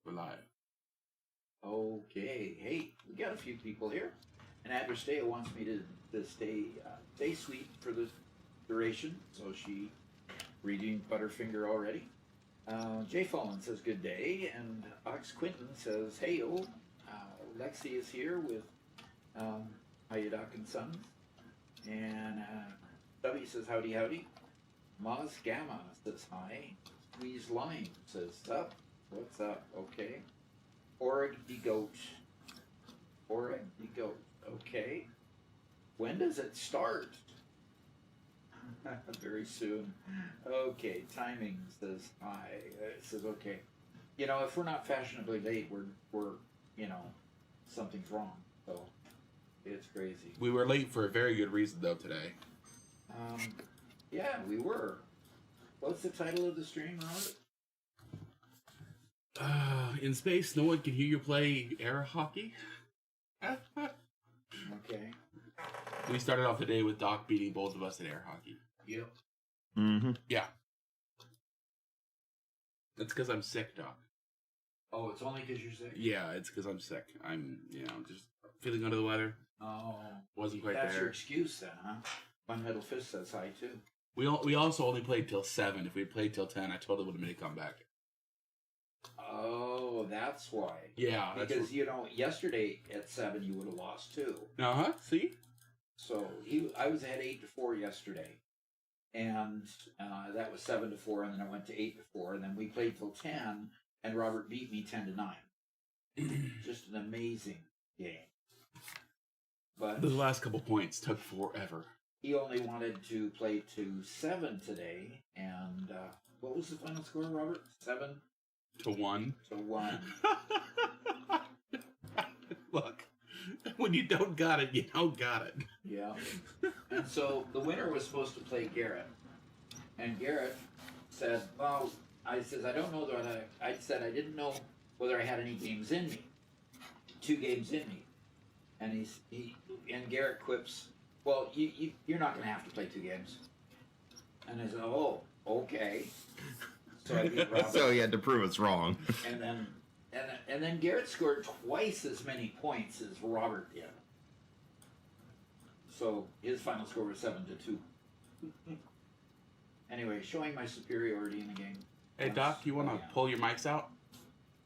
We're live. Okay, hey, we got a few people here. And Adverstea wants me to stay sweet for the duration, so she redeemed Butterfinger already. Jay Fallen says good day, and Ox Quinton says, hey, Lexi is here with Hayadak and Sons. And Stubby says howdy howdy. Maz Gamma says hi. Squeeze Lime says sup. What's up? Okay. Orig the Goat. Orig the Goat. Okay. When does it start? Very soon. Okay. Timing says hi. It says okay. You know, if we're not fashionably late, we're something's wrong. So it's crazy. We were late for a very good reason, though, today. Yeah, we were. What's the title of the stream, Robert? In space, no one can hear you play air hockey. Okay. We started off the day with Doc beating both of us at air hockey. Yep. Mm-hmm. Yeah. That's because I'm sick, Doc. Oh, it's only because you're sick? Yeah, it's because I'm sick. I'm, just feeling under the weather. Oh. Wasn't quite That's there. your excuse then, huh? My middle fist says hi, too. We also only played till 7. If we had played till 10, I totally would have made a comeback. Oh, that's why. Yeah. Because, yesterday at 7 you would have lost, too. Uh-huh, see? So, I was ahead 8-4 yesterday. And that was 7-4, and then I went to 8-4, and then we played till 10, and Robert beat me 10-9. Just an amazing game. But Those last couple points took forever. he only wanted to play to 7 today, and what was the final score, Robert? 7 to 1. to 1. Look, when you don't got it, you don't got it. Yeah. And so the winner was supposed to play Garrett. And Garrett said, well, I says, I don't know that I said I didn't know whether I had any games in me. 2 games in me. And and Garrett quips, well, you're not going to have to play 2 games. And I said, oh, okay. So I beat Robert. So he had to prove us wrong. And then Garrett scored twice as many points as Robert did. So his final score was 7-2. Anyway, showing my superiority in the game. Hey, Doc, you want to pull your mics out?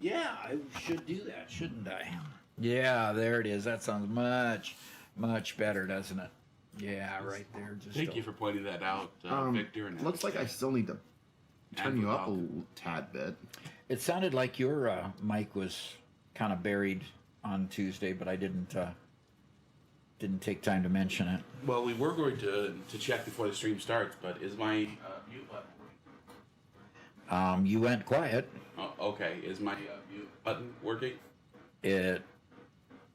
Yeah, I should do that, shouldn't I? Yeah, there it is. That sounds much, much better, doesn't it? Yeah, right there. Thank you for pointing that out, Victor. And Looks like I still need to turn you up a tad bit. It sounded like your mic was kind of buried on Tuesday, but I didn't take time to mention it. Well, we were going to check before the stream starts, but is my mute button working? You went quiet. Oh, okay. Is my mute button working?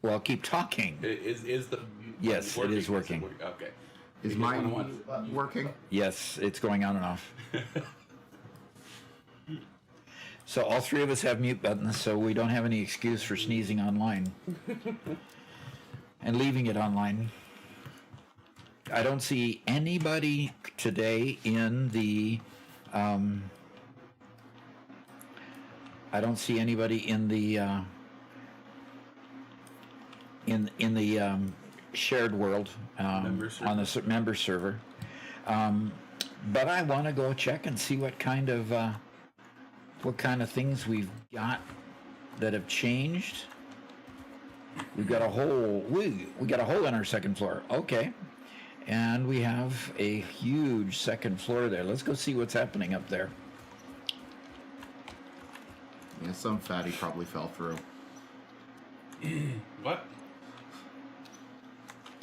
Well, keep talking. Is the mute Yes, button it is working. Okay. Is mine working? Yes, it's going on and off. So all 3 of us have mute buttons, so we don't have any excuse for sneezing online and leaving it online. I don't see anybody today in the I don't see anybody in the in the shared world on the member server. But I want to go check and see what kind of things we've got that have changed. We've got a hole. We got a hole in our second floor. Okay, and we have a huge second floor there. Let's go see what's happening up there. Yeah, some fatty probably fell through. What?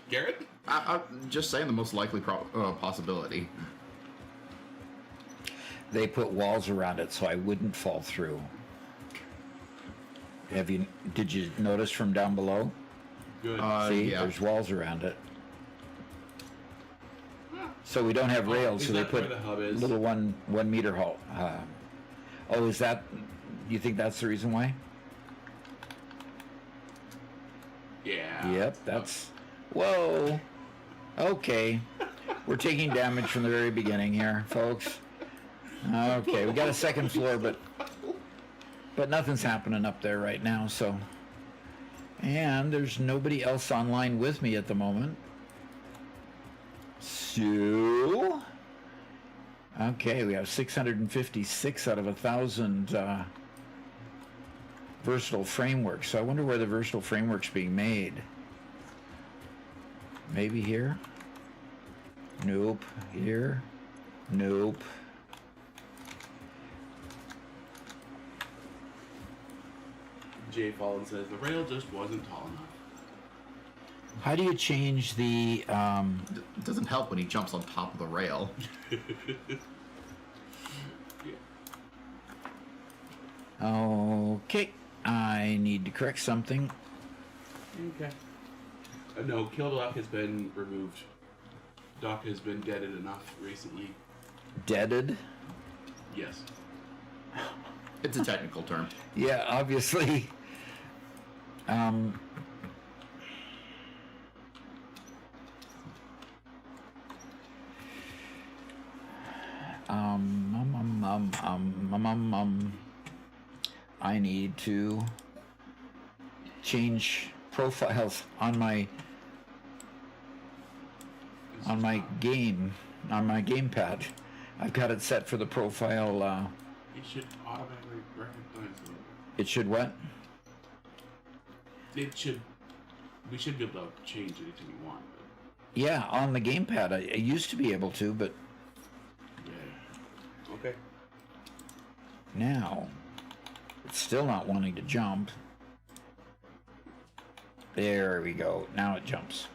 Garrett? I'm just saying the most likely possibility. They put walls around it so I wouldn't fall through. Did you notice from down below? Good. See, yeah. there's walls around it. So we don't have rails, so they put where the hub is? little 1 meter hole. Oh, is that? You think that's the reason why? Yeah. Yep, that's. Whoa. Okay, we're taking damage from the very beginning here, folks. Okay, we got a second floor, but nothing's happening up there right now. So, and there's nobody else online with me at the moment. So, okay, we have 656 out of 1,000 versatile frameworks. So I wonder where the versatile framework's being made. Maybe here? Nope. Here? Nope. Jay Fallen says the rail just wasn't tall enough. How do you change the It doesn't help when he jumps on top of the rail. Okay, I need to correct something. Okay. No, Kill Doc has been removed. Doc has been deaded enough recently. Deaded? Yes. It's a technical term. Yeah, obviously. I need to change profiles on my gamepad. I've got it set for the profile. It should automatically recognize it. It should what? It should. We should be able to change anything we want. But Yeah, on the gamepad. I used to be able to, but yeah. Okay. now it's still not wanting to jump. There we go. Now it jumps.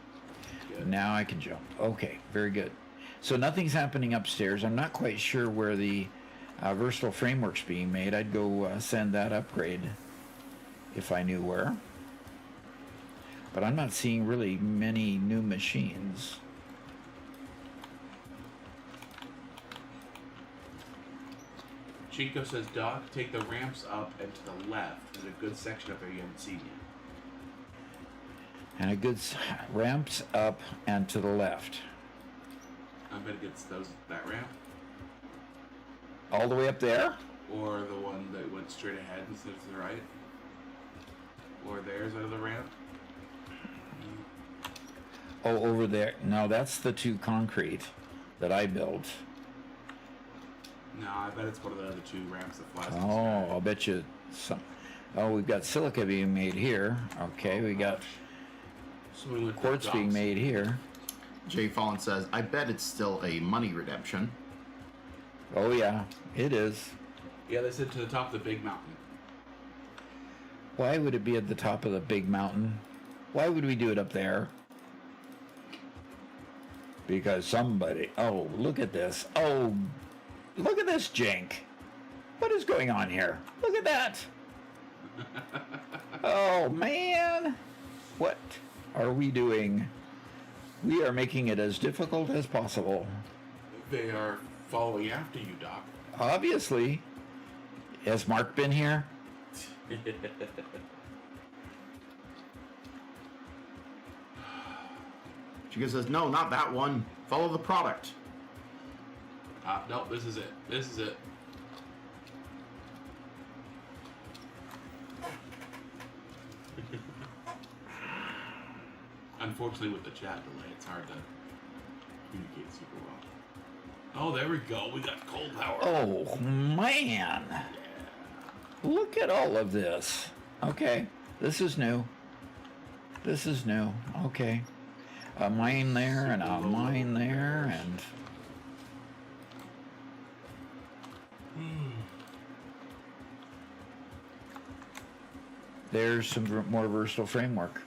Good. Now I can jump. Okay, very good. So nothing's happening upstairs. I'm not quite sure where the versatile framework's being made. I'd go send that upgrade if I knew where. But I'm not seeing really many new machines. Chico says, Doc, take the ramps up and to the left. There's a good section up there you haven't seen yet. And a good ramps up and to the left. I bet it gets that ramp. All the way up there? Or the one that went straight ahead instead of to the right. Or there's out of the ramp. Oh, over there. No, that's the 2 concrete that I built. No, I bet it's one of the other 2 ramps that flies. Oh, I'll bet you some. Oh, we've got silica being made here. Okay, we got quartz being made here. Jay Fallen says, I bet it's still a money redemption. Oh, yeah, it is. Yeah, they said to the top of the big mountain. Why would it be at the top of the big mountain? Why would we do it up there? Because somebody... Oh, look at this. Oh, look at this jank. What is going on here? Look at that. Oh, man. What are we doing? We are making it as difficult as possible. They are following after you, Doc. Obviously. Has Mark been here? Chico says, no, not that one. Follow the product. No, this is it. This is it. Unfortunately, with the chat delay, it's hard to communicate super well. Oh, there we go. We got cold power. Oh, man. Look at all of this. Okay, this is new. This is new. Okay. A mine there and a mine there and... There's some more versatile framework.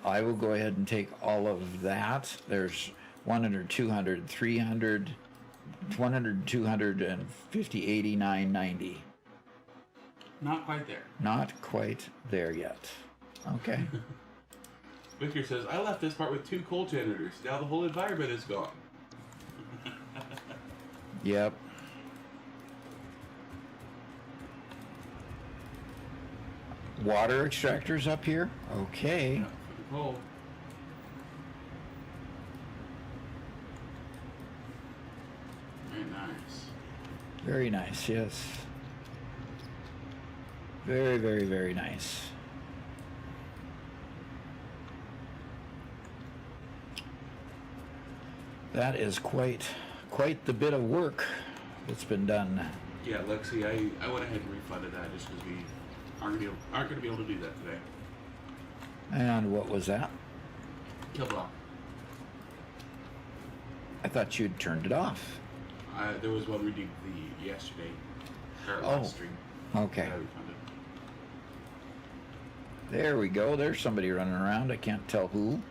I will go ahead and take all of that. There's 100, 200, 300, 100, 250, 89, 90. Not quite there. Not quite there yet. Okay. Victor says, I left this part with 2 coal generators. Now the whole environment is gone. Yep. Water extractors up here. Okay. Yeah, for the coal. Very nice. Very nice, yes. Very, very, very nice. That is quite the bit of work that's been done. Yeah, Lexi, I went ahead and refunded that just because we aren't going to be able to do that today. And what was that? Kill block. I thought you'd turned it off. There was one we did yesterday. Or Oh, last stream. okay. That I refunded. There we go. There's somebody running around. I can't tell who.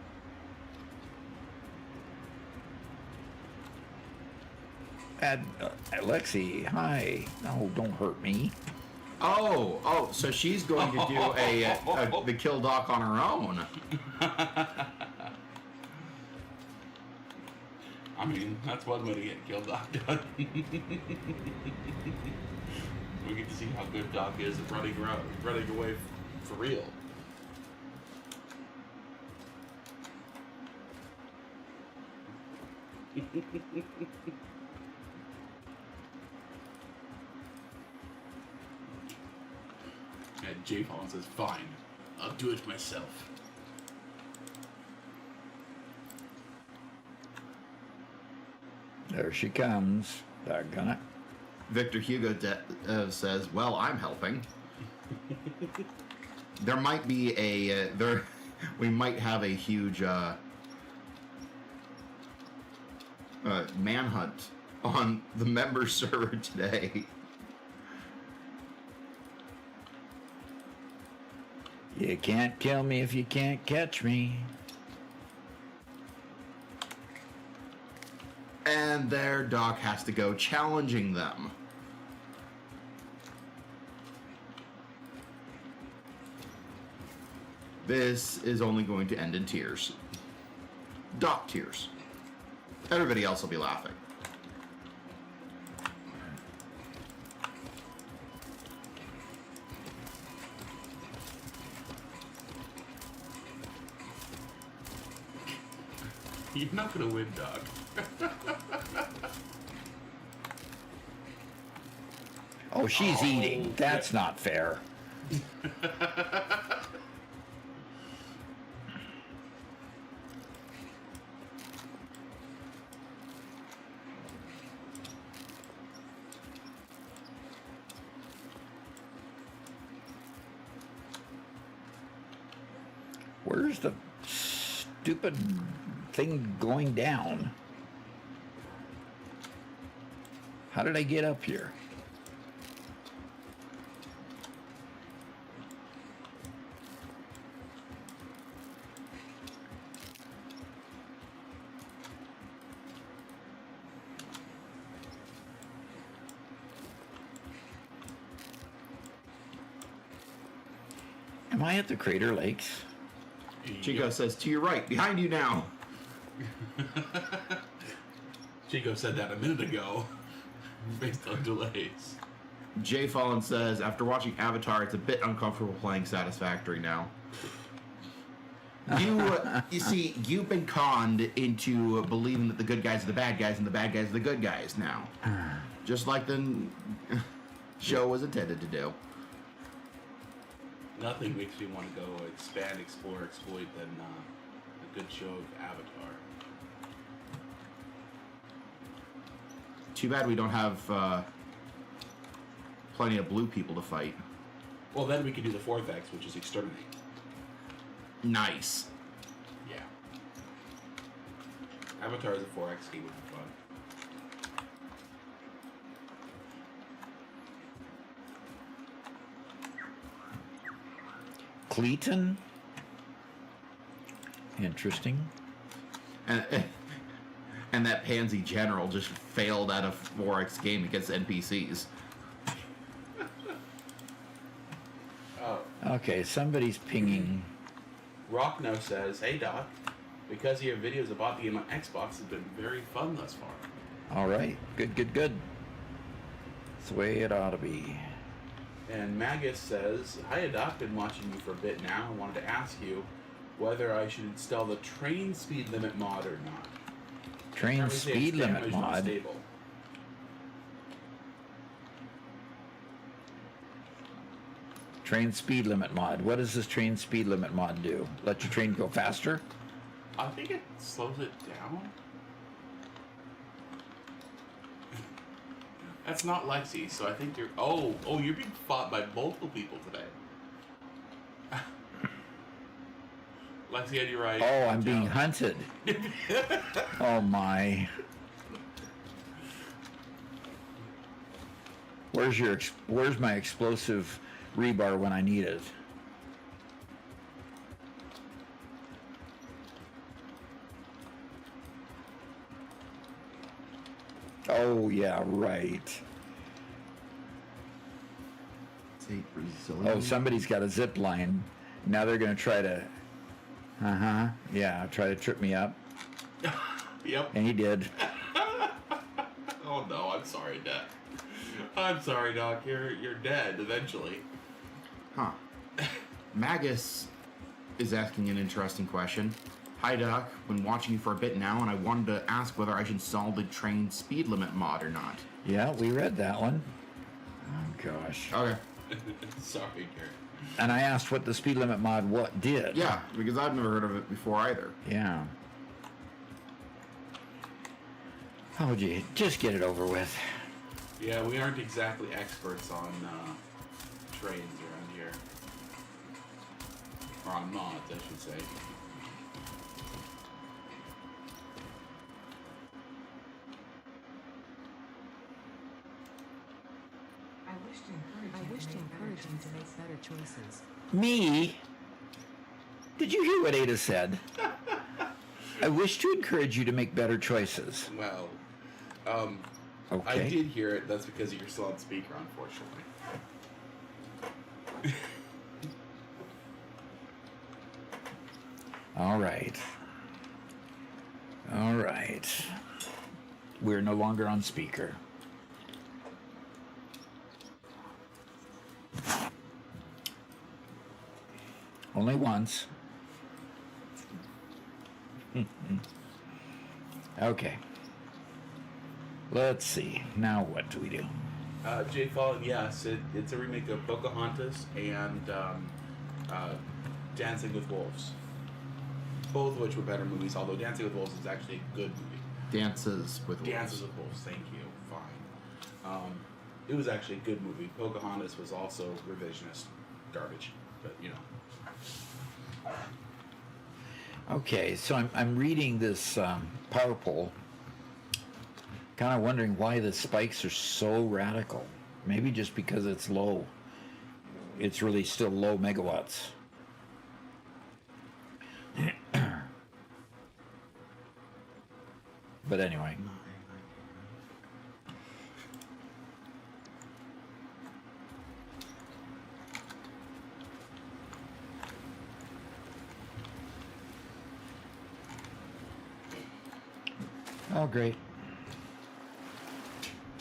Alexi, hi. No, don't hurt me. Oh, so she's going to do the kill doc on her own. I mean, that's one way to get killed Doc done. We get to see how good Doc is at running away for real. And J. Paul says, fine, I'll do it myself. There she comes. Doggone it. Victor Hugo says, well, I'm helping. There might be we might have a huge manhunt on the member server today. You can't kill me if you can't catch me. And there Doc has to go challenging them. This is only going to end in tears. Doc tears. Everybody else will be laughing. You're not gonna win, Doc. Oh, she's eating. That's not fair. Where's the stupid thing going down? How did I get up here? Am I at the Crater Lakes? Chico says, to your right, behind you now. Chico said that a minute ago, based on delays. Jay Fallen says, after watching Avatar, it's a bit uncomfortable playing Satisfactory now. You see, you've been conned into believing that the good guys are the bad guys and the bad guys are the good guys now. Just like the show was intended to do. Nothing makes me want to go expand, explore, exploit than a good show of Avatar. Too bad we don't have plenty of blue people to fight. Well, then we could do the fourth X, which is exterminate. Nice. Yeah. Avatar is a 4X game would be fun. Cleaton? Interesting. And that pansy general just failed at a 4X game against NPCs. Oh. Okay, somebody's pinging. Rockno says, hey Doc, because your videos about the game on Xbox has been very fun thus far. All right, good. That's the way it ought to be. And Magus says, hi Doc, been watching you for a bit now. I wanted to ask you whether I should install the train speed limit mod or not. Train Apparently say speed its limit damage not mod. stable. Train speed limit mod. What does this train speed limit mod do? Let your train go faster? I think it slows it down. That's not Lexi, so I think you're... Oh, you're being fought by multiple people today. Lexi had you right. Oh, I'm being hunted. Oh my. Where's my explosive rebar when I need it? Oh yeah, right. Oh, somebody's got a zip line. Now they're gonna try to try to trip me up. Yep. And he did. Oh no, I'm sorry, Doc. I'm sorry, Doc. You're dead eventually. Huh. Magus is asking an interesting question. Hi, Doc. Been watching you for a bit now, and I wanted to ask whether I should install the train speed limit mod or not. Yeah, we read that one. Oh gosh. Okay. Sorry, Gary. And I asked what the speed limit mod did. Yeah, because I've never heard of it before either. Yeah. Oh gee, just get it over with. Yeah, we aren't exactly experts on trains around here. Or on mods, I should say. I wish to encourage you to make better choices. Me? Did you hear what Ada said? I wish to encourage you to make better choices. Well, Okay. I did hear it. That's because you're still on speaker, unfortunately. All right. All right. We're no longer on speaker. Only once. Okay. Let's see. Now what do we do? Jay Fallen, yes, it's a remake of Pocahontas and Dancing with Wolves. Both of which were better movies, although Dancing with Wolves is actually a good movie. Dances with Wolves. Dances with Wolves, thank you. Fine. It was actually a good movie. Pocahontas was also revisionist garbage, but you know. Okay, so I'm reading this power pole, kind of wondering why the spikes are so radical. Maybe just because it's low. It's really still low megawatts. But anyway. Oh, great.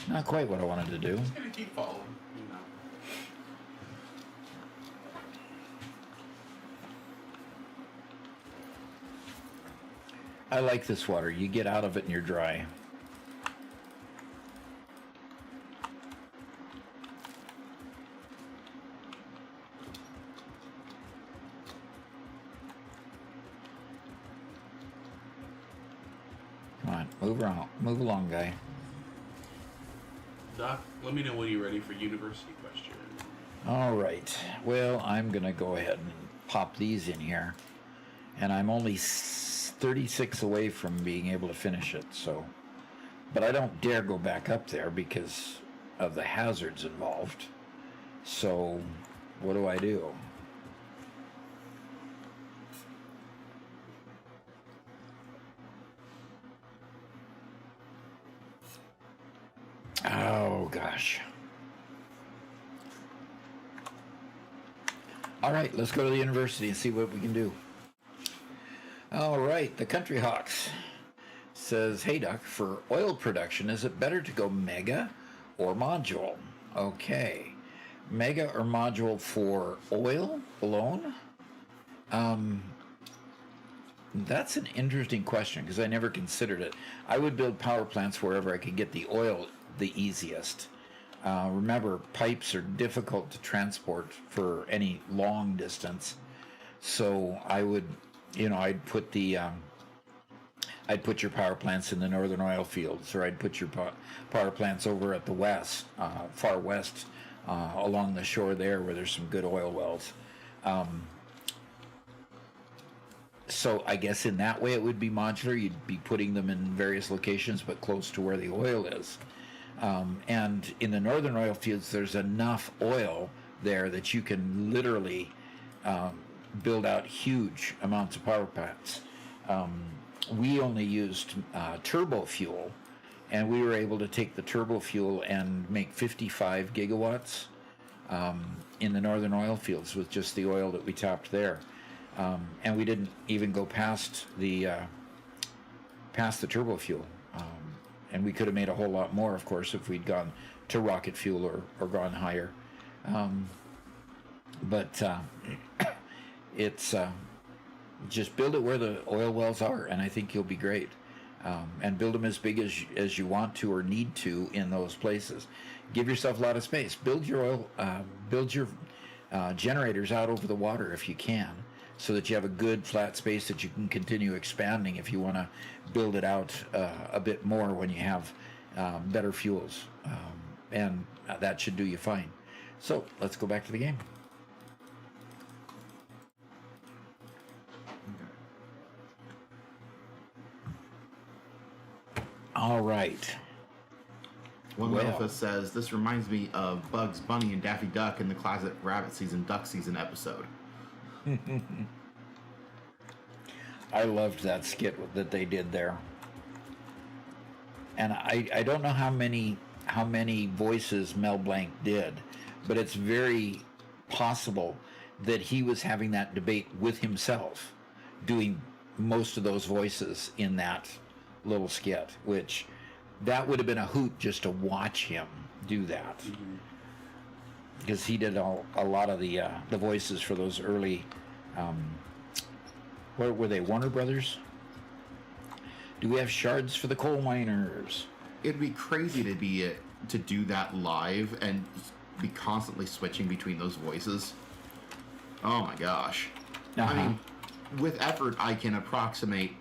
Not quite what I wanted to do. Just gonna keep following, you know. I like this water. You get out of it and you're dry. Come on, move around. Move along, guy. Doc, let me know when you're ready for university question. All right. Well, I'm going to go ahead and pop these in here. And I'm only 36 away from being able to finish it, so. But I don't dare go back up there because of the hazards involved. So, what do I do? Oh, gosh. All right, let's go to the university and see what we can do. All right, the Country Hawks says, hey, Doc, for oil production, is it better to go mega or module? Okay. Mega or module for oil alone? That's an interesting question because I never considered it. I would build power plants wherever I could get the oil the easiest. Remember, pipes are difficult to transport for any long distance. So I would, I'd put your power plants in the northern oil fields, or I'd put your power plants over at the west, far west, along the shore there where there's some good oil wells. So I guess in that way it would be modular. You'd be putting them in various locations, but close to where the oil is. And in the northern oil fields, there's enough oil there that you can literally build out huge amounts of power plants. We only used turbo fuel, and we were able to take the turbo fuel and make 55 gigawatts in the northern oil fields with just the oil that we tapped there. And we didn't even go past the turbo fuel. And we could have made a whole lot more, of course, if we'd gone to rocket fuel or gone higher. But it's just build it where the oil wells are, and I think you'll be great. And build them as big as you want to or need to in those places. Give yourself a lot of space. Build your generators out over the water if you can, so that you have a good flat space that you can continue expanding if you want to build it out a bit more when you have better fuels. And that should do you fine. So let's go back to the game. All right. One Well. Melfa says, this reminds me of Bugs Bunny and Daffy Duck in the classic Rabbit Season, Duck Season episode. I loved that skit that they did there. And I don't know how many voices Mel Blanc did, but it's very possible that he was having that debate with himself, doing most of those voices in that little skit, which that would have been a hoot just to watch him do that. Because he did a lot of the voices for those early, what were they, Warner Brothers? Do we have shards for the coal miners? It'd be crazy to do that live and be constantly switching between those voices. Oh my gosh. I mean, with effort, I can approximate.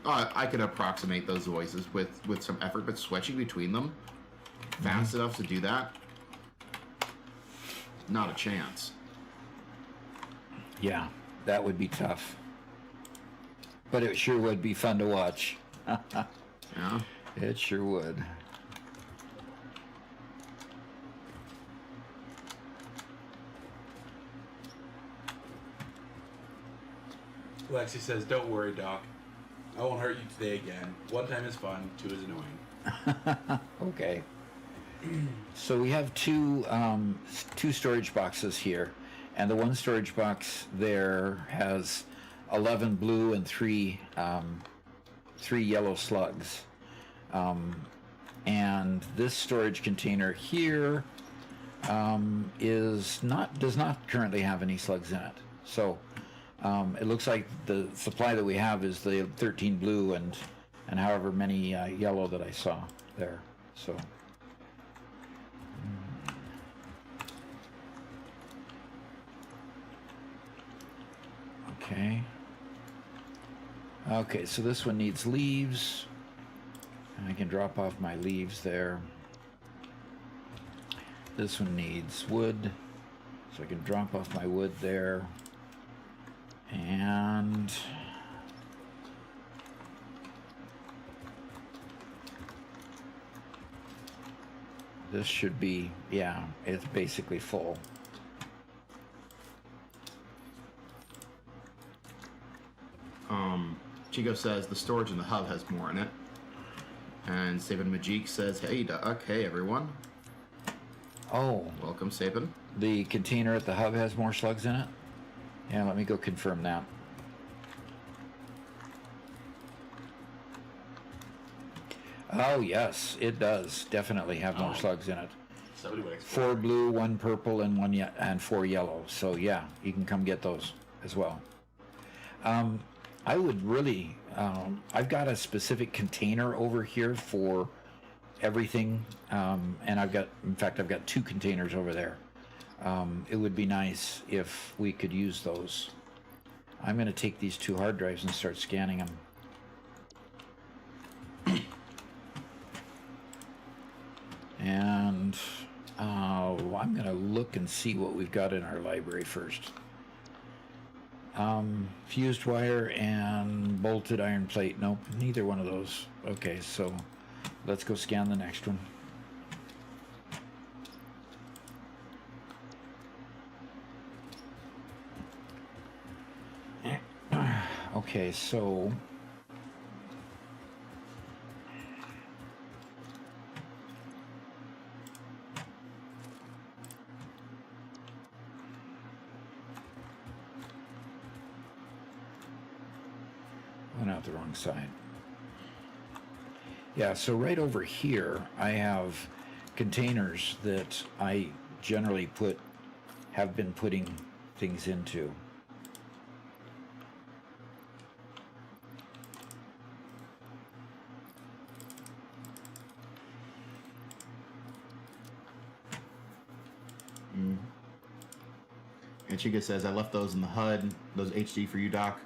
I could approximate those voices with some effort, but switching between them fast enough to do that, not a chance. Yeah, that would be tough. But it sure would be fun to watch. Yeah. It sure would. Lexi says, "Don't worry, Doc. I won't hurt you today again. One time is fun, two is annoying." Okay. So we have two storage boxes here, and the one storage box there has 11 blue and three yellow slugs, and this storage container here does not currently have any slugs in it. So it looks like the supply that we have is the 13 blue and however many yellow that I saw there. So. Okay. Okay, so this one needs leaves. I can drop off my leaves there. This one needs wood, so I can drop off my wood there. And this should be, yeah, it's basically full. Chico says the storage in the hub has more in it. And Sabin Majik says, "Hey Doc, hey everyone." Oh, Welcome, Sabin. the container at the hub has more slugs in it? Yeah, let me go confirm that. Oh, yes, it does definitely have more slugs in it. Somebody would explain. 4 blue, 1 purple, and 4 yellow. So yeah, you can come get those as well. I would really, I've got a specific container over here for everything, and I've got 2 containers over there. It would be nice if we could use those. I'm going to take these 2 hard drives and start scanning them. And I'm going to look and see what we've got in our library first. Fused wire and bolted iron plate. Nope, neither one of those. Okay, so let's go scan the next one. Okay, so went out the wrong side. Yeah, so right over here I have containers that I generally have been putting things into. And Chica says, "I left those in the HUD, those HD for you, Doc.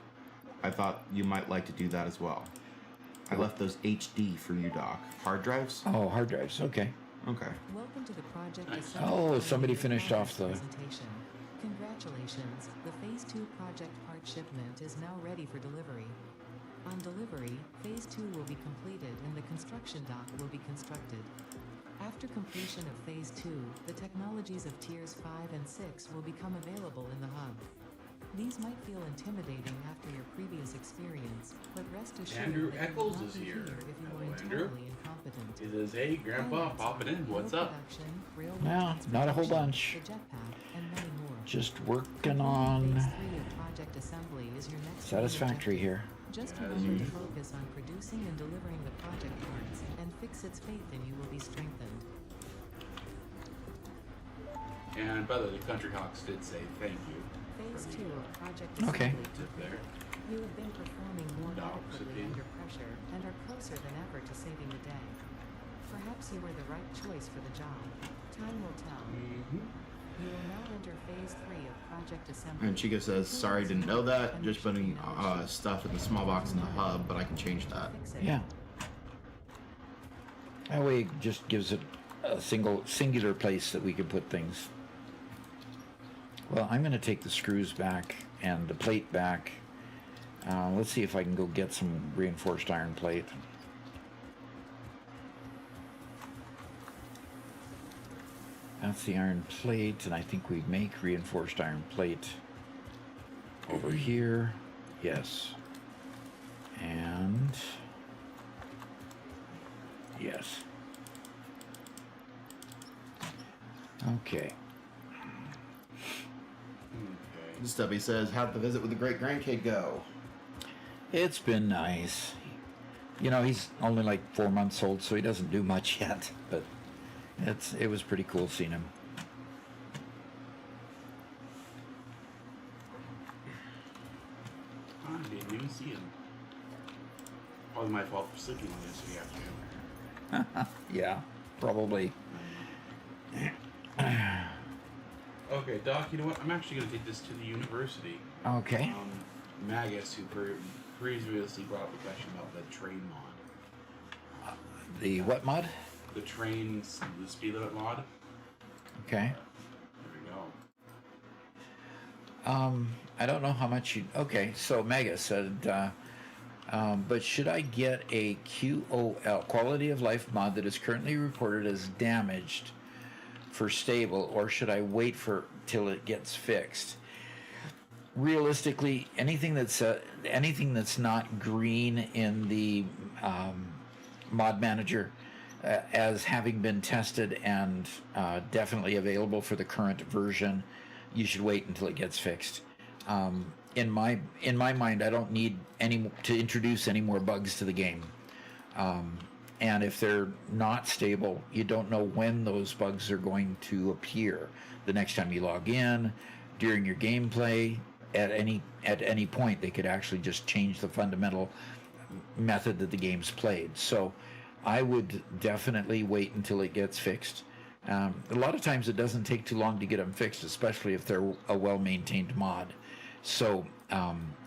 I thought you might like to do that as well." I left those HD for you, Doc. Hard drives? Oh, hard drives. Okay. Okay. Welcome to the project. Nice. Oh, somebody finished off the... presentation. Congratulations, the Phase 2 project part shipment is now ready for delivery. On delivery, Phase 2 will be completed and the construction dock will be constructed. After completion of Phase 2, the technologies of Tiers 5 and 6 will become available in the hub. These might feel intimidating after your previous experience, but rest assured Andrew that you will Eccles not is be here. if you Hello, are Andrew. entirely incompetent. He says, "Hey, Grandpa, popping in. What's up?" No, not a whole bunch. The jetpack, and many more. Just working Phase on 3 of project assembly is your next Satisfactory main here. objective. Just As remember to usual. focus on producing and delivering the project parts, and fix its faith in you will be strengthened. And by the way, the Country Hawks did say thank you. Phase 2 of project Okay. assembly Tip there. You have been performing more Dog's adequately opinion. under pressure and are closer than ever to saving the day. Perhaps you were the right choice for the job. Time will tell. You will now enter phase 3 of Project Assembly. And Chica says, sorry, didn't know that. Just putting stuff in the small box in the hub, but I can change that. Fix it. Yeah. That way it just gives it a singular place that we can put things. Well, I'm going to take the screws back and the plate back. Let's see if I can go get some reinforced iron plate. That's the iron plate, and I think we make reinforced iron plate over here. Yes. And yes. Okay. Stubby says, how'd the visit with the great grandkid go? It's been nice. You know, he's only like 4 months old, so he doesn't do much yet, but it was pretty cool seeing him. I didn't even see him. Probably my fault for sleeping on yesterday afternoon. Yeah, probably. Okay, Doc, you know what? I'm actually going to take this to the university. Okay. Magus, who previously brought up the question about the train mod. The what mod? The trains, the speed limit mod. Okay. There we go. I don't know how much you... Okay, so Mega said, but should I get a QOL, quality of life mod, that is currently reported as damaged for stable, or should I wait for till it gets fixed? Realistically, anything that's not green in the mod manager as having been tested and definitely available for the current version, you should wait until it gets fixed. In my mind, I don't need to introduce any more bugs to the game. And if they're not stable, you don't know when those bugs are going to appear. The next time you log in, during your gameplay, at any point, they could actually just change the fundamental method that the game's played. So I would definitely wait until it gets fixed. A lot of times it doesn't take too long to get them fixed, especially if they're a well-maintained mod. So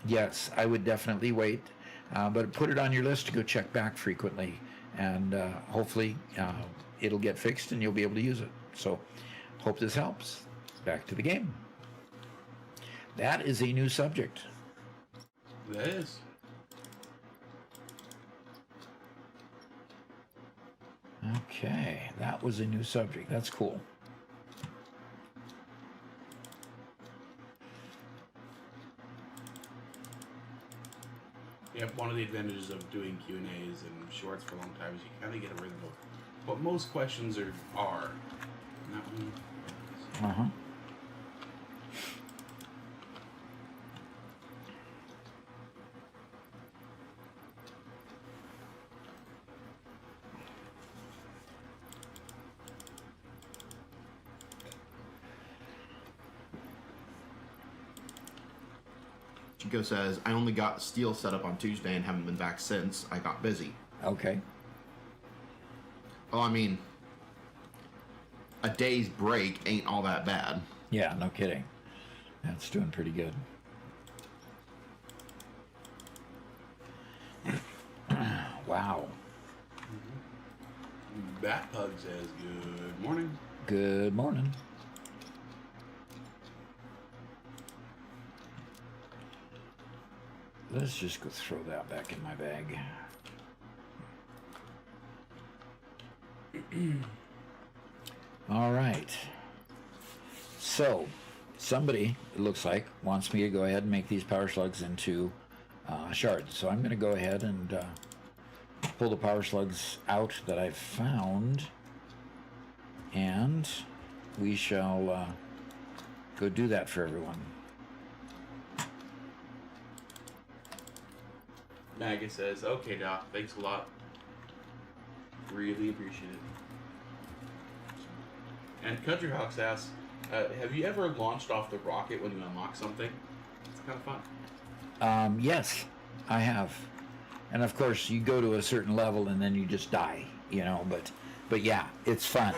yes, I would definitely wait, but put it on your list to go check back frequently, and hopefully it'll get fixed and you'll be able to use it. So hope this helps. Back to the game. That is a new subject. That is. Okay, that was a new subject. That's cool. Yeah, one of the advantages of doing Q&As and shorts for a long time is you kind of get a rhythm of what most questions are. And that one. Uh-huh. Chico says, I only got steel set up on Tuesday and haven't been back since. I got busy. Okay. Well, I mean, a day's break ain't all that bad. Yeah, no kidding. That's doing pretty good. Wow. Batpug says, good morning. Good morning. Let's just go throw that back in my bag. All right. So, somebody, it looks like, wants me to go ahead and make these power slugs into shards. So I'm going to go ahead and pull the power slugs out that I've found. And we shall go do that for everyone. Maggie says, okay, Doc, thanks a lot. Really appreciate it. And Country Hawks asks, have you ever launched off the rocket when you unlock something? It's kind of fun. Yes, I have. And of course, you go to a certain level and then you just die, you know. But yeah, it's fun.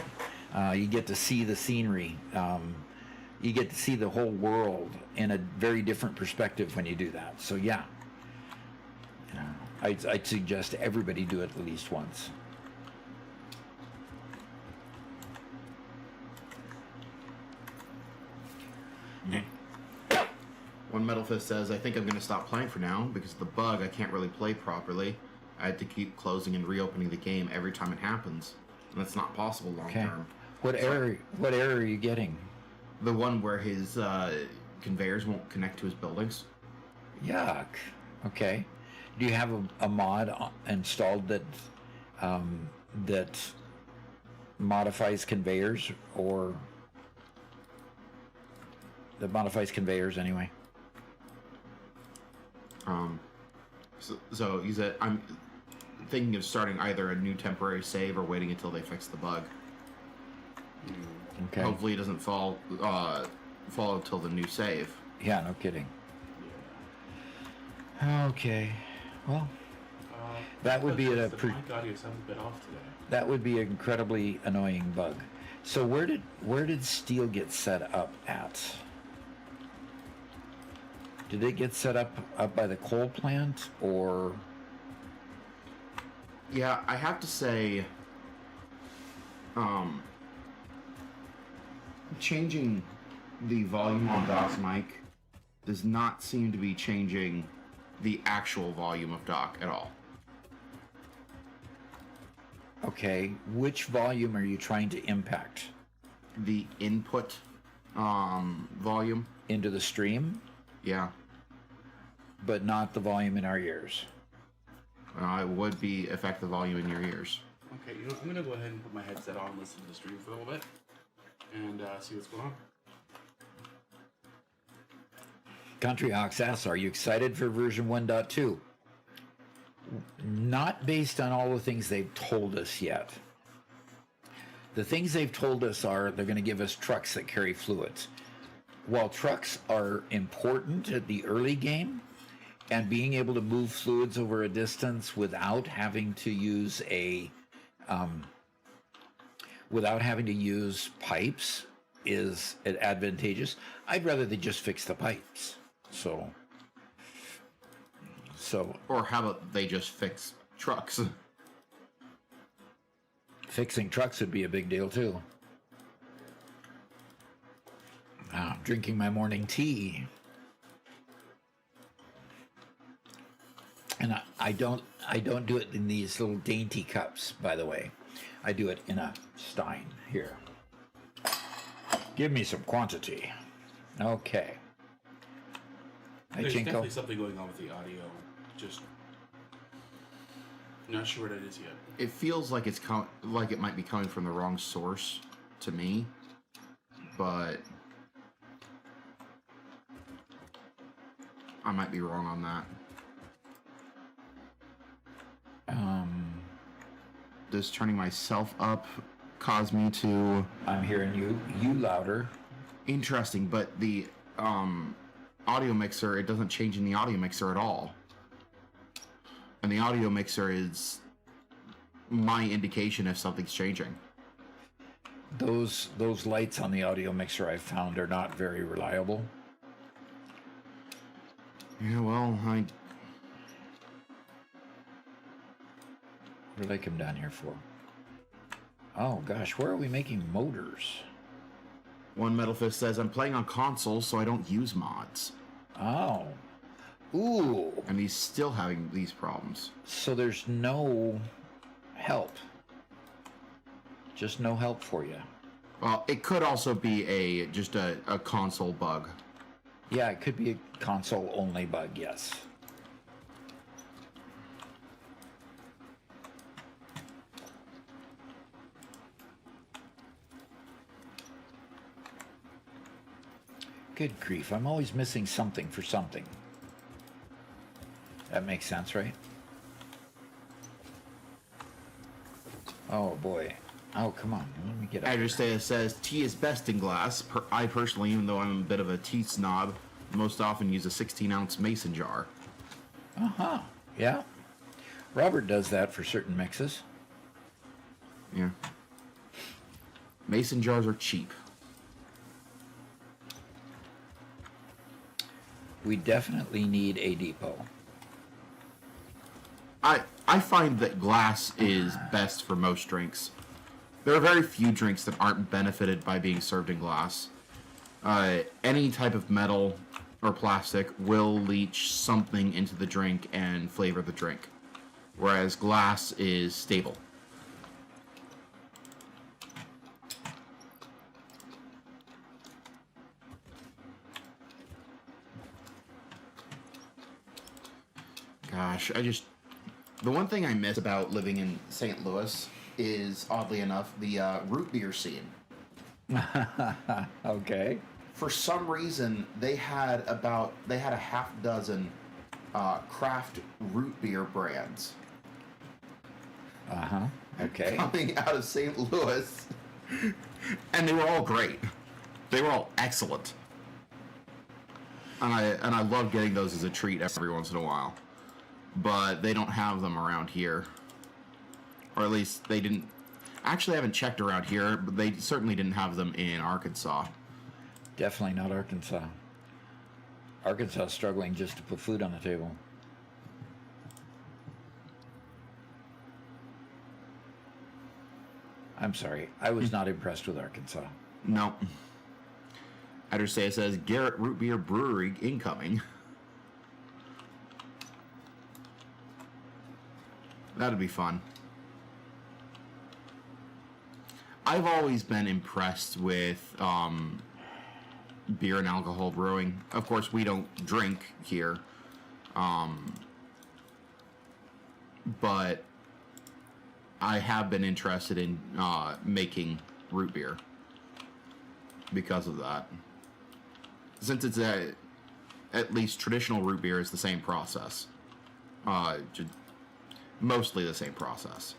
You get to see the scenery. You get to see the whole world in a very different perspective when you do that. So yeah, I'd suggest everybody do it at least once. One Metal Fist says, I think I'm going to stop playing for now because of the bug. I can't really play properly. I had to keep closing and reopening the game every time it happens. And that's not possible long term. What error are you getting? The one where his conveyors won't connect to his buildings. Yuck. Okay. Do you have a mod installed that that modifies conveyors, or that modifies conveyors anyway? So he said, I'm thinking of starting either a new temporary save or waiting until they fix the bug. Okay. Hopefully it doesn't fall until the new save. Yeah, no kidding. Okay. Well, that would be the mic audio sounds a bit off today. that would be an incredibly annoying bug. So where did steel get set up at? Did it get set up by the coal plant, or? Yeah, I have to say, changing the volume on Doc's mic does not seem to be changing the actual volume of Doc at all. Okay, which volume are you trying to impact? The input volume. Into the stream, Yeah. but not the volume in our ears. It would affect the volume in your ears. Okay, you know, I'm gonna go ahead and put my headset on and listen to the stream for a little bit, and see what's going on. Country Ox asks, are you excited for version 1.2? Not based on all the things they've told us yet. The things they've told us are they're going to give us trucks that carry fluids. While trucks are important at the early game, and being able to move fluids over a distance without having to use pipes is advantageous. I'd rather they just fix the pipes. So Or how about they just fix trucks? fixing trucks would be a big deal too. Now, I'm drinking my morning tea. And I don't do it in these little dainty cups, by the way. I do it in a stein here. Give me some quantity. Okay. Hey, There's Chinko. definitely something going on with the audio. Just not sure what it is yet. It feels like like it might be coming from the wrong source to me, but I might be wrong on that. Does turning myself up cause me to? I'm hearing you louder. Interesting, but the audio mixer, it doesn't change in the audio mixer at all. And the audio mixer is my indication if something's changing. Those lights on the audio mixer I've found are not very reliable. Yeah, well, What did I come down here for? Oh gosh, where are we making motors? One Metal Fist says, I'm playing on console, so I don't use mods. Oh. Ooh. And he's still having these problems. So there's no help. Just no help for you. Well, it could also be just a console bug. Yeah, it could be a console only bug, yes. Good grief, I'm always missing something for something. That makes sense, right? Oh boy. Oh, come on. Let me get up. Adrestea says, tea is best in glass. I personally, even though I'm a bit of a tea snob, Most often use a 16-ounce mason jar. Uh-huh. Yeah. Robert does that for certain mixes. Yeah. Mason jars are cheap. We definitely need a depot. I find that glass is best for most drinks. There are very few drinks that aren't benefited by being served in glass. Any type of metal or plastic will leach something into the drink and flavor the drink, whereas glass is stable. Gosh, the one thing I miss about living in St. Louis is, oddly enough, the root beer scene. Okay. For some reason, they had a half dozen craft root beer brands Uh-huh. Okay. coming out of St. Louis, and they were all great. They were all excellent, and I love getting those as a treat every once in a while. But they don't have them around here, or at least they didn't. Actually, I haven't checked around here, but they certainly didn't have them in Arkansas. Definitely not Arkansas. Arkansas is struggling just to put food on the table. I'm sorry. I was not impressed with Arkansas. No. Adderstay says Garrett Root Beer Brewery incoming. That'd be fun. I've always been impressed with beer and alcohol brewing. Of course, we don't drink here. But I have been interested in making root beer because of that. Since it's at least traditional root beer is the same process. Mostly the same process.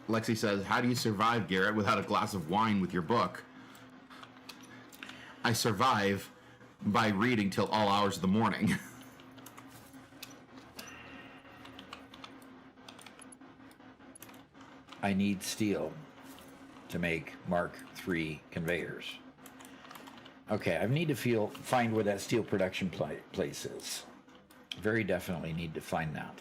Lexi says, how do you survive, Garrett, without a glass of wine with your book? I survive by reading till all hours of the morning. I need steel to make Mark III conveyors. Okay, I need to find where that steel production place is. Very definitely need to find that.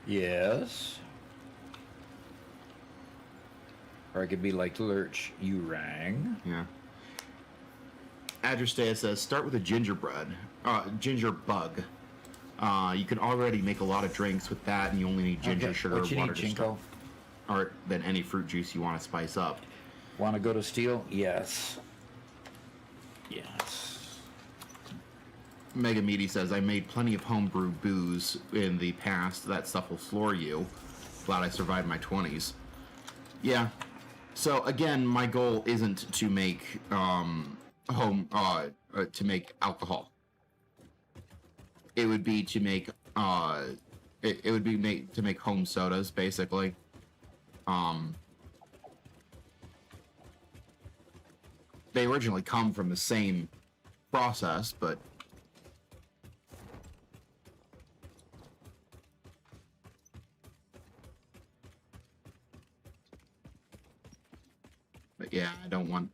Yes. Or I could be like Lurch. You rang. Yeah. Adrestea says, start with a ginger bug. You can already make a lot of drinks with that, and you only need ginger, sugar, what you water, need, to Chinko? or then any fruit juice you want to spice up. Want to go to steel? Yes. Yes. Mega Meaty says, I made plenty of homebrew booze in the past. That stuff will floor you. Glad I survived my 20s. Yeah. So again, my goal isn't to make to make alcohol. It would be to make to make home sodas, basically. They originally come from the same process, but yeah, I don't want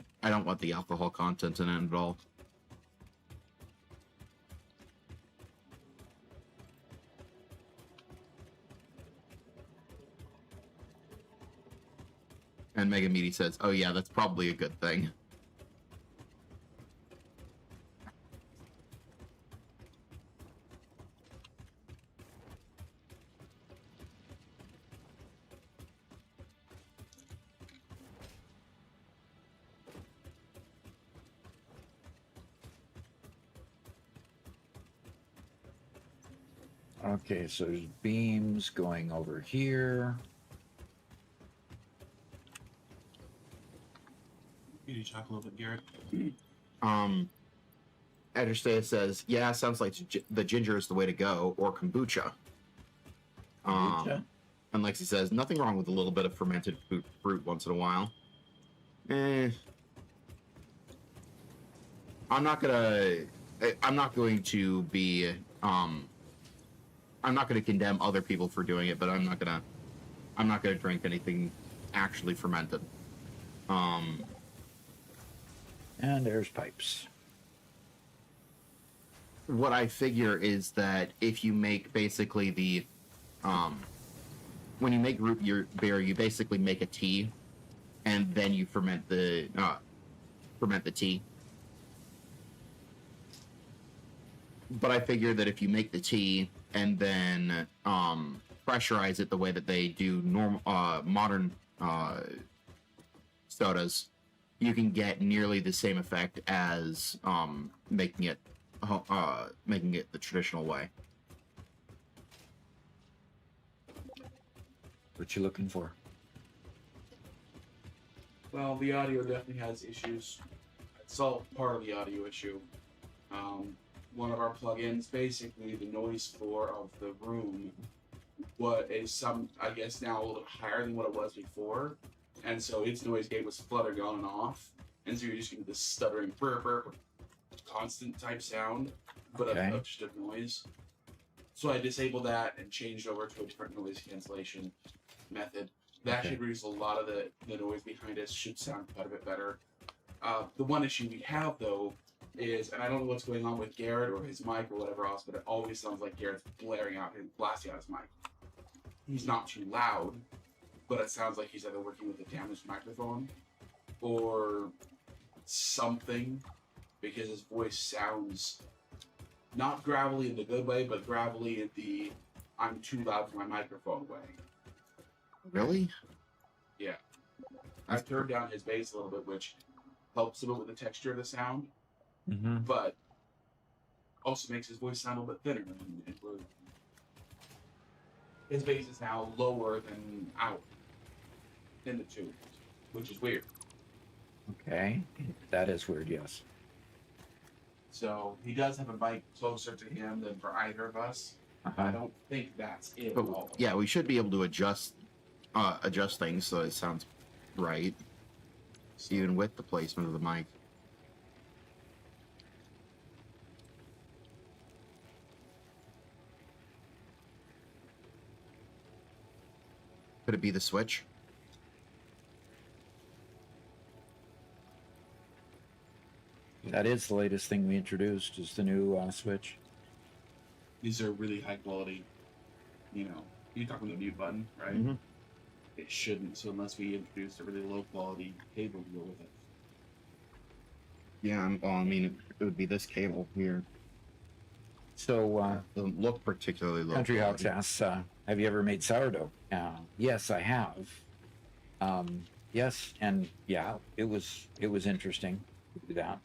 the alcohol content in it at all. And Mega Meaty says, oh yeah, that's probably a good thing. Okay, so there's beams going over here. You need to talk a little bit, Garrett. Edgerstea says, yeah, sounds like the ginger is the way to go, or kombucha. Kombucha? And Lexi says, nothing wrong with a little bit of fermented fruit once in a while. I'm not going to be, I'm not going to condemn other people for doing it, but I'm not going to drink anything actually fermented. And there's pipes. What I figure is that if you make basically the, when you make root beer, you basically make a tea, and then you ferment the tea. But I figure that if you make the tea and then pressurize it the way that they do modern sodas, you can get nearly the same effect as making it the traditional way. What you looking for? Well, the audio definitely has issues. It's all part of the audio issue. One of our plugins, basically the noise floor of the room, I guess now a little bit higher than what it was before, and so its noise gate was fluttering on and off, and so you're just getting this stuttering, constant type sound, but of just a noise. So I disabled that and changed over to a different noise cancellation method. That should reduce a lot of the noise behind it. Should sound quite a bit better. The one issue we have though is, and I don't know what's going on with Garrett or his mic or whatever else, but it always sounds like Garrett's blaring out and blasting out his mic. He's not too loud, but it sounds like he's either working with a damaged microphone or something, because his voice sounds not gravelly in the good way, but gravelly in the I'm too loud for my microphone way. Really? Yeah. I've turned down his bass a little bit, which helps a bit with the texture of the sound, but also makes his voice sound a little bit thinner. His bass is now lower than out in the tube, which is weird. Okay, that is weird, yes. So he does have a mic closer to him than for either of us. I don't think that's it at all. Yeah, we should be able to adjust things so it sounds right, even with the placement of the mic. Could it be the switch? That is the latest thing we introduced, is the new switch. These are really high quality, you're talking the mute button, right? Mm-hmm. It shouldn't, so unless we introduce a really low quality cable to go with it. Yeah, it would be this cable here. So, Doesn't look particularly low Country quality. Hawks asks, have you ever made sourdough? Yes, I have. Yes, and yeah, it was interesting to do that.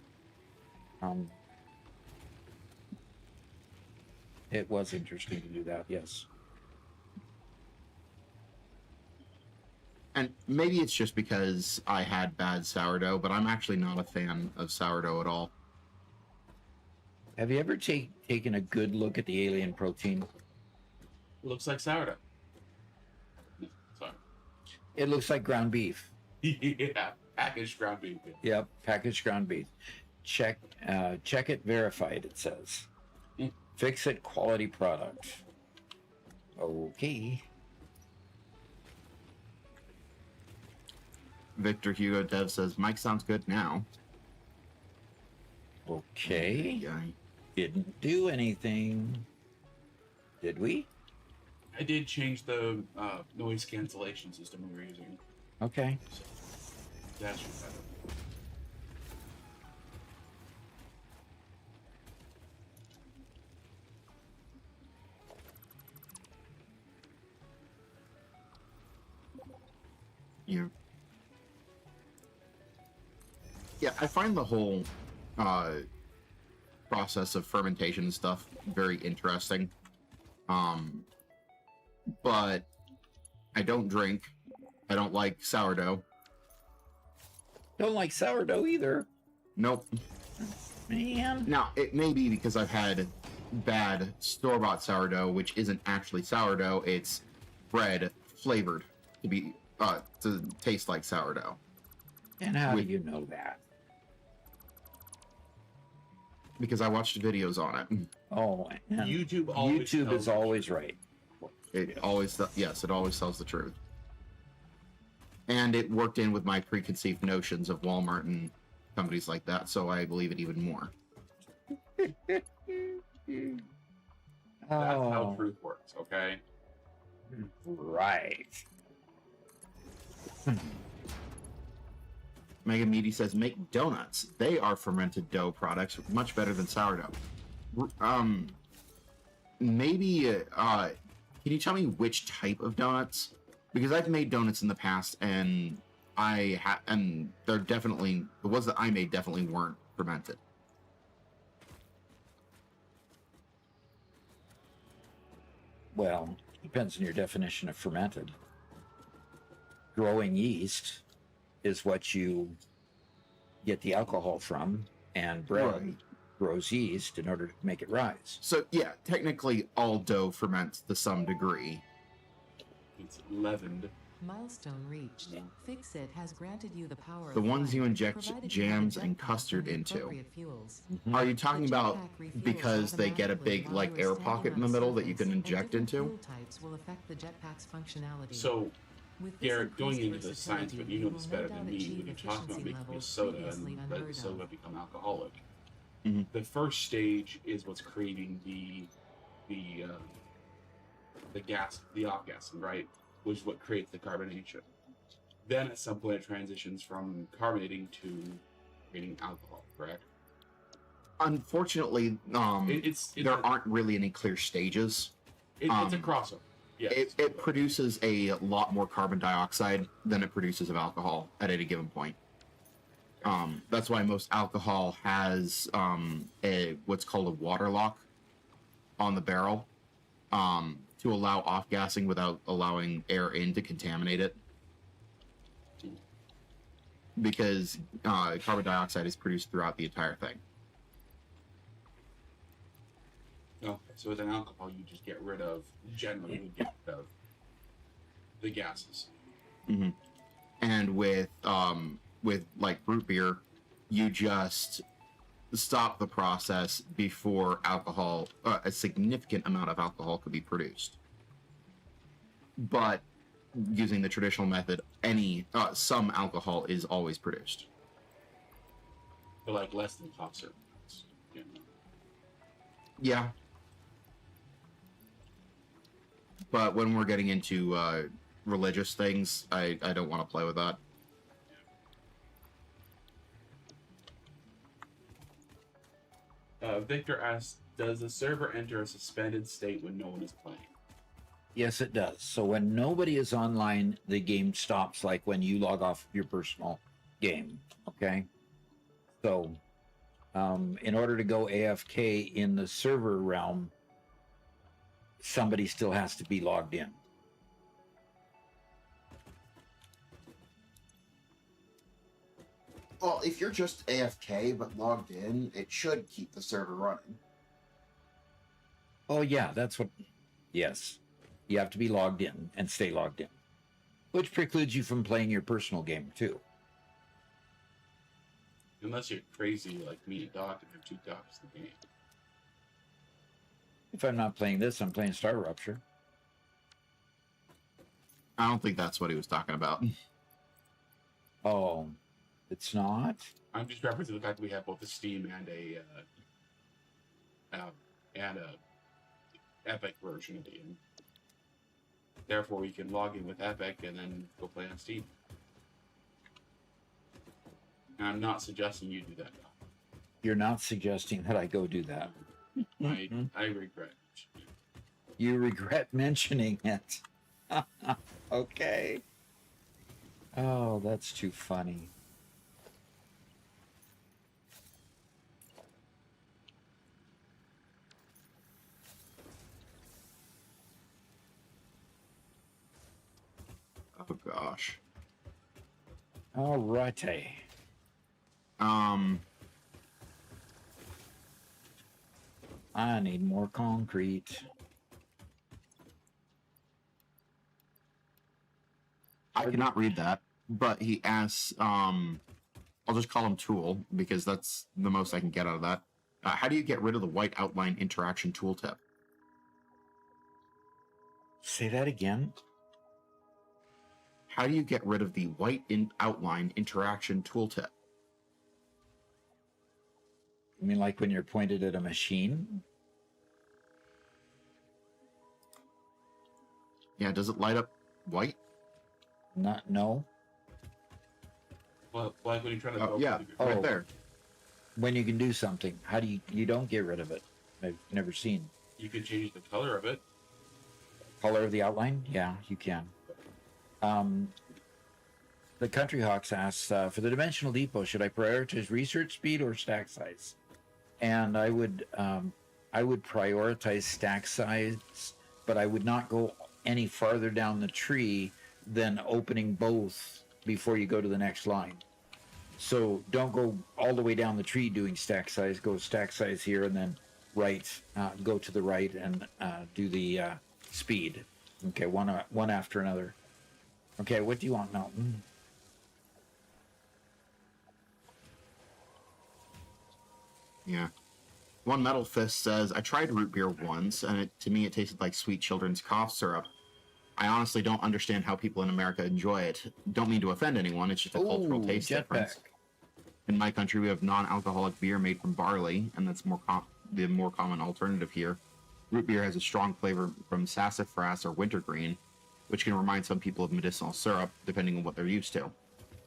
It was interesting to do that, yes. And maybe it's just because I had bad sourdough, but I'm actually not a fan of sourdough at all. Have you ever taken a good look at the alien protein? Looks like sourdough. Sorry. It looks like ground beef. Yeah, packaged ground beef. Yep, packaged ground beef. Check it, verified, it says. Fix it, quality product. Okay. Victor Hugo Dev says, Mike sounds good now. Okay. Yeah. Didn't do anything. Did we? I did change the noise cancellation system we were using. Okay. So that should be better. Yeah. Yeah, I find the whole process of fermentation and stuff very interesting. But I don't drink. I don't like sourdough. Don't like sourdough either. Nope. Man. Now, it may be because I've had bad store-bought sourdough, which isn't actually sourdough, it's bread flavored to taste like sourdough. And how do you know that? Because I watched videos on it. Oh, and YouTube is always right. It always tells the truth. And it worked in with my preconceived notions of Walmart and companies like that, so I believe it even more. That's how truth works, okay? Right. Mega Meaty says, make donuts. They are fermented dough products, much better than sourdough. Maybe, can you tell me which type of donuts? Because I've made donuts in the past, and they're definitely, the ones that I made definitely weren't fermented. Well, depends on your definition of fermented. Growing yeast is what you get the alcohol from, and bread Right. grows yeast in order to make it rise. So, yeah, technically all dough ferments to some degree. It's leavened. Milestone reached. Fixit has granted you the power The of ones you flight, inject provided jams you have a and jetpack custard and into. appropriate fuels. Are you talking The about jetpack refuels because they get a automatically big, while like, you are air standing pocket in on the middle that you surface, can and inject different into? fuel types will affect the jetpack's functionality. So, With this Garrett, going increased into the science, but versatility, you know will this no better doubt than me. achieve When you talk about efficiency making a levels soda previously and let the unheard soda of. become alcoholic, Mhm. the first stage is what's creating the gas, the off-gassing, right? Which is what creates the carbonation. Then at some point it transitions from carbonating to creating alcohol, correct? Unfortunately, there aren't really any clear stages. It's a crossover. Yes. It produces a lot more carbon dioxide than it produces of alcohol at any given point. That's why most alcohol has what's called a water lock on the barrel to allow off-gassing without allowing air in to contaminate it. Because carbon dioxide is produced throughout the entire thing. Okay, so with an alcohol, you just get rid of, generally would get rid of the gases. Mm-hmm. And with like root beer, you just stop the process before alcohol, a significant amount of alcohol could be produced. But using the traditional method, some alcohol is always produced. But like less than top syrup. You know. Yeah. But when we're getting into religious things, I don't want to play with that. Victor asks, does the server enter a suspended state when no one is playing? Yes, it does. So when nobody is online, the game stops, like when you log off your personal game. Okay. So, in order to go AFK in the server realm, somebody still has to be logged in. Well, if you're just AFK but logged in, it should keep the server running. Oh, yeah, that's what. Yes. You have to be logged in and stay logged in, which precludes you from playing your personal game, too. Unless you're crazy like me and Doc and have two docs in the game. If I'm not playing this, I'm playing Star Rupture. I don't think that's what he was talking about. Oh, it's not? I'm just referencing the fact that we have both a Steam and a Epic version of the game. Therefore, we can log in with Epic and then go play on Steam. And I'm not suggesting you do that, Doc. You're not suggesting that I go do that. I regret it. You regret mentioning it. Okay. Oh, that's too funny. Josh. All righty. I need more concrete. I cannot read that, but he asks, I'll just call him Tool, because that's the most I can get out of that. How do you get rid of the white outline interaction tooltip? Say that again. How do you get rid of the white outline interaction tooltip? I mean, like when you're pointed at a machine? Yeah, does it light up white? No. Well, like when you're trying to Oh, yeah, right there. When you can do something, how do you don't get rid of it? I've never seen. You can change the color of it. Color of the outline? Yeah, you can. The Country Hawks asks, for the Dimensional Depot, should I prioritize research speed or stack size? And I would prioritize stack size, but I would not go any farther down the tree than opening both before you go to the next line. So don't go all the way down the tree doing stack size. Go stack size here and then go to the right and do the speed. Okay, one after another. Okay, what do you want, Melton? Yeah. One Metal Fist says, I tried root beer once, and to me it tasted like sweet children's cough syrup. I honestly don't understand how people in America enjoy it. Don't mean to offend anyone, it's just a cultural taste difference. In my country, we have non-alcoholic beer made from barley, and that's the more common alternative here. Root beer has a strong flavor from sassafras or wintergreen, which can remind some people of medicinal syrup, depending on what they're used to.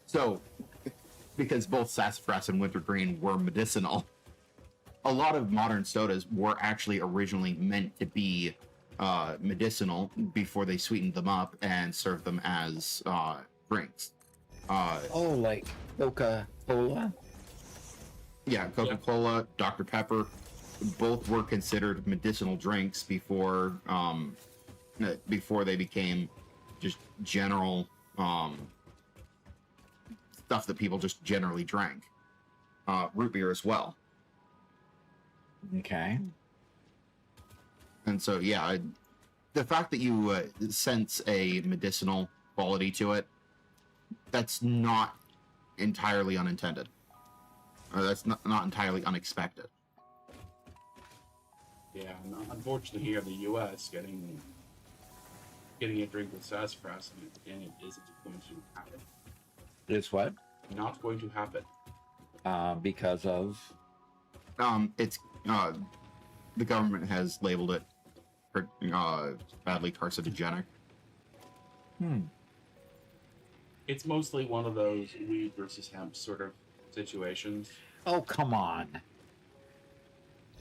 So, because both sassafras and wintergreen were medicinal, a lot of modern sodas were actually originally meant to be medicinal before they sweetened them up and served them as drinks. Like Coca-Cola? Yeah, Coca-Cola, Dr. Pepper, both were considered medicinal drinks before they became just general stuff that people just generally drank. Root beer as well. Okay. And so, yeah, the fact that you sense a medicinal quality to it, that's not entirely unintended. Or that's not entirely unexpected. Yeah, and unfortunately here in the U.S., getting a drink with sassafras in it isn't going to happen. It's what? Not going to happen. Because of? It's the government has labeled it badly carcinogenic. It's mostly one of those weed versus hemp sort of situations. Oh, come on.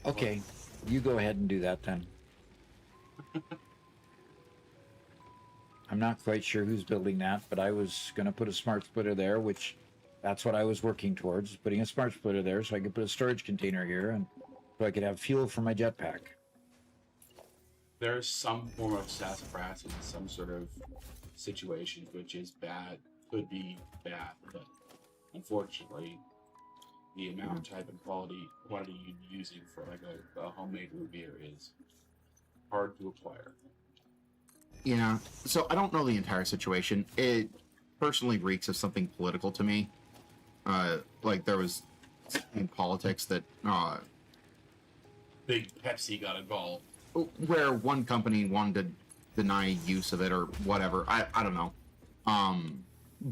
Okay, you go ahead and do that then. I'm not quite sure who's building that, but I was going to put a smart splitter there, which that's what I was working towards, putting a smart splitter there so I could put a storage container here and so I could have fuel for my jetpack. There's some form of sassafras in some sort of situation which is bad, could be bad, but unfortunately, the amount, type, and quantity you're using for like a homemade root beer is hard to acquire. Yeah, so I don't know the entire situation. It personally reeks of something political to me. Like there was in politics that Big Pepsi got involved. where one company wanted to deny use of it or whatever. I don't know.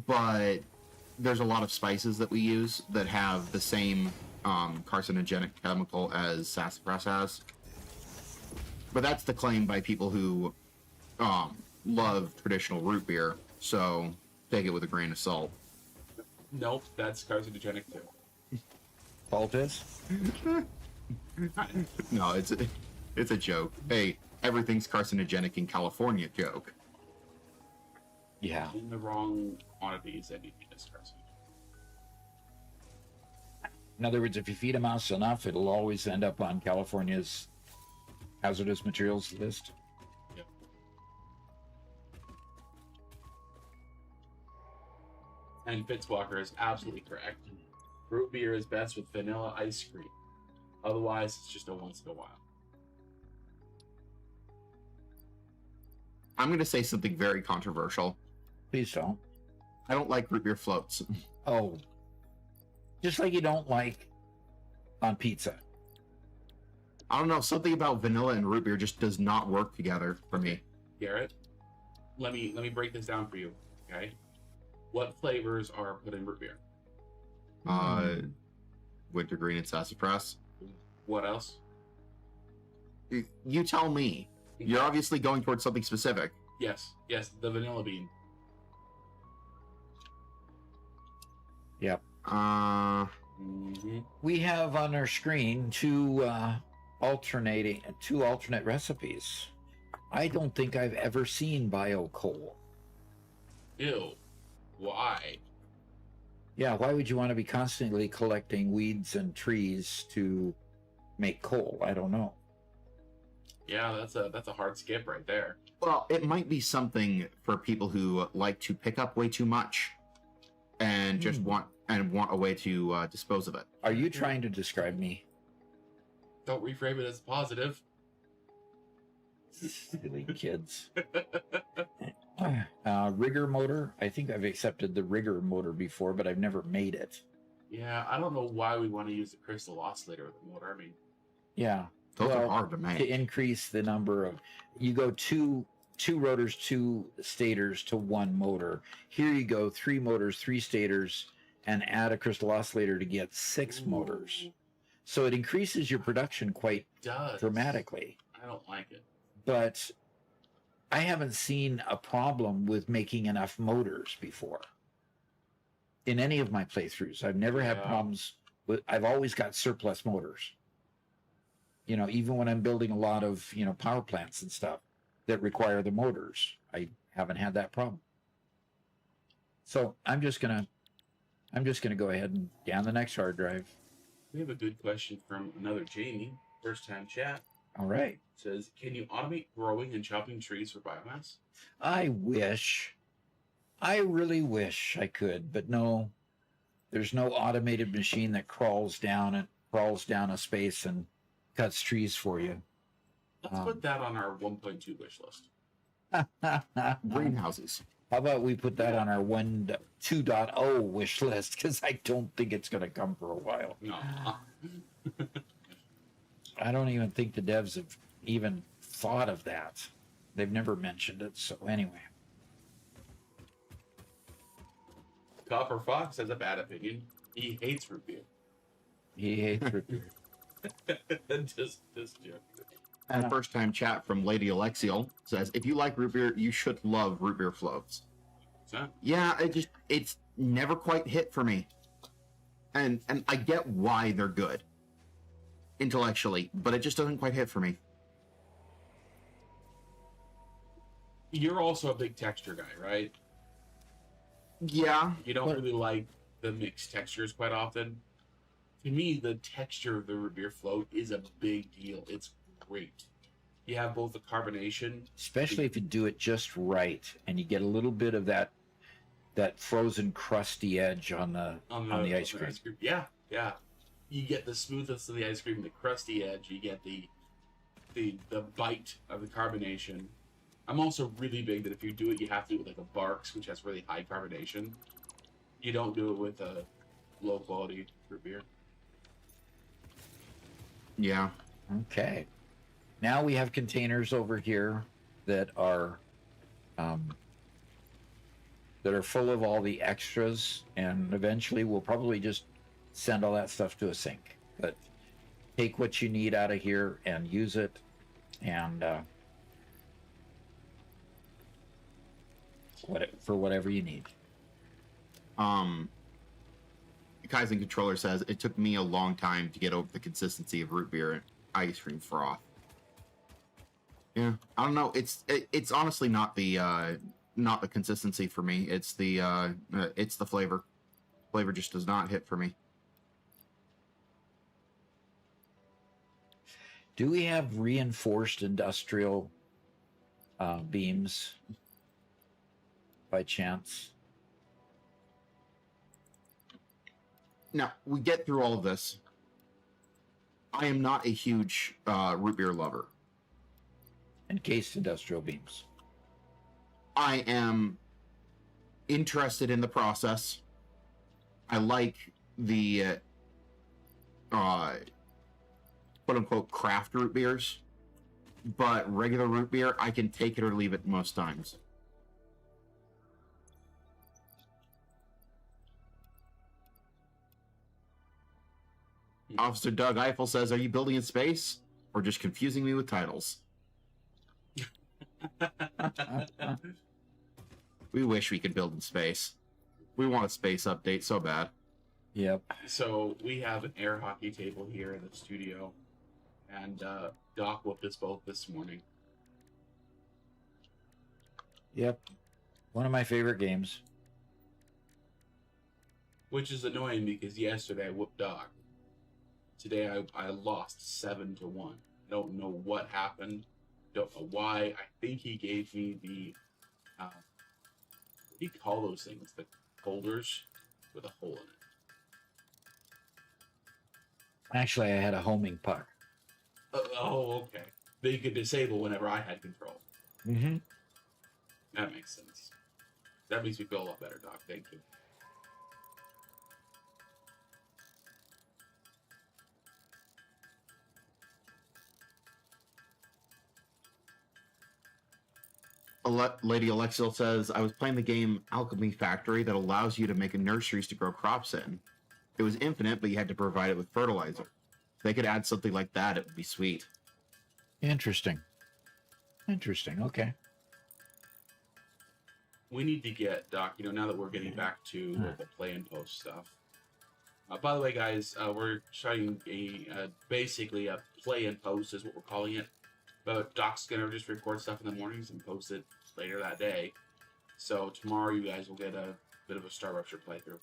But there's a lot of spices that we use that have the same carcinogenic chemical as sassafras has. But that's the claim by people who love traditional root beer, so take it with a grain of salt. Nope, that's carcinogenic too. Fault is? No, it's a joke. Hey, everything's carcinogenic in California joke. Yeah. In the wrong quantities, anything is carcinogenic. In other words, if you feed a mouse enough, it'll always end up on California's hazardous materials list. Yep. And Fitzwalker is absolutely correct. Root beer is best with vanilla ice cream. Otherwise, it's just a once in a while. I'm going to say something very controversial. Please don't. I don't like root beer floats. Oh, just like you don't like on pizza. I don't know, something about vanilla and root beer just does not work together for me. Garrett, let me break this down for you. Okay, what flavors are put in root beer? Wintergreen and sassafras. What else? You tell me. You're obviously going towards something specific. Yes, the vanilla bean. Yep. Mm-hmm. We have on our screen two alternate recipes. I don't think I've ever seen bio coal. Ew. Why? Yeah, why would you want to be constantly collecting weeds and trees to make coal? I don't know. Yeah, that's a hard skip right there. Well, it might be something for people who like to pick up way too much and just want a way to dispose of it. Are you trying to describe me? Don't reframe it as positive. Silly kids. Rigger motor. I think I've accepted the rigger motor before, but I've never made it. Yeah, I don't know why we want to use the crystal oscillator with the motor. I mean, Yeah. Those Well, are hard to make. To increase the number of, you go two rotors, two stators to one motor. Here you go 3 motors, 3 stators, and add a crystal oscillator to get 6 motors. So it increases your production quite dramatically. I don't like it. But I haven't seen a problem with making enough motors before. In any of my playthroughs, I've never had problems with. I've always got surplus motors. You know, even when I'm building a lot of, power plants and stuff that require the motors, I haven't had that problem. So I'm just gonna go ahead and down the next hard drive. We have a good question from another Jamie, first time chat. All right. It says, can you automate growing and chopping trees for biomass? I really wish I could, but no, there's no automated machine that crawls down a space and cuts trees for you. Let's put that on our 1.2 wish list. Greenhouses. How about we put that on our 2.0 wish list? Because I don't think it's going to come for a while. No. I don't even think the devs have even thought of that. They've never mentioned it. So anyway. Copper Fox has a bad opinion. He hates root beer. He hates root beer. just joking. And first time chat from Lady Alexiel says, if you like root beer, you should love root beer floats. So? Yeah, it's never quite hit for me. And I get why they're good intellectually, but it just doesn't quite hit for me. You're also a big texture guy, right? Yeah. You don't really like the mixed textures quite often. To me, the texture of the root beer float is a big deal. It's great. You have both the carbonation, especially if you do it just right, and you get a little bit of that frozen crusty edge on the ice cream. Yeah. You get the smoothness of the ice cream, the crusty edge. You get the bite of the carbonation. I'm also really big that if you do it, you have to do it like a Barks, which has really high carbonation. You don't do it with a low quality root beer. Yeah. Okay. Now we have containers over here that are full of all the extras, and eventually we'll probably just send all that stuff to a sink. But take what you need out of here and use it, and for whatever you need. Kaizen Controller says, it took me a long time to get over the consistency of root beer and ice cream froth. Yeah, I don't know. It's honestly not the consistency for me. It's the flavor. Flavor just does not hit for me. Do we have reinforced industrial beams by chance? Now, we get through all of this. I am not a huge root beer lover. Encased industrial beams. I am interested in the process. I like the quote unquote craft root beers, but regular root beer, I can take it or leave it most times. Officer Doug Eiffel says, "Are you building in space or just confusing me with titles?" We wish we could build in space. We want a space update so bad. Yep. So we have an air hockey table here in the studio, and Doc whooped us both this morning. Yep. One of my favorite games. Which is annoying because yesterday I whooped Doc. Today I lost 7-1. I don't know what happened. Don't know why. I think he gave me the what do you call those things? The holders with a hole in it. Actually, I had a homing puck. Oh, okay. That you could disable whenever I had control. Mm-hmm. That makes sense. That makes me feel a lot better, Doc. Thank you. Lady Alexil says, "I was playing the game Alchemy Factory that allows you to make nurseries to grow crops in. It was infinite, but you had to provide it with fertilizer. If they could add something like that, it would be sweet." Interesting. Interesting. Okay. We need to get, Doc, now that we're getting back to the play and post stuff. By the way, guys, we're starting basically a play and post is what we're calling it. But Doc's going to just record stuff in the mornings and post it later that day. So tomorrow you guys will get a bit of a Star Rupture playthrough.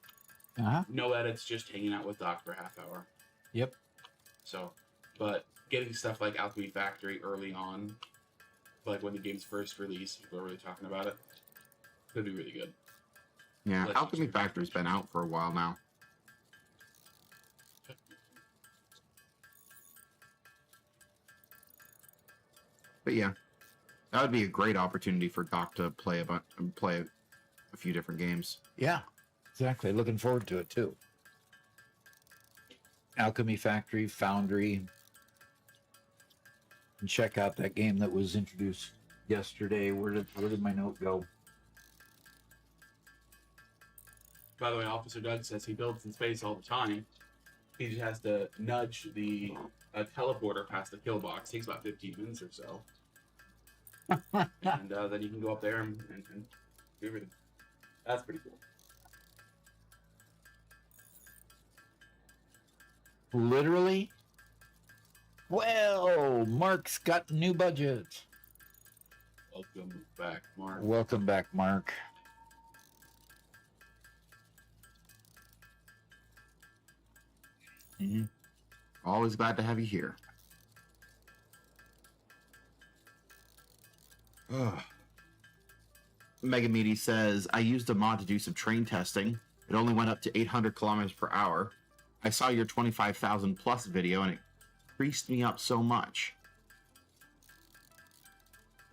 Uh-huh. No edits, just hanging out with Doc for a half hour. Yep. So, but getting stuff like Alchemy Factory early on, like when the game's first released, people are really talking about it, could be really good. Yeah, Let's Alchemy just- Factory's been out for a while now. But yeah, that would be a great opportunity for Doc to play a few different games. Yeah. Exactly. Looking forward to it too. Alchemy Factory, Foundry. And check out that game that was introduced yesterday. Where did my note go? By the way, Officer Doug says he builds in space all the time. He just has to nudge the teleporter past the kill box. Takes about 15 minutes or so. And then you can go up there and do everything. That's pretty cool. Literally? Well, Mark's got a new budget. Welcome back, Mark. Welcome back, Mark. Mm-hmm. Always glad to have you here. Megamedi says, "I used a mod to do some train testing. It only went up to 800 kilometers per hour. I saw your 25,000 plus video and it creased me up so much."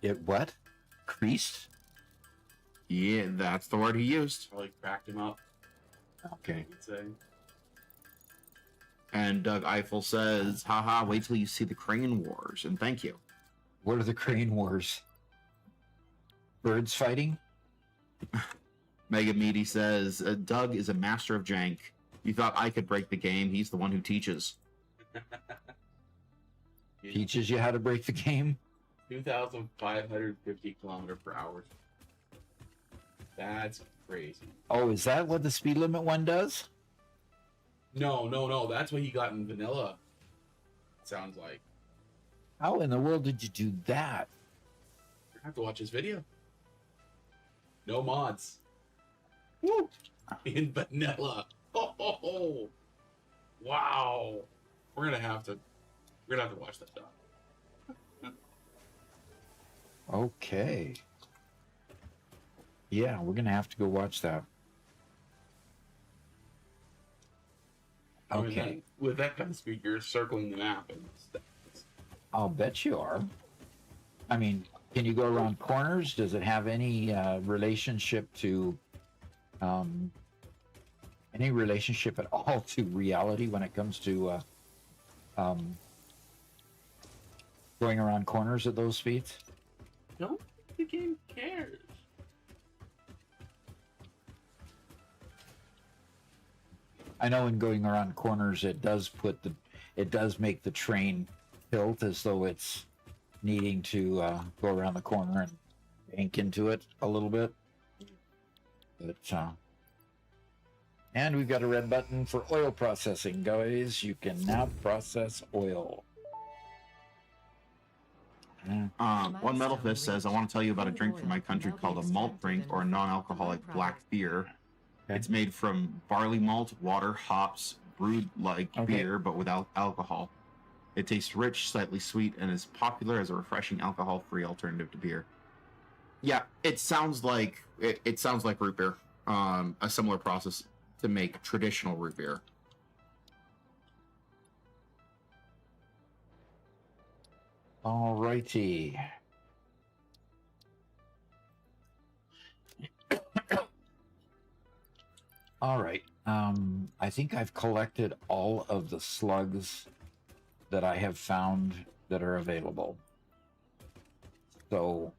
It what? Creased? Yeah, that's the word he used. Probably cracked him up. Okay. I'd say. And Doug Eiffel says, "Haha, wait till you see the Crane Wars." And thank you. What are the crane wars? Birds fighting? Megamedi says, "Doug is a master of jank. You thought I could break the game. He's the one who teaches." Teaches you how to break the game? 2,550 kilometer per hour. That's crazy. Oh, is that what the speed limit one does? No. That's what he got in vanilla. Sounds like. How in the world did you do that? I have to watch his video. No mods. Woo! In vanilla. Oh. Wow. We're gonna have to watch that doc. Okay. Yeah, we're gonna have to go watch that. I mean, Okay. with that kind of speed, you're circling the map and stuff. I'll bet you are. I mean, can you go around corners? Does it have any relationship to any relationship at all to reality when it comes to um, going around corners at those speeds? Don't think the game cares. I know in going around corners, it does make the train tilt as though it's needing to go around the corner and bank into it a little bit. But and we've got a red button for oil processing, guys. You can now process oil. One Metal Fist says, I want to tell you about a drink from my country called a malt drink or a non-alcoholic black beer. Okay. It's made from barley malt, water, hops, brewed like beer but without alcohol. It tastes rich, slightly sweet, and is popular as a refreshing alcohol-free alternative to beer. Yeah, it sounds like root beer. A similar process to make traditional root beer. Alrighty. All right. I think I've collected all of the slugs that I have found that are available. So,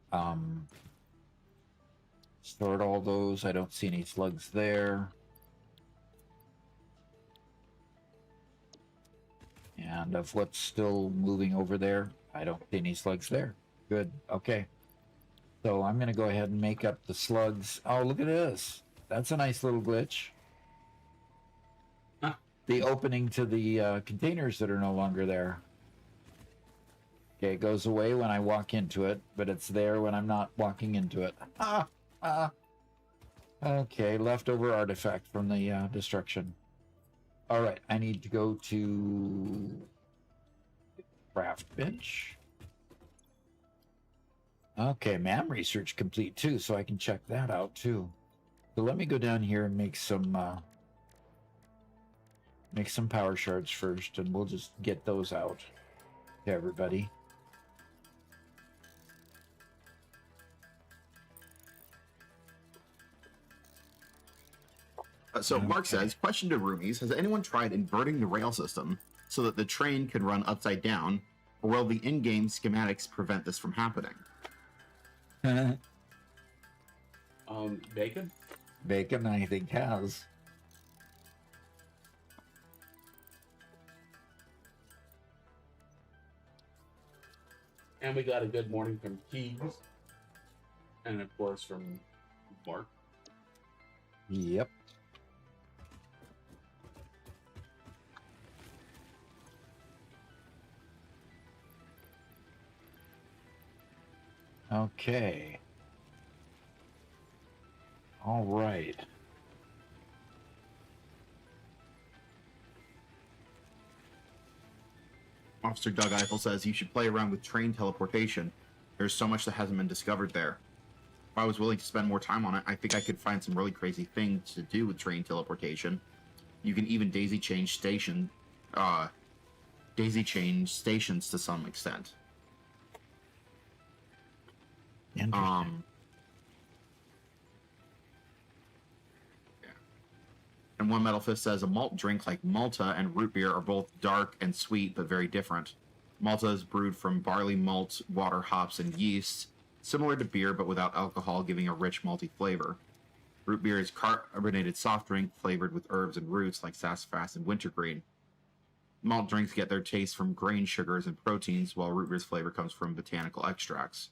stored all those. I don't see any slugs there. And of what's still moving over there, I don't see any slugs there. Good. Okay. So I'm going to go ahead and make up the slugs. Oh, look at this. That's a nice little glitch. Huh. The opening to the containers that are no longer there. Okay, it goes away when I walk into it, but it's there when I'm not walking into it. Okay, leftover artifact from the destruction. All right, I need to go to craft bench. Okay, MAM research complete too, so I can check that out too. So let me go down here and make some power shards first, and we'll just get those out to everybody. So Mark says, question to roomies, has anyone tried inverting the rail system so that the train can run upside down, or will the in-game schematics prevent this from happening? Bacon? Bacon, I think, has. And we got a good morning from Keegs. And of course from Mark. Yep. Okay. All right. Officer Doug Eiffel says, you should play around with train teleportation. There's so much that hasn't been discovered there. If I was willing to spend more time on it, I think I could find some really crazy things to do with train teleportation. You can even daisy chain stations to some extent. Interesting. And One Metal Fist says, a malt drink like Malta and root beer are both dark and sweet, but very different. Malta is brewed from barley malt, water, hops, and yeast, similar to beer but without alcohol, giving a rich malty flavor. Root beer is carbonated soft drink flavored with herbs and roots like sassafras and wintergreen. Malt drinks get their taste from grain sugars and proteins, while root beer's flavor comes from botanical extracts.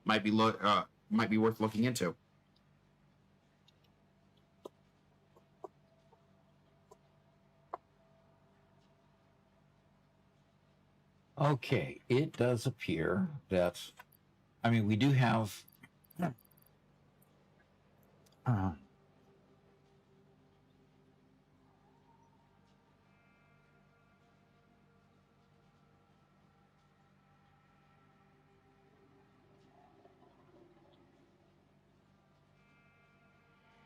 Might be worth looking into. Okay, it does appear that, I mean, we do have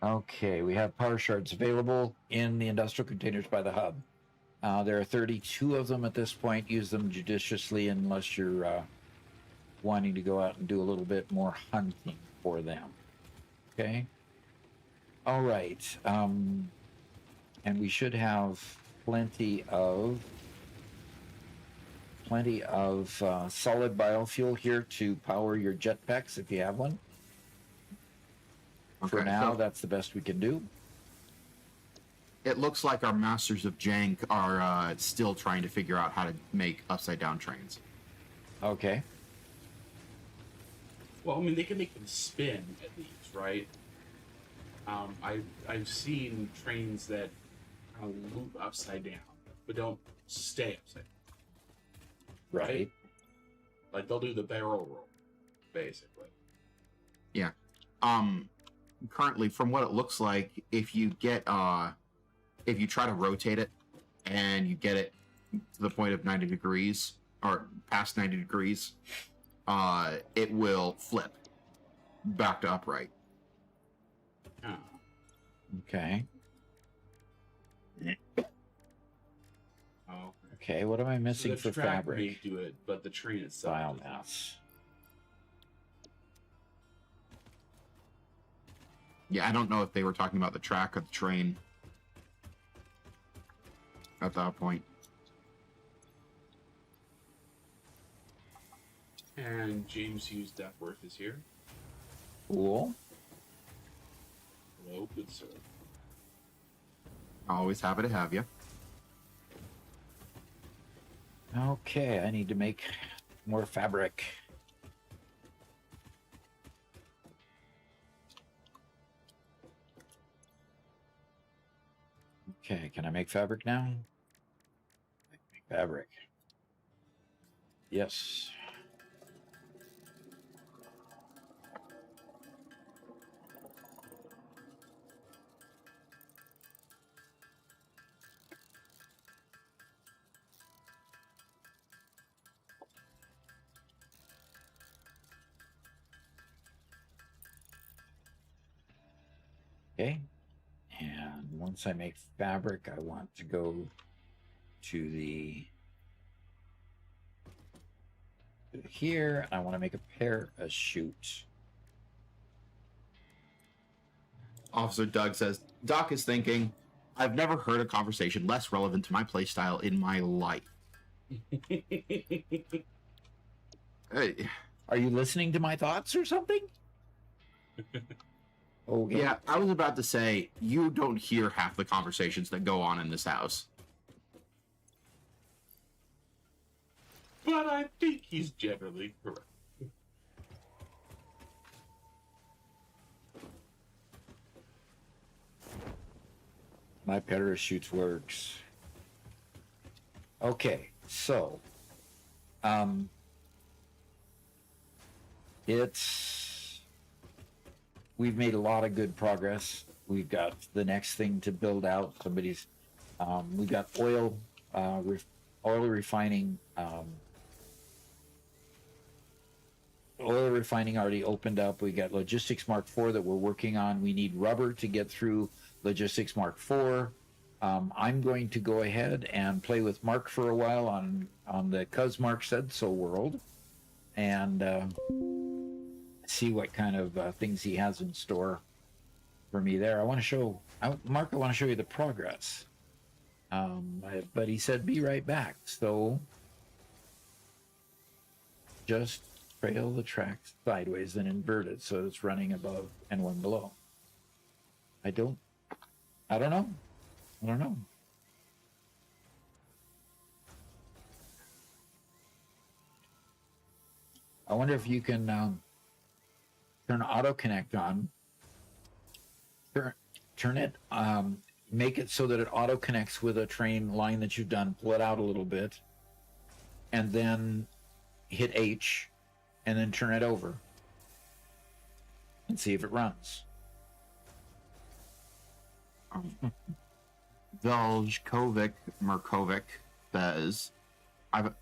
Okay, we have power shards available in the industrial containers by the hub. There are 32 of them at this point. Use them judiciously unless you're wanting to go out and do a little bit more hunting for them. Okay. All right. And we should have plenty of solid biofuel here to power your jetpacks if you have one. For Okay, now, so that's the best we can do. it looks like our masters of jank are still trying to figure out how to make upside down trains. Okay. Well, I mean, they can make them spin at least, right? I've seen trains that kind of loop upside down, but don't stay upside down. Right. Like they'll do the barrel roll, basically. Yeah. Currently, from what it looks like, if you try to rotate it and you get it to the point of 90 degrees or past 90 degrees, it will flip back to upright. Oh. Okay. Oh. Okay, what am I missing So the for track fabric? may do it, but the train itself doesn't. Biomass. Yeah, I don't know if they were talking about the track or the train at that point. And James Hughes Duckworth is here. Cool. Hello, good sir. Always happy to have you. Okay, I need to make more fabric. Okay, can I make fabric now? Make fabric. Yes. Okay. And once I make fabric, I want to go to here. I want to make a parachute. Officer Doug says, Doc is thinking, I've never heard a conversation less relevant to my playstyle in my life. Hey, Are you listening to my thoughts or something? Okay. yeah, I was about to say, you don't hear half the conversations that go on in this house. But I think he's generally correct. My parachute works. Okay, so we've made a lot of good progress. We've got the next thing to build out. We've got oil refining. Oil refining already opened up. We got Logistics Mark IV that we're working on. We need rubber to get through Logistics Mark IV. I'm going to go ahead and play with Mark for a while on the Cuz Mark Said So world and see what kind of things he has in store for me there. I want to show Mark. I want to show you the progress. But he said be right back. So just trail the tracks sideways and invert it so it's running above and one below. I don't know. I wonder if you can turn auto connect on. Turn it, make it so that it auto connects with a train line that you've done. Pull it out a little bit, and then hit H, and then turn it over, and see if it runs. Veljkovic Merkovic says, I've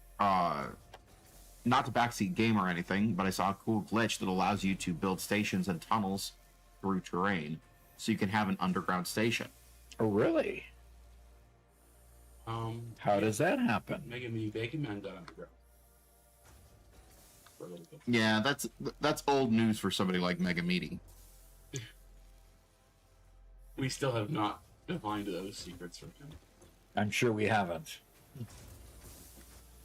not to backseat game or anything, but I saw a cool glitch that allows you to build stations and tunnels through terrain. so you can have an underground station. Oh, really? How yeah, does that happen? Mega Me Bacon Man got underground for a little bit. Yeah, that's old news for somebody like Mega Meaty. We still have not defined those secrets from him. I'm sure we haven't.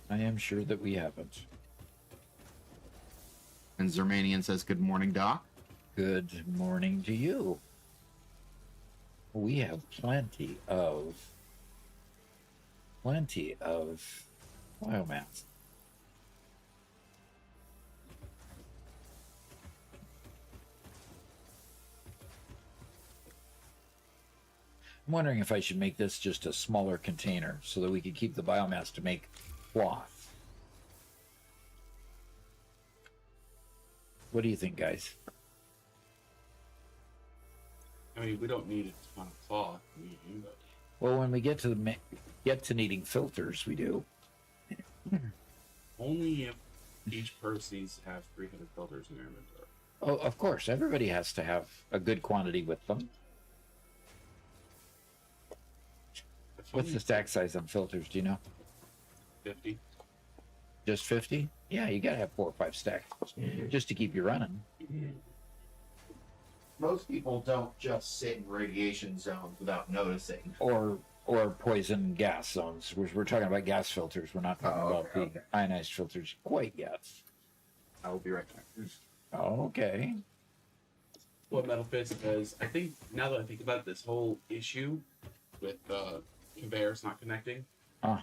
I am sure that we haven't. And Zermanian says, "Good morning, Doc." Good morning to you. We have plenty of biomass. I'm wondering if I should make this just a smaller container so that we could keep the biomass to make cloth. What do you think, guys? I mean, we don't need a ton of cloth. But Well, when we get to needing filters, we do. only if each person needs to have 300 filters in their inventory. Oh, of course, everybody has to have a good quantity with them. If What's only the stack size on filters? Do you know? 50. Just 50? Yeah, you gotta have 4 or 5 stacks just to keep you running. Most people don't just sit in radiation zones without noticing. Or poison gas zones. We're talking about gas filters. We're not talking about the ionized filters quite yet. I will be right back. Okay. What metal fits? Because I think, now that I think about it, this whole issue with conveyors not connecting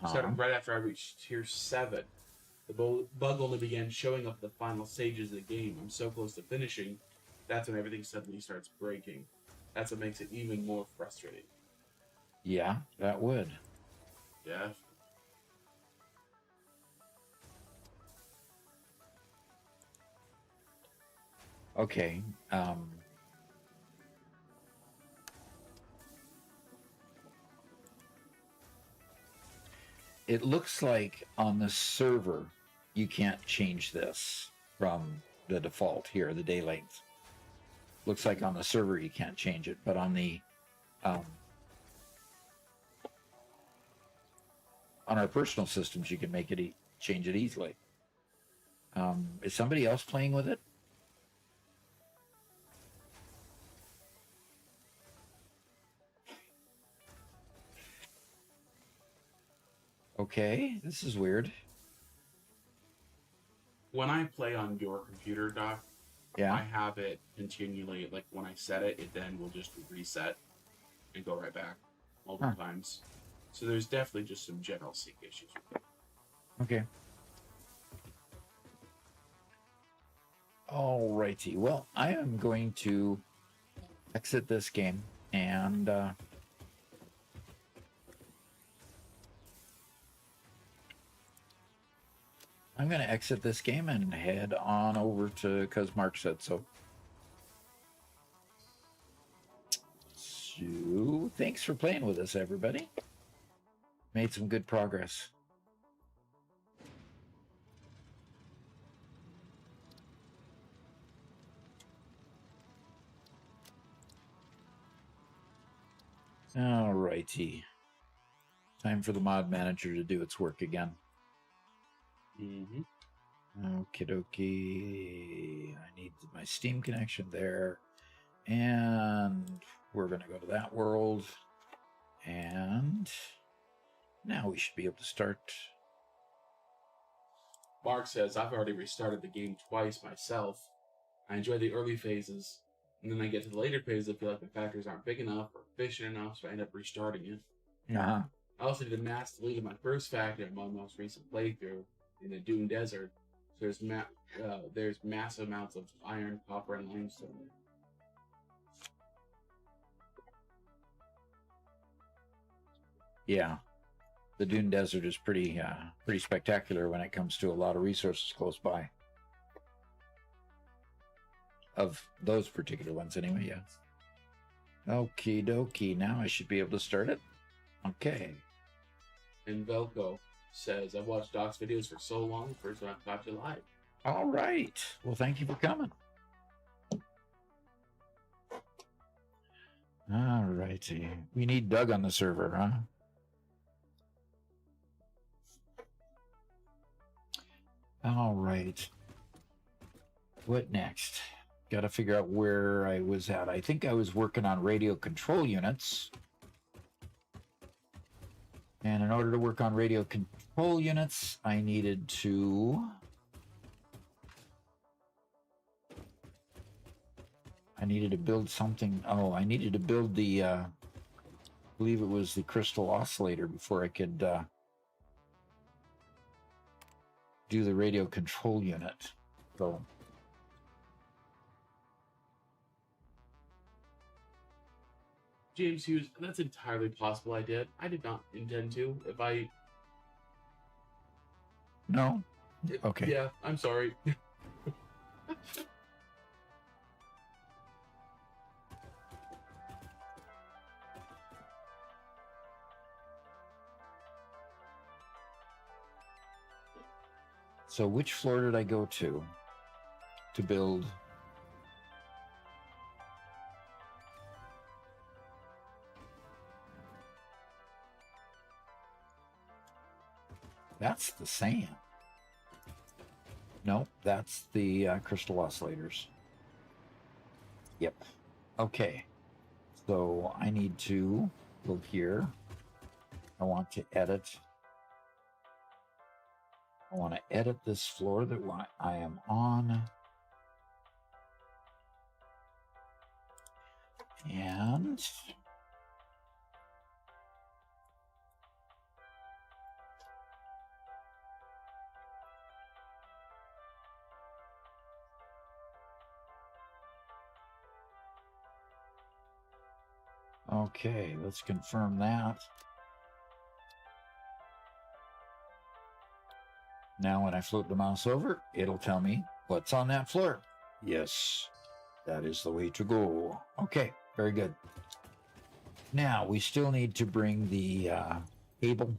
started right after I reached tier 7. The bug only began showing up at the final stages of the game. I'm so close to finishing. That's when everything suddenly starts breaking. That's what makes it even more frustrating. Yeah, that would. Yeah. Okay. It looks like on the server you can't change this from the default here, the day length. Looks like on the server you can't change it, but on the on our personal systems you can make it change it easily. Is somebody else playing with it? Okay, this is weird. When I play on your computer, Doc, Yeah. I have it continually, like when I set it, it then will just reset and go right back multiple times. So there's definitely just some general sync issues with it. Okay. Alrighty. Well, I am going to exit this game and I'm going to exit this game and head on over to, because Mark said so. So, thanks for playing with us, everybody. Made some good progress. Alrighty. Time for the mod manager to do its work again. Mm-hmm. Okie dokie. I need my Steam connection there. And we're going to go to that world. And now we should be able to start. Mark says, I've already restarted the game twice myself. I enjoy the early phases, and then I get to the later phases, I feel like the factories aren't big enough or efficient enough, so I end up restarting it. Uh-huh. I also did a mass delete of my first factory in my most recent playthrough in the Dune Desert. So there's massive amounts of iron, copper, and limestone. Yeah. The Dune Desert is pretty spectacular when it comes to a lot of resources close by. Of those particular ones, anyway, yeah. Okie dokie. Now I should be able to start it. Okay. And Velko says, I've watched Doc's videos for so long, first time I caught you live. All right. Well, thank you for coming. All righty. We need Doug on the server, huh? All right. What next? Got to figure out where I was at. I think I was working on radio control units. And in order to work on radio control units, I needed to... build something. Oh, I needed to build the, I believe it was the crystal oscillator before I could do the radio control unit. So, James Hughes, that's entirely possible I did. I did not intend to. If I... no? Okay. Yeah, I'm sorry. So which floor did I go to build? That's the sand. No, that's the crystal oscillators. Yep. Okay. So I need to go here. I want to edit. I want to edit this floor that I am on. And okay, let's confirm that. Now when I float the mouse over, it'll tell me what's on that floor. Yes, that is the way to go. Okay, very good. Now we still need to bring the cable.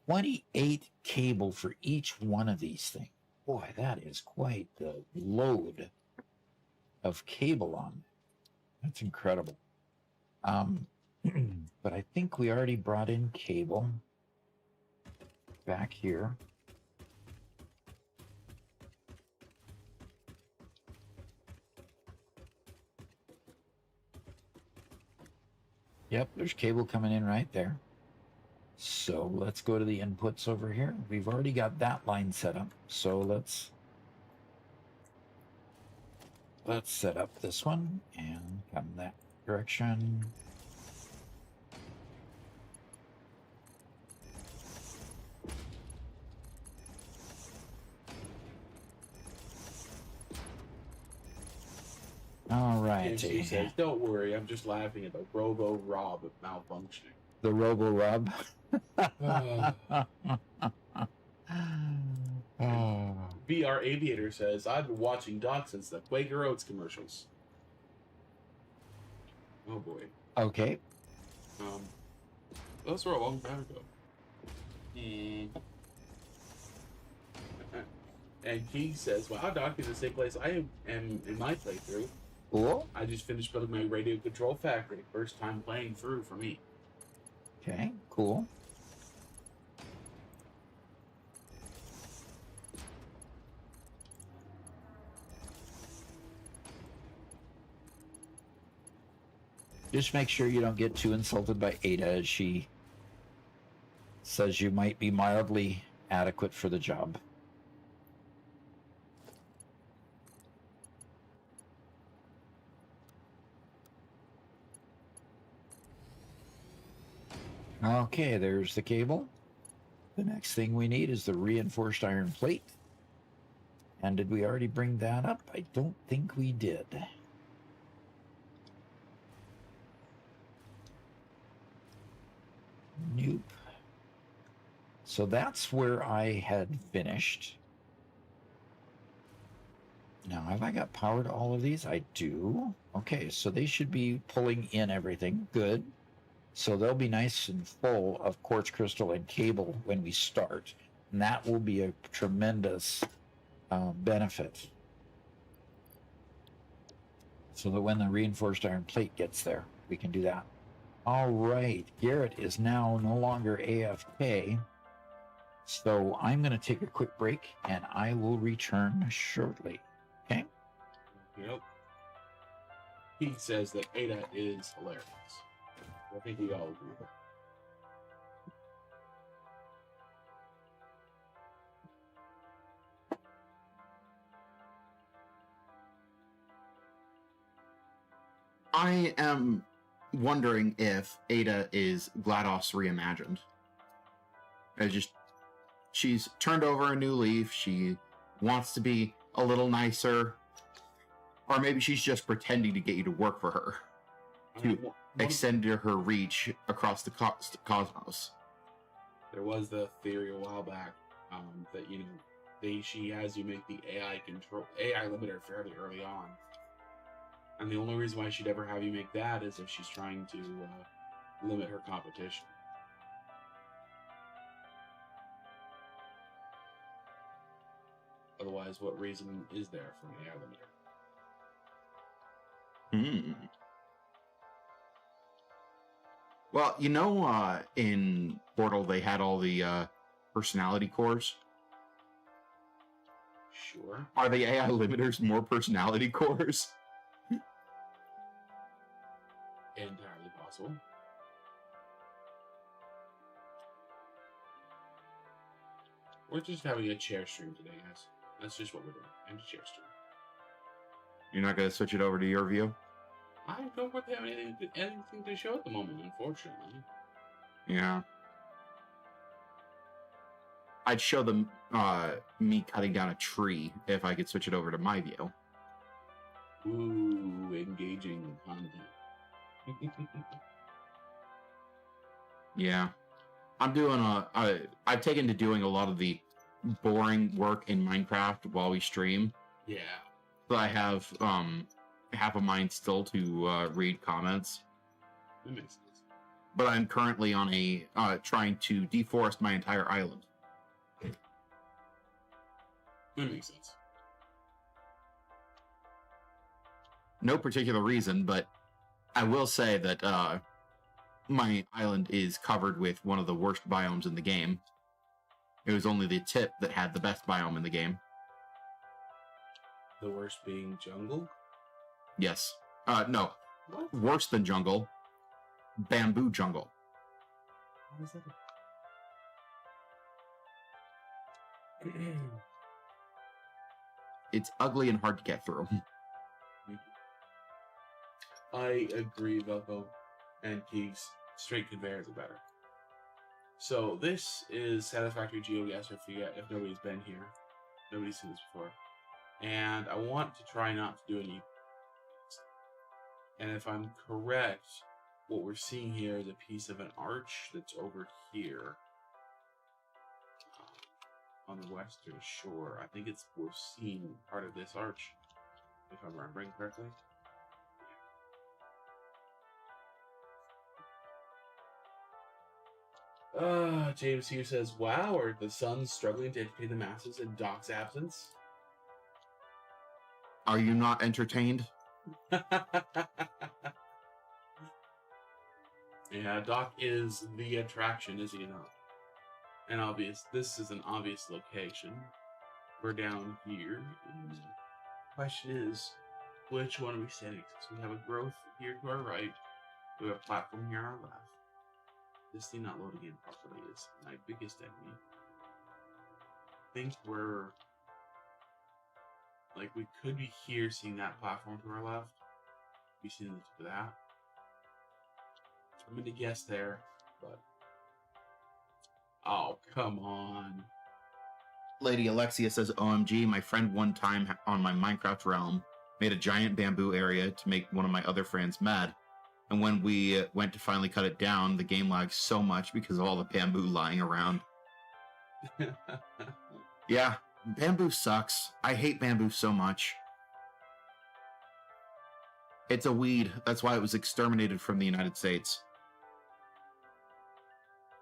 28 cable for each one of these things. Boy, that is quite the load of cable on. That's incredible. But I think we already brought in cable back here. Yep, there's cable coming in right there. So let's go to the inputs over here. We've already got that line set up. So let's set up this one and come that direction. All right. James Hughes says, don't worry, I'm just laughing at the Robo-Rob malfunctioning. The Robo-Rob. VR Aviator says, I've been watching Doc since the Quaker Oats commercials. Oh boy. Okay. Those were a long time ago. And he says, wow, Doc is the same place I am in my playthrough. Cool. I just finished building my radio control factory. First time playing through for me. Okay, cool. Just make sure you don't get too insulted by Ada as she says you might be mildly adequate for the job. Okay, there's the cable. The next thing we need is the reinforced iron plate. And did we already bring that up? I don't think we did. Nope. So that's where I had finished. Now, have I got power to all of these? I do. Okay, so they should be pulling in everything. Good. So they'll be nice and full of quartz crystal and cable when we start. And that will be a tremendous benefit. So that when the reinforced iron plate gets there, We can do that. All right. Garrett is now no longer AFK. So I'm going to take a quick break and I will return shortly. Okay? Yep. He says that Ada is hilarious. I think we all agree with that. I am wondering if Ada is GLaDOS reimagined. She's turned over a new leaf. She wants to be a little nicer. Or maybe she's just pretending to get you to work for her. To extend her reach across the cosmos. There was the theory a while back that she has you make the AI limiter fairly early on, and the only reason why she'd ever have you make that is if she's trying to limit her competition. Otherwise, what reason is there for an AI limiter? Well, in Portal they had all the personality cores. Sure. Are the AI limiters more personality cores? Entirely possible. We're just having a chair stream today, guys. That's just what we're doing. And a chair stream. You're not going to switch it over to your view? I don't really have anything to show at the moment, unfortunately. Yeah. I'd show them me cutting down a tree if I could switch it over to my view. Ooh, engaging content. Yeah. I'm doing I've taken to doing a lot of the boring work in Minecraft while we stream. Yeah. So I have half a mind still to read comments. That makes sense. But I'm currently on a trying to deforest my entire island. That makes sense. No particular reason, but I will say that my island is covered with one of the worst biomes in the game. It was only the tip that had the best biome in the game. The worst being jungle? Yes. No. What? Worse than jungle. Bamboo jungle. What is that? It's ugly and hard to get through. I agree, Velko and Keeks. Straight conveyors are better. So this is Satisfactory GeoGuessr if nobody's been here. Nobody's seen this before. And I want to try not to do any. And if I'm correct, what we're seeing here is a piece of an arch that's over here. On the western shore. I think we're seeing part of this arch, if I'm remembering correctly. James here says, wow, are the Suns struggling to educate the masses in Doc's absence? Are you not entertained? Yeah, Doc is the attraction, is he not? And this is an obvious location. We're down here. And the question is, which one are we standing? So we have a growth here to our right. We have a platform here on our left. This thing not loading in properly is my biggest enemy. I think we could be here seeing that platform to our left. We see the tip of that. I'm gonna guess there, but oh, come on. Lady Alexia says, OMG, my friend one time on my Minecraft realm made a giant bamboo area to make one of my other friends mad. And when we went to finally cut it down, the game lagged so much because of all the bamboo lying around. Yeah, bamboo sucks. I hate bamboo so much. It's a weed. That's why it was exterminated from the United States.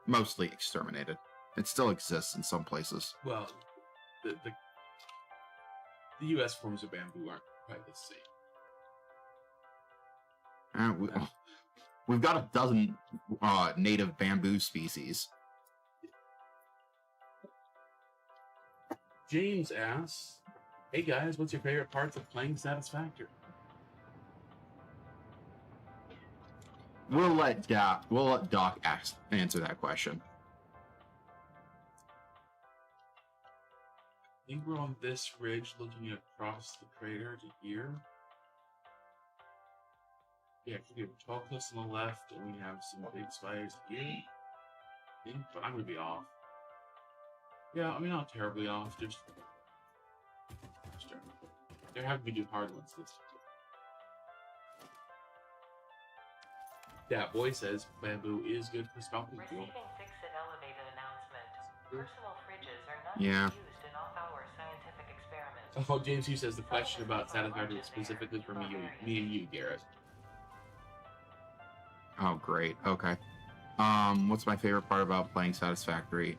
Mostly exterminated. It still exists in some places. Well, the U.S. forms of bamboo aren't quite the same. We've got a dozen native bamboo species. James asks, "Hey guys, what's your favorite parts of playing Satisfactory?" We'll let Doc answer that question. I think we're on this ridge looking across the crater to here. Yeah, we have tall cliffs on the left, and we have some big spiders here. I think, but I'm gonna be off. Yeah, I mean, not terribly off, just there have to be hard ones this year. Yeah, boy says bamboo is good for smelting fuel. Receiving Fix-It elevated announcement. Personal fridges are not Yeah. used in our scientific experiments. Oh, James Hughes says the question about Satisfactory is specifically for me and you, Garrett. Oh, great. Okay. What's my favorite part about playing Satisfactory?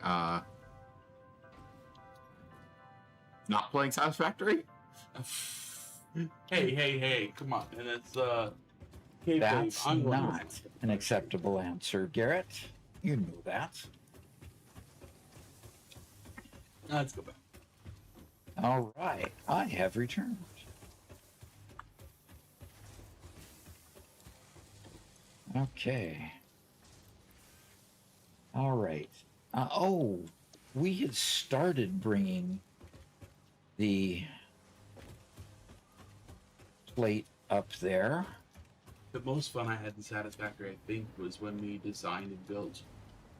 Not playing Satisfactory? Hey, come on. And it's, That's not an acceptable answer, Garrett. You knew that. Let's go back. All right, I have returned. Okay. All right. Oh, we had started bringing the plate up there. The most fun I had in Satisfactory, I think, was when we designed and built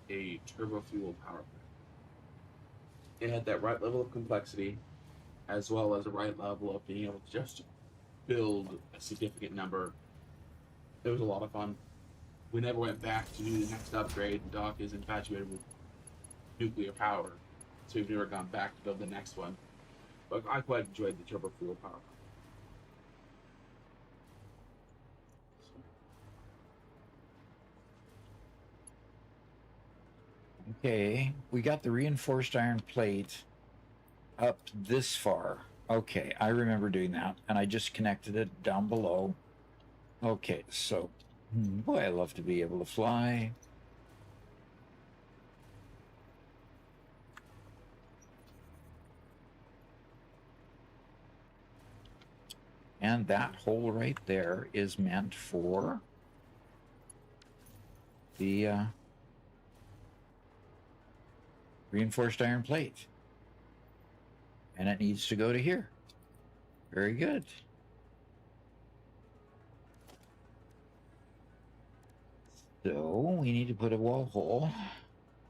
a turbo fuel power plant. It had that right level of complexity, as well as a right level of being able to just build a significant number. It was a lot of fun. We never went back to do the next upgrade. Doc is infatuated with nuclear power, so we've never gone back to build the next one. But I quite enjoyed the turbo fuel power plant. Okay, we got the reinforced iron plate up this far. Okay, I remember doing that, and I just connected it down below. Okay, so, boy, I love to be able to fly. And that hole right there is meant for the reinforced iron plate. And it needs to go to here. Very good. So we need to put a wall hole.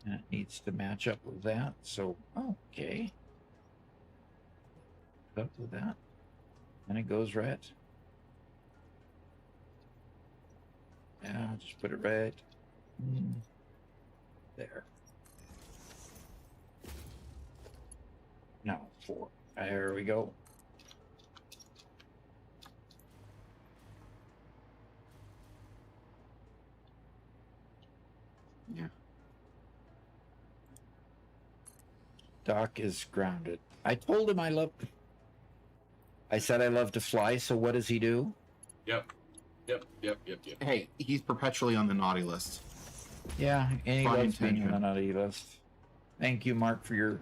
And it needs to match up with that. So, okay. Up with that. And it goes right. Yeah, I'll just put it right there. No, 4. There we go. Yeah. Doc is grounded. I told him I said I love to fly, so what does he do? Yep. Hey, he's perpetually on the naughty list. Yeah, and he Fine loves being on intention. the naughty list. Thank you, Mark, for your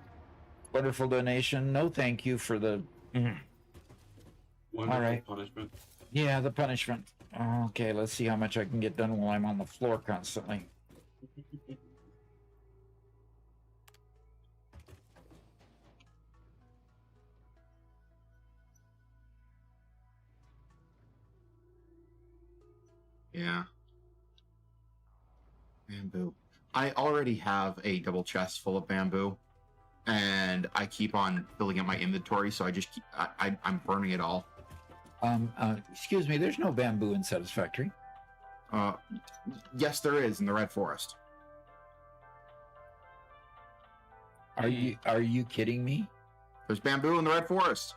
wonderful donation. No thank you for the... Wonderful All right. punishment. Yeah, the punishment. Okay, let's see how much I can get done while I'm on the floor constantly. Yeah. Bamboo. I already have a double chest full of bamboo, and I keep on filling up my inventory, so I just keep, I'm burning it all. Excuse me, there's no bamboo in Satisfactory. Yes, there is in the Red Forest. Are you kidding me? There's bamboo in the Red Forest.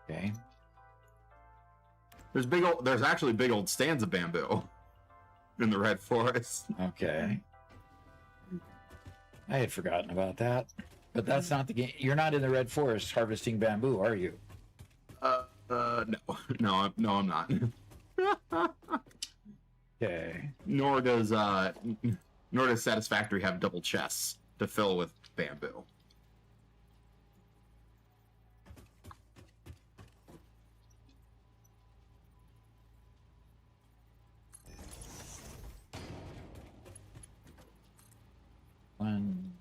Okay. There's actually big old stands of bamboo in the Red Forest. Okay. I had forgotten about that. But that's not the game. You're not in the Red Forest harvesting bamboo, are you? No, I'm not. Okay. Nor does Satisfactory have double chests to fill with bamboo. One,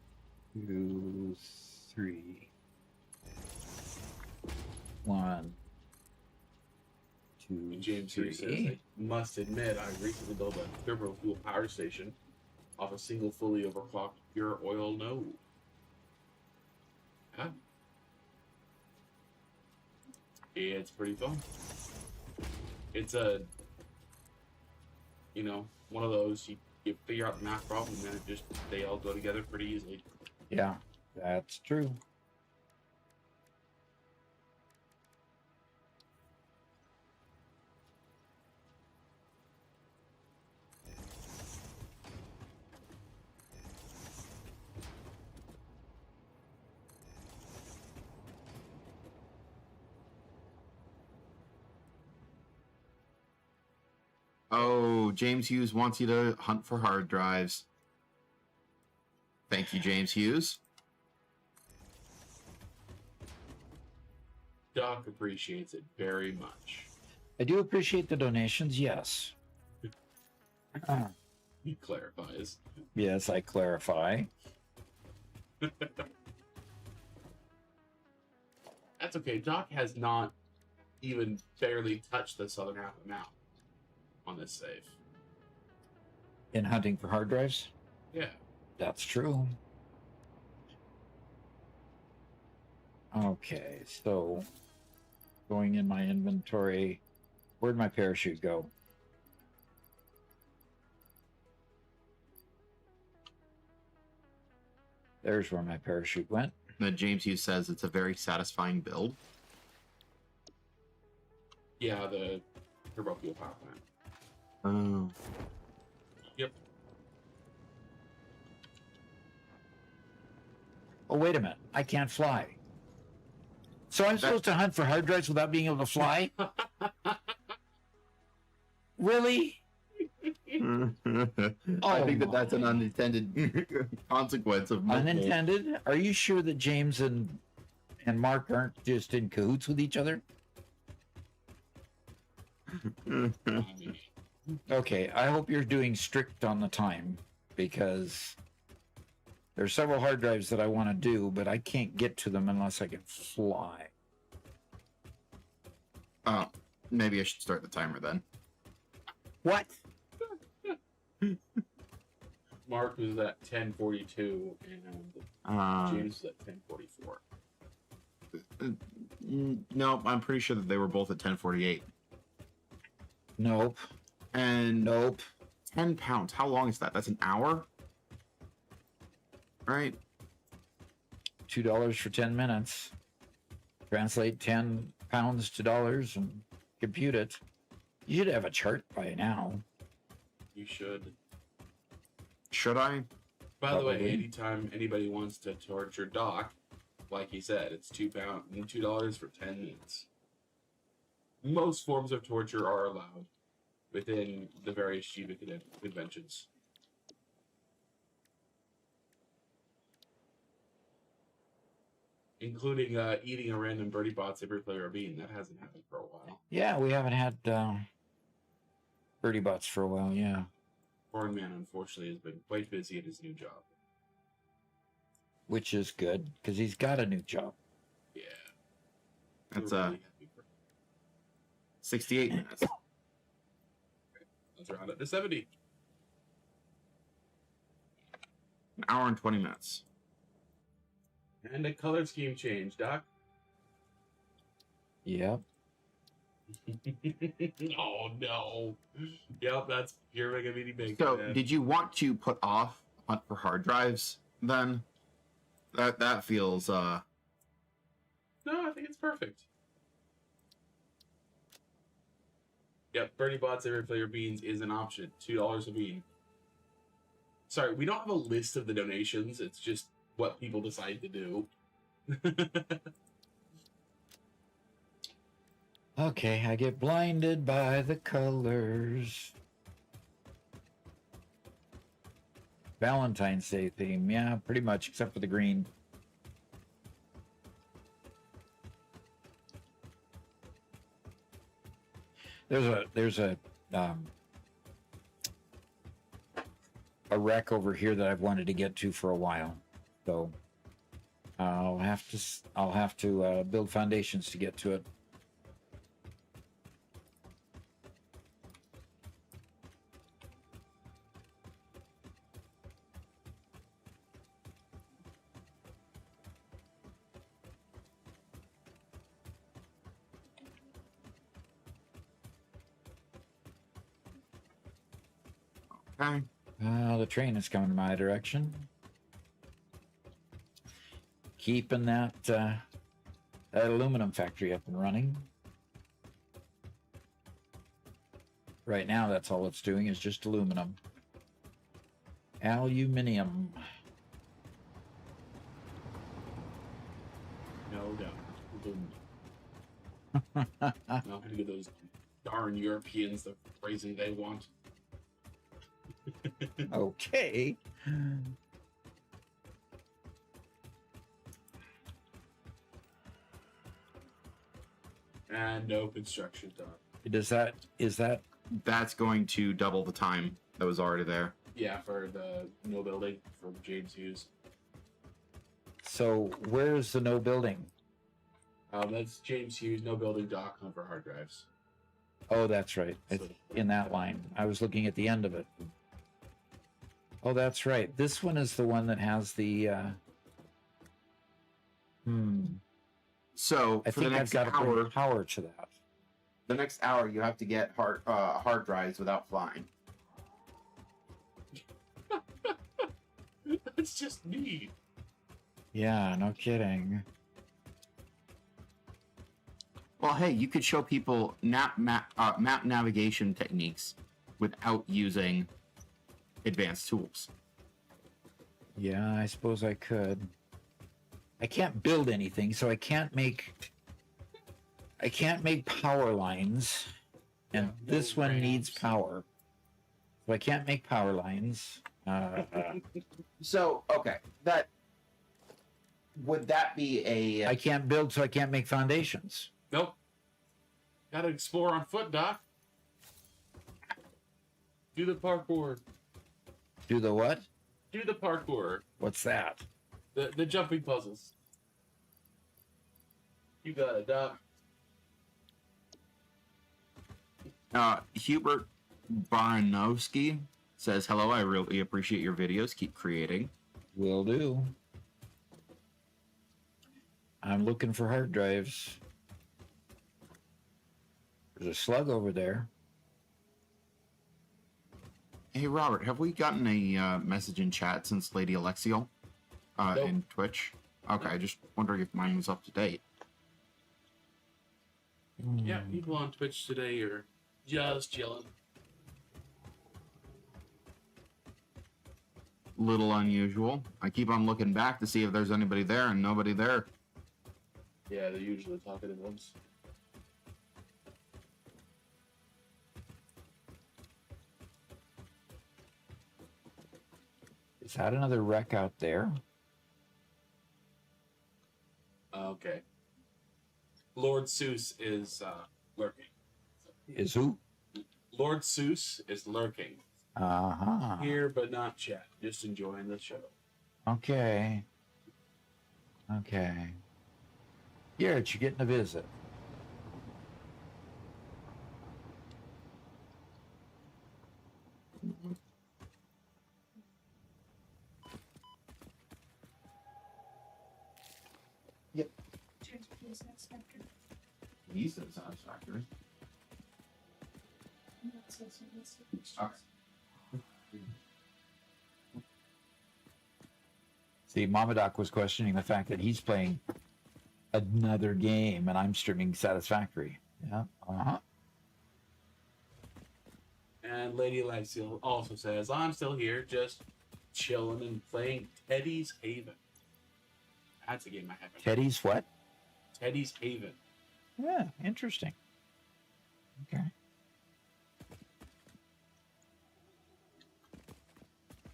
two, three. One, two, James here says, I must admit, I recently built a turbo fuel power station off a single fully overclocked pure oil node. Yeah. It's pretty fun. It's a, one of those, you figure out the math problem and then they all go together pretty easily. Yeah, that's true. Oh, James Hughes wants you to hunt for hard drives. Thank you, James Hughes. Doc appreciates it very much. I do appreciate the donations, yes. He clarifies. Yes, I clarify. That's okay. Doc has not even barely touched the southern half of the map on this save. In hunting for hard drives? Yeah. That's true. Okay, so going in my inventory, where'd my parachute go? There's where my parachute went. James Hughes says it's a very satisfying build. Yeah, the turbo fuel power plant. Oh. Yep. Oh, wait a minute. I can't fly. So I'm supposed to hunt for hard drives without being able to fly? Really? I think that's an unintended consequence of multiple- Unintended? Are you sure that James and Mark aren't just in cahoots with each other? Okay, I hope you're doing strict on the time, because there's several hard drives that I want to do, but I can't get to them unless I can fly. Maybe I should start the timer then. What? Mark was at 10:42 and James was at 10:44. No, I'm pretty sure that they were both at 10:48. Nope. And Nope. 10 pounds. How long is that? That's an hour? Right? $2 for 10 minutes. Translate 10 pounds to dollars and compute it. You should have a chart by now. You should. Should I? By the way, Probably. anytime anybody wants to torture Doc, like he said, it's $2 for 10 minutes. Most forms of torture are allowed within the various Shiva conventions. Including eating a random birdie bots every player bean. That hasn't happened for a while. Yeah, we haven't had birdie bots for a while, yeah. Foreign Man, unfortunately, has been quite busy at his new job. Which is good, because he's got a new job. Yeah. That's We're really happy for him. 68 minutes. Let's round it to 70. An hour and 20 minutes. And a color scheme change, Doc. Yep. Oh no. Yep, that's you're making me big. So, man. did you want to put off hunt for hard drives then? That feels No, I think it's perfect. Yep, Birdie Bots every player beans is an option. $2 a bean. Sorry, we don't have a list of the donations. It's just what people decide to do. Okay, I get blinded by the colors. Valentine's Day theme, yeah, pretty much, except for the green. There's a wreck over here that I've wanted to get to for a while, so I'll have to build foundations to get to it. Okay. The train is coming my direction. Keeping that aluminum factory up and running. Right now, that's all it's doing is just aluminum. Aluminium. No doubt. Not gonna get those darn Europeans the phrasing they want. Okay. And no construction done. Is that That's going to double the time that was already there. Yeah, for the no building from James Hughes. so? Where's the no building? That's James Hughes, no building dock for hard drives. Oh, that's right. In that line, I was looking at the end of it. Oh, that's right. This one is the one that has the. So I for the think I've next got to hour, bring power to that. the next hour, you have to get hard drives without flying. That's just me. Yeah, no kidding. Well, hey, you could show people map navigation techniques without using advanced tools. Yeah, I suppose I could. I can't build anything, so I can't make power lines, and Yeah, this no one needs ramps. power, so I can't make power lines. So, okay, that would that be a? I can't build, so I can't make foundations. Nope. Gotta explore on foot, Doc. Do the parkour. Do the what? Do the parkour. What's that? The jumping puzzles. You got it, Doc. Hubert Baranowski says, "Hello, I really appreciate your videos. Keep creating." Will do. I'm looking for hard drives. There's a slug over there. Hey, Robert, have we gotten a message in chat since Lady Alexiel Nope. in Twitch? Okay, just wondering if mine was up to date. Yeah, people on Twitch today are just chilling. Little unusual. I keep on looking back to see if there's anybody there, and nobody there. Yeah, they're usually talkative ones. Is that another wreck out there? Okay. Lord Seuss is lurking. Is who? Lord Seuss is lurking. Uh-huh. Here, but not chat. Just enjoying the show. Okay. Okay. Garrett, you're getting a visit. He said Satisfactory. See, Mamadoc was questioning the fact that he's playing another game and I'm streaming Satisfactory. Yeah. Uh-huh. And Lady Alexiel also says, I'm still here, just chilling and playing Teddy's Haven. That's a game I haven't. Teddy's what? Teddy's Haven. Yeah, interesting. Okay.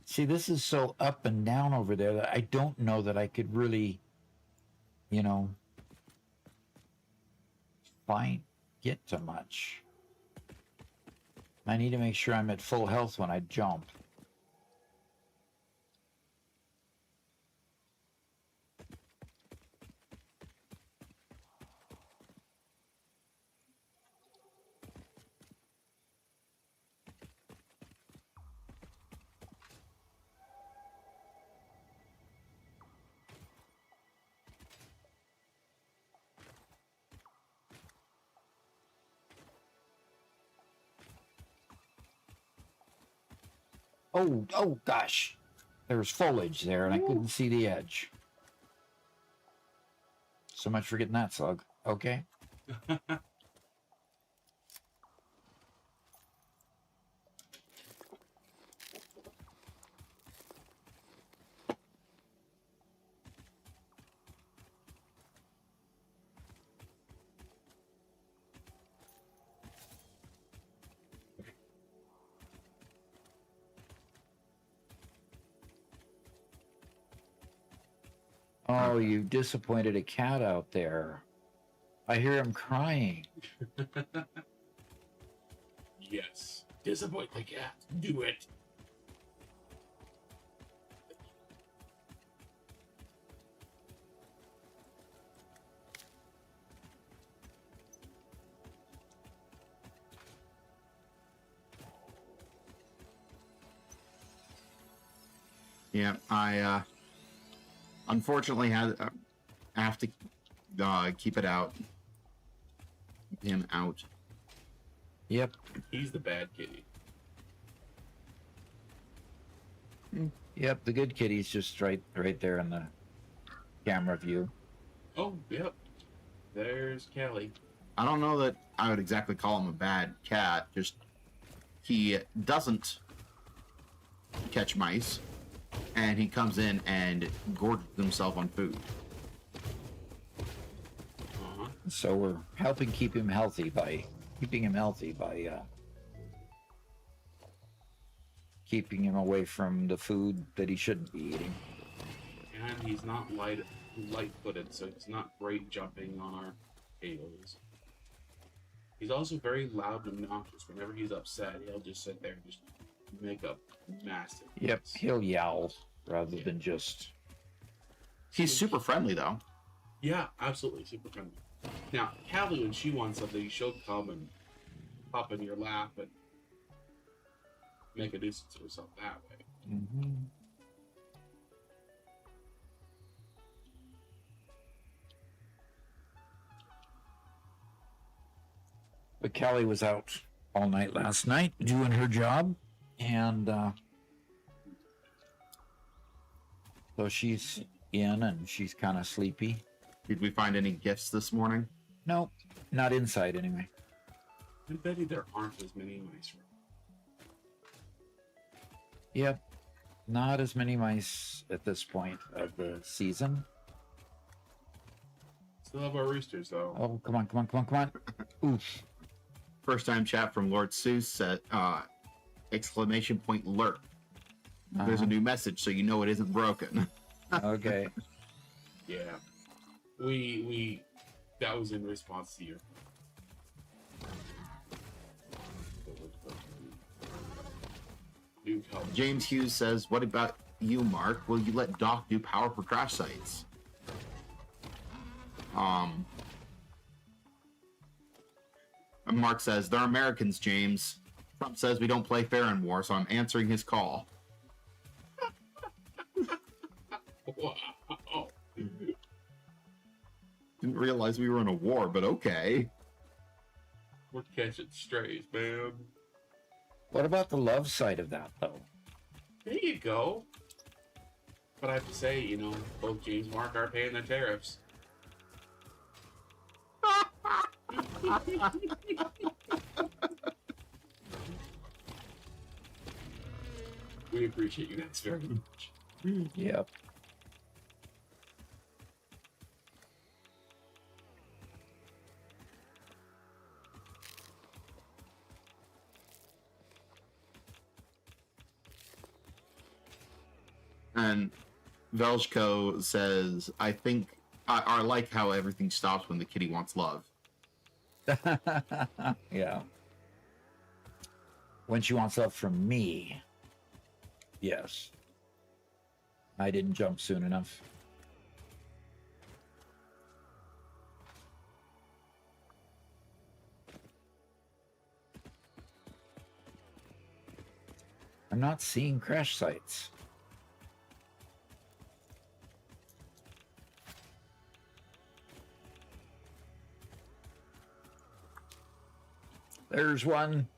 See, this is so up and down over there that I don't know that I could really, you know, get to much. I need to make sure I'm at full health when I jump. Oh gosh. There was foliage there and I couldn't see the edge. So much for getting that slug. Okay. Oh, you disappointed a cat out there. I hear him crying. Yes. Disappoint the cat. Do it. Yeah, I unfortunately have to keep it out. Keep him out. Yep. He's the bad kitty. Yep, the good kitty's just right there in the camera view. Oh, yep. There's Kelly. I don't know that I would exactly call him a bad cat. Just he doesn't catch mice, and he comes in and gorges himself on food. Uh-huh. So we're helping keep him healthy by keeping him away from the food that he shouldn't be eating. And he's not light-footed, so he's not great jumping on our tables. He's also very loud and obnoxious. Whenever he's upset, he'll just sit there and just make a massive Yep, noise. he'll yowl rather than just... He's super friendly though. Yeah, absolutely, super friendly. Now, Callie, when she wants something, she'll come and pop in your lap and make a nuisance of herself that way. Mm-hmm. But Callie was out all night last night doing her job, and so she's in and she's kind of sleepy. Did we find any gifts this morning? Nope, not inside anyway. I bet you there aren't as many mice. Yep, not as many mice at this point of the season. Still have our roosters, though. Oh, come on. Oof. First time chat from Lord Seuss said, exclamation point lurk. There's a new message, so you know it isn't broken. Okay. Yeah. We that was in response to your new color. James Hughes says, what about you, Mark? Will you let Doc do power for crash sites? Mark says, they're Americans, James. Trump says we don't play fair in war, so I'm answering his call. Wow. Didn't realize we were in a war, but okay. We're catching strays, man. What about the love side of that, though? There you go. But I have to say, you know, both James and Mark are paying their tariffs. We appreciate you guys very much. Yep. And Velshko says, I think I like how everything stops when the kitty wants love. Yeah. When she wants love from me. Yes. I didn't jump soon enough. I'm not seeing crash sites. There's one.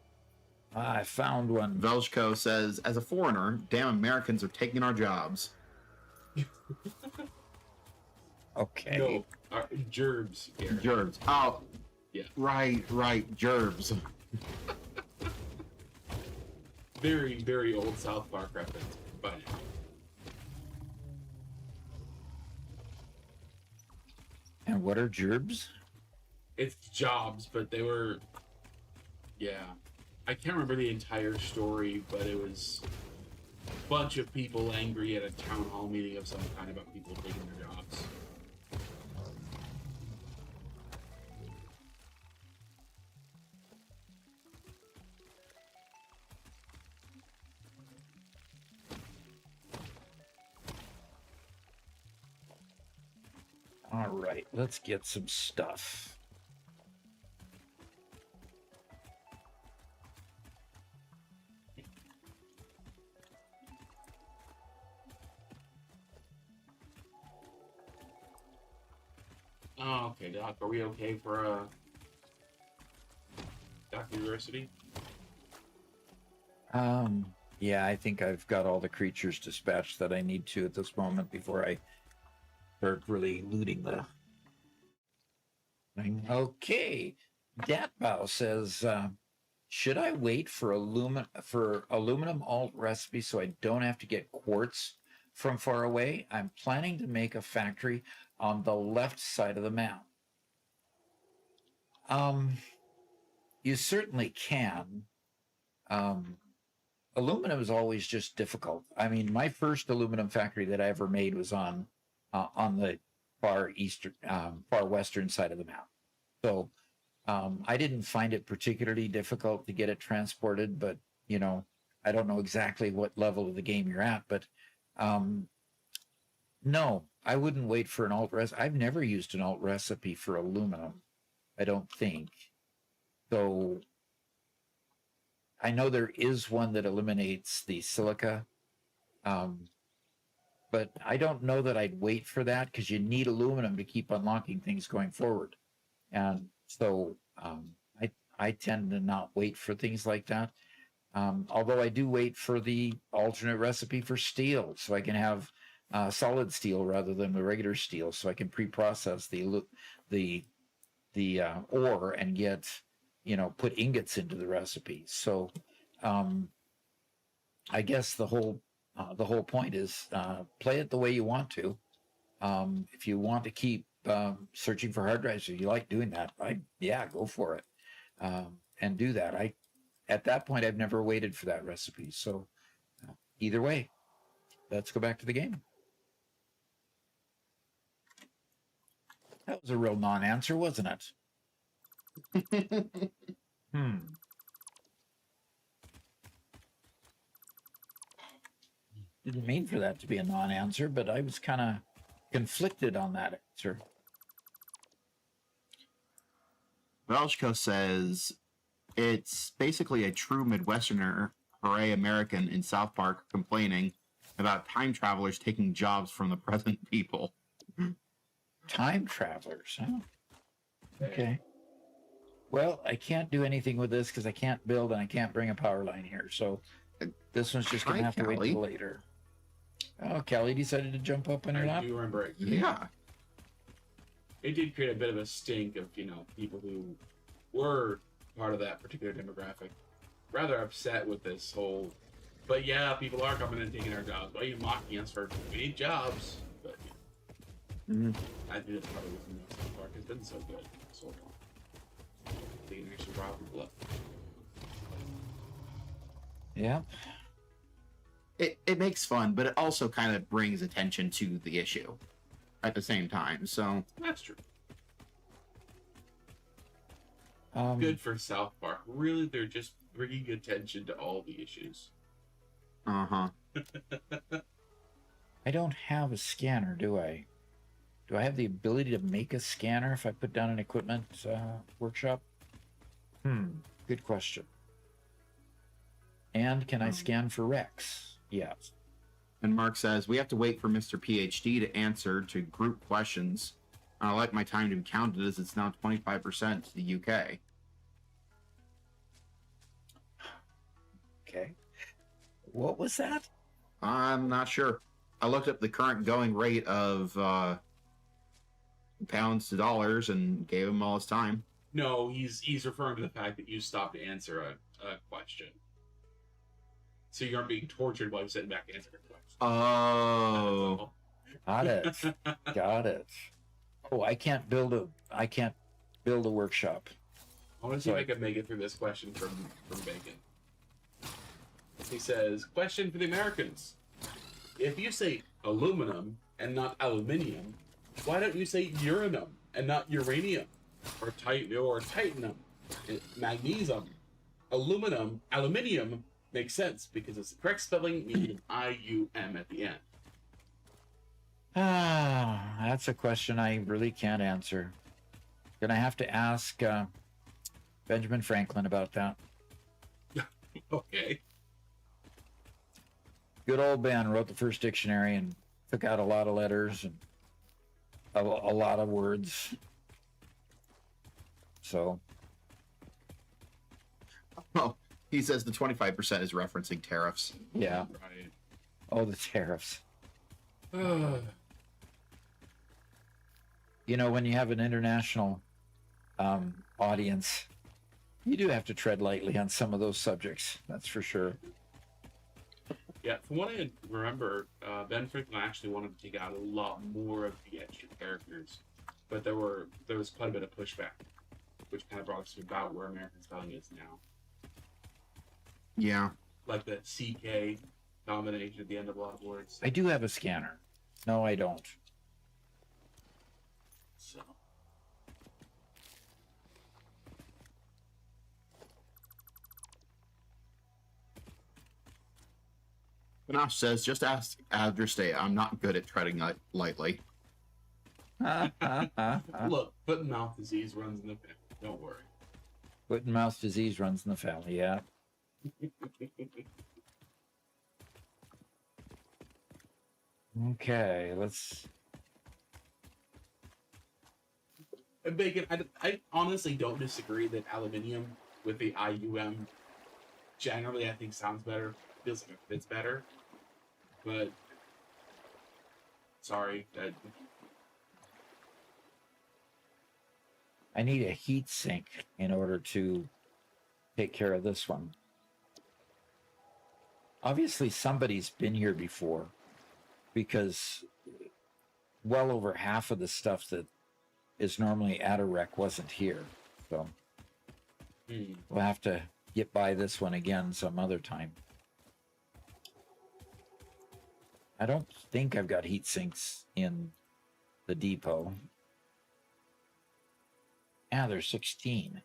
I found one. Velshko says, as a foreigner, damn Americans are taking our jobs. Okay. No, Gerbs. Garrett. Gerbs. Oh, Yeah. right, Gerbs. Very, very old South Park reference. But And what are gerbs? it's jobs, but they were. Yeah. I can't remember the entire story, but it was a bunch of people angry at a town hall meeting of some kind about people taking their jobs. All right, let's get some stuff. Oh, okay, Doc. Are we okay for Doc University? Yeah, I think I've got all the creatures dispatched that I need to at this moment before I start really looting the thing. Okay. Datbow says, should I wait for aluminum alt recipe so I don't have to get quartz from far away? I'm planning to make a factory on the left side of the map. You certainly can. Aluminum is always just difficult. I mean, my first aluminum factory that I ever made was on the far western side of the map. So I didn't find it particularly difficult to get it transported, but you know, I don't know exactly what level of the game you're at, but no, I wouldn't wait for an alt recipe. I've never used an alt recipe for aluminum, I don't think. So I know there is one that eliminates the silica, but I don't know that I'd wait for that because you need aluminum to keep unlocking things going forward. And so I tend to not wait for things like that. Although I do wait for the alternate recipe for steel, so I can have solid steel rather than the regular steel, so I can pre-process the ore and get, you know, put ingots into the recipe. So I guess the whole point is play it the way you want to. If you want to keep searching for hard drives, if you like doing that, go for it and do that. At that point, I've never waited for that recipe. So either way, let's go back to the game. That was a real non-answer, wasn't it? Didn't mean for that to be a non-answer, but I was kind of conflicted on that answer. Velshko says, it's basically a true Midwesterner, hooray American in South Park complaining about time travelers taking jobs from the present people. Time travelers, huh? Okay. Well, I can't do anything with this because I can't build and I can't bring a power line here. So this one's just going to have to wait till later. Oh, Callie decided to jump up in her lap? I do remember it. Yeah. It did create a bit of a stink of, you know, people who were part of that particular demographic. Rather upset with this whole, but yeah, people are coming and taking our jobs. Why are you mocking us for, we need jobs? But, yeah. I did it probably with the South Park. It's been so good so long. They can actually rile people up. Yeah. it makes fun, but it also kind of brings attention to the issue at the same time. So That's true. Um, Good for South Park. Really, they're just bringing attention to all the issues. uh-huh. I don't have a scanner, do I? Do I have the ability to make a scanner if I put down an equipment workshop? Good question. And can I scan for Rex? Yes. And Mark says, we have to wait for Mr. PhD to answer to group questions. I like my time to be counted as it's now 25% to the UK. Okay. What was that? I'm not sure. I looked up the current going rate of pounds to dollars and gave him all his time. No, he's referring to the fact that you stopped to answer a question. So you aren't being tortured while you're sitting back answering a question. Oh. Got it. Got it. Oh, I can't build a workshop. I want to see if I can make it through this question from Bacon. He says, question for the Americans. If you say aluminum and not aluminium, why don't you say uranum and not uranium? Or titanium, magnesium, aluminium makes sense because it's the correct spelling, meaning an I-U-M at the end. That's a question I really can't answer. Gonna have to ask Benjamin Franklin about that. Okay. Good old Ben wrote the first dictionary and took out a lot of letters and a lot of words. So. Oh, he says the 25% is referencing tariffs. Yeah. Right. Oh, the tariffs. Uh, You know, when you have an international audience, you do have to tread lightly on some of those subjects. That's for sure. yeah, from what I remember, Ben Franklin actually wanted to take out a lot more of the extra characters, but there was quite a bit of pushback, which kind of brought us to about where American spelling is now. Yeah. Like the CK combination at the end of a lot of words. I do have a scanner. No, I don't. So. Panache says, just ask Adrestay. I'm not good at treading lightly. Look, foot and mouth disease runs in the family. Don't worry. Foot and mouth disease runs in the family, yeah. Okay, let's... And Bacon, I honestly don't disagree that aluminium with the IUM generally I think sounds better. Feels like it fits better. But sorry, I need a heat sink in order to take care of this one. Obviously, somebody's been here before because well over half of the stuff that is normally at a wreck wasn't here. So we'll have to get by this one again some other time. I don't think I've got heat sinks in the depot. Yeah, there's 16.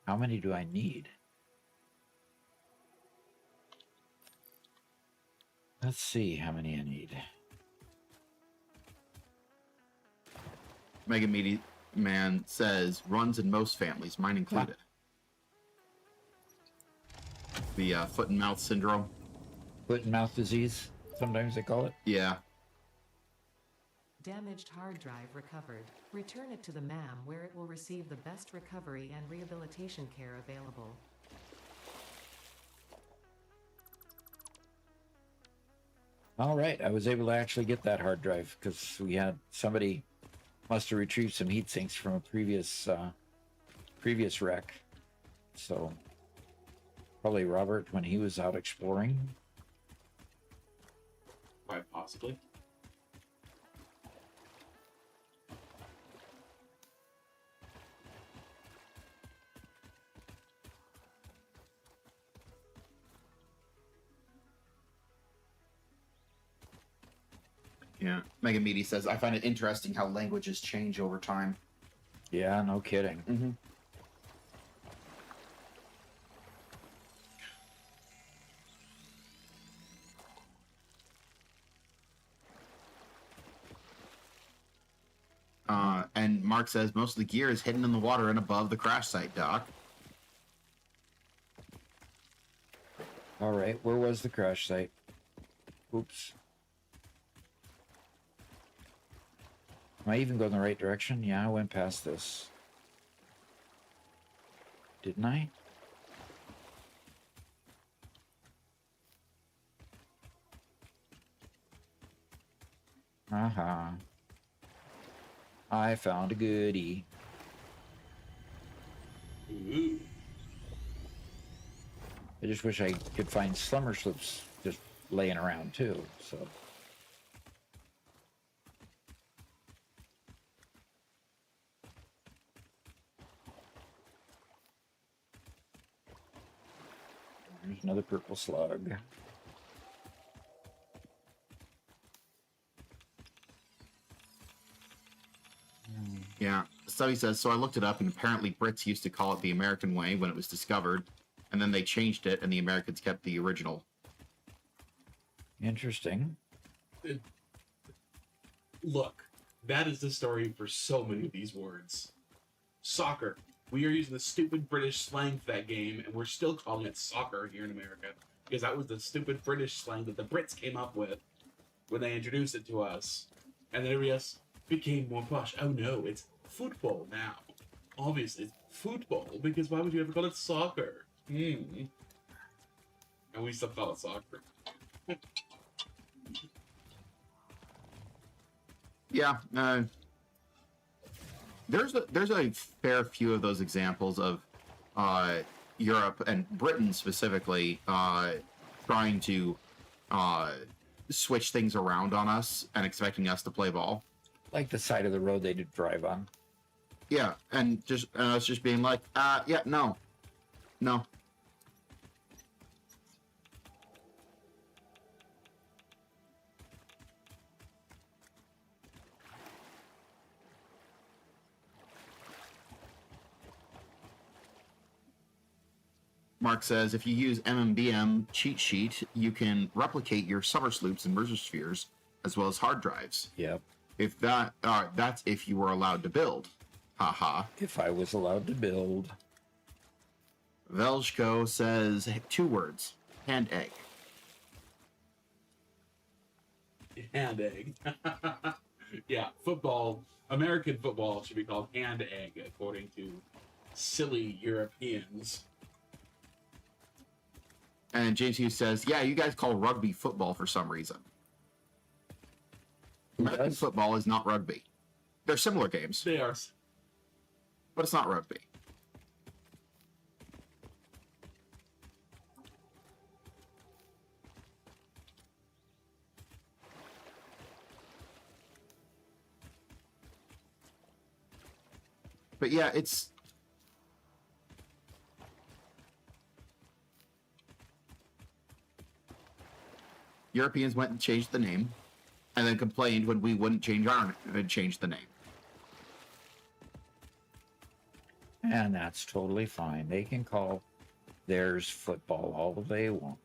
How many do I need? Let's see how many I need. Mega Meaty Man says, runs in most families, mine included. The foot and mouth syndrome. Foot and mouth disease, sometimes they call it. Yeah. Damaged hard drive recovered. Return it to the MAM where it will receive the best recovery and rehabilitation care available. All right, I was able to actually get that hard drive because we had somebody must have retrieved some heat sinks from a previous wreck. So probably Robert when he was out exploring. quite possibly. Yeah. Mega Meaty says, I find it interesting how languages change over time. Yeah, no kidding. Mm-hmm. And Mark says, most of the gear is hidden in the water and above the crash site, Doc. All right, where was the crash site? Oops. Am I even going the right direction? Yeah, I went past this. Didn't I? Aha. I found a goodie. Ooh. I just wish I could find slumber slips just laying around too, so. There's another purple slug. Yeah. Stubby says, so I looked it up, and apparently Brits used to call it the American way when it was discovered, and then they changed it, and the Americans kept the original. Interesting. Look, that is the story for so many of these words. Soccer. We are using the stupid British slang for that game, and we're still calling it soccer here in America, because that was the stupid British slang that the Brits came up with when they introduced it to us. And then everybody else became more posh. Oh no, it's football now. Obviously, it's football, because why would you ever call it soccer? And we still call it soccer. Yeah. There's a fair few of those examples of Europe and Britain specifically trying to switch things around on us and expecting us to play ball. Like the side of the road they did drive on. Yeah, and us just being like, yeah, no. Mark says, if you use MMBM cheat sheet, you can replicate your summer sloops and merger spheres, as well as hard drives. Yep. If that's if you were allowed to build. Haha. If I was allowed to build. Velshko says 2 words. Hand egg. Hand egg. Yeah, football, American football should be called hand egg, according to silly Europeans. And James Hughes says, yeah, you guys call rugby football for some reason. American Yes. football is not rugby. They're similar games, They are. but it's not rugby. But yeah, it's... Europeans went and changed the name, and then complained when we wouldn't change the name. And that's totally fine. They can call theirs football all they want.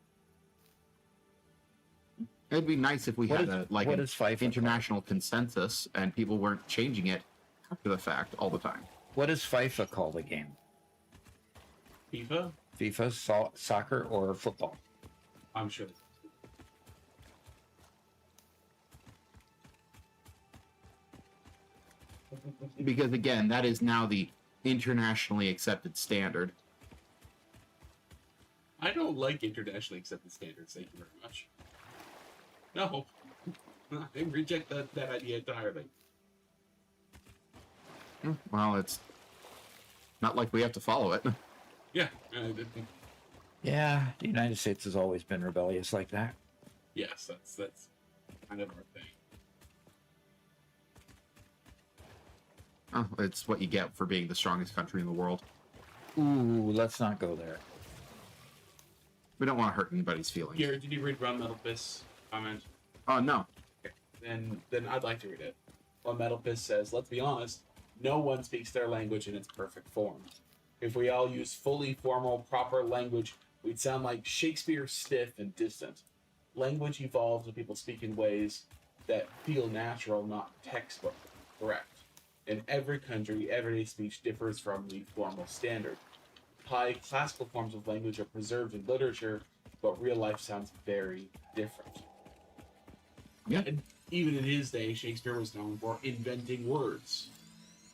It'd be nice if we What had is- an what is FIFA international consensus and people weren't changing it after the fact all the time. What does FIFA call the game? FIFA? FIFA, soccer, or football? I'm sure. Because again, that is now the internationally accepted standard. I don't like internationally accepted standards, thank you very much. No. I reject that idea entirely. Well, it's not like we have to follow it. Yeah. Yeah, the United States has always been rebellious like that. Yes, that's kind of our thing. Oh, it's what you get for being the strongest country in the world. Ooh, let's not go there. We don't want to hurt anybody's feelings. Garrett, did you read Ron Metal Fist's comment? Oh, no. Okay. then I'd like to read it. Well, Metal Fist says, let's be honest, no one speaks their language in its perfect form. If we all use fully formal, proper language, we'd sound like Shakespeare, stiff and distant. Language evolves when people speak in ways that feel natural, not textbook correct. In every country, everyday speech differs from the formal standard. High classical forms of language are preserved in literature, but real life sounds very different. Yeah. And even in his day, Shakespeare was known for inventing words.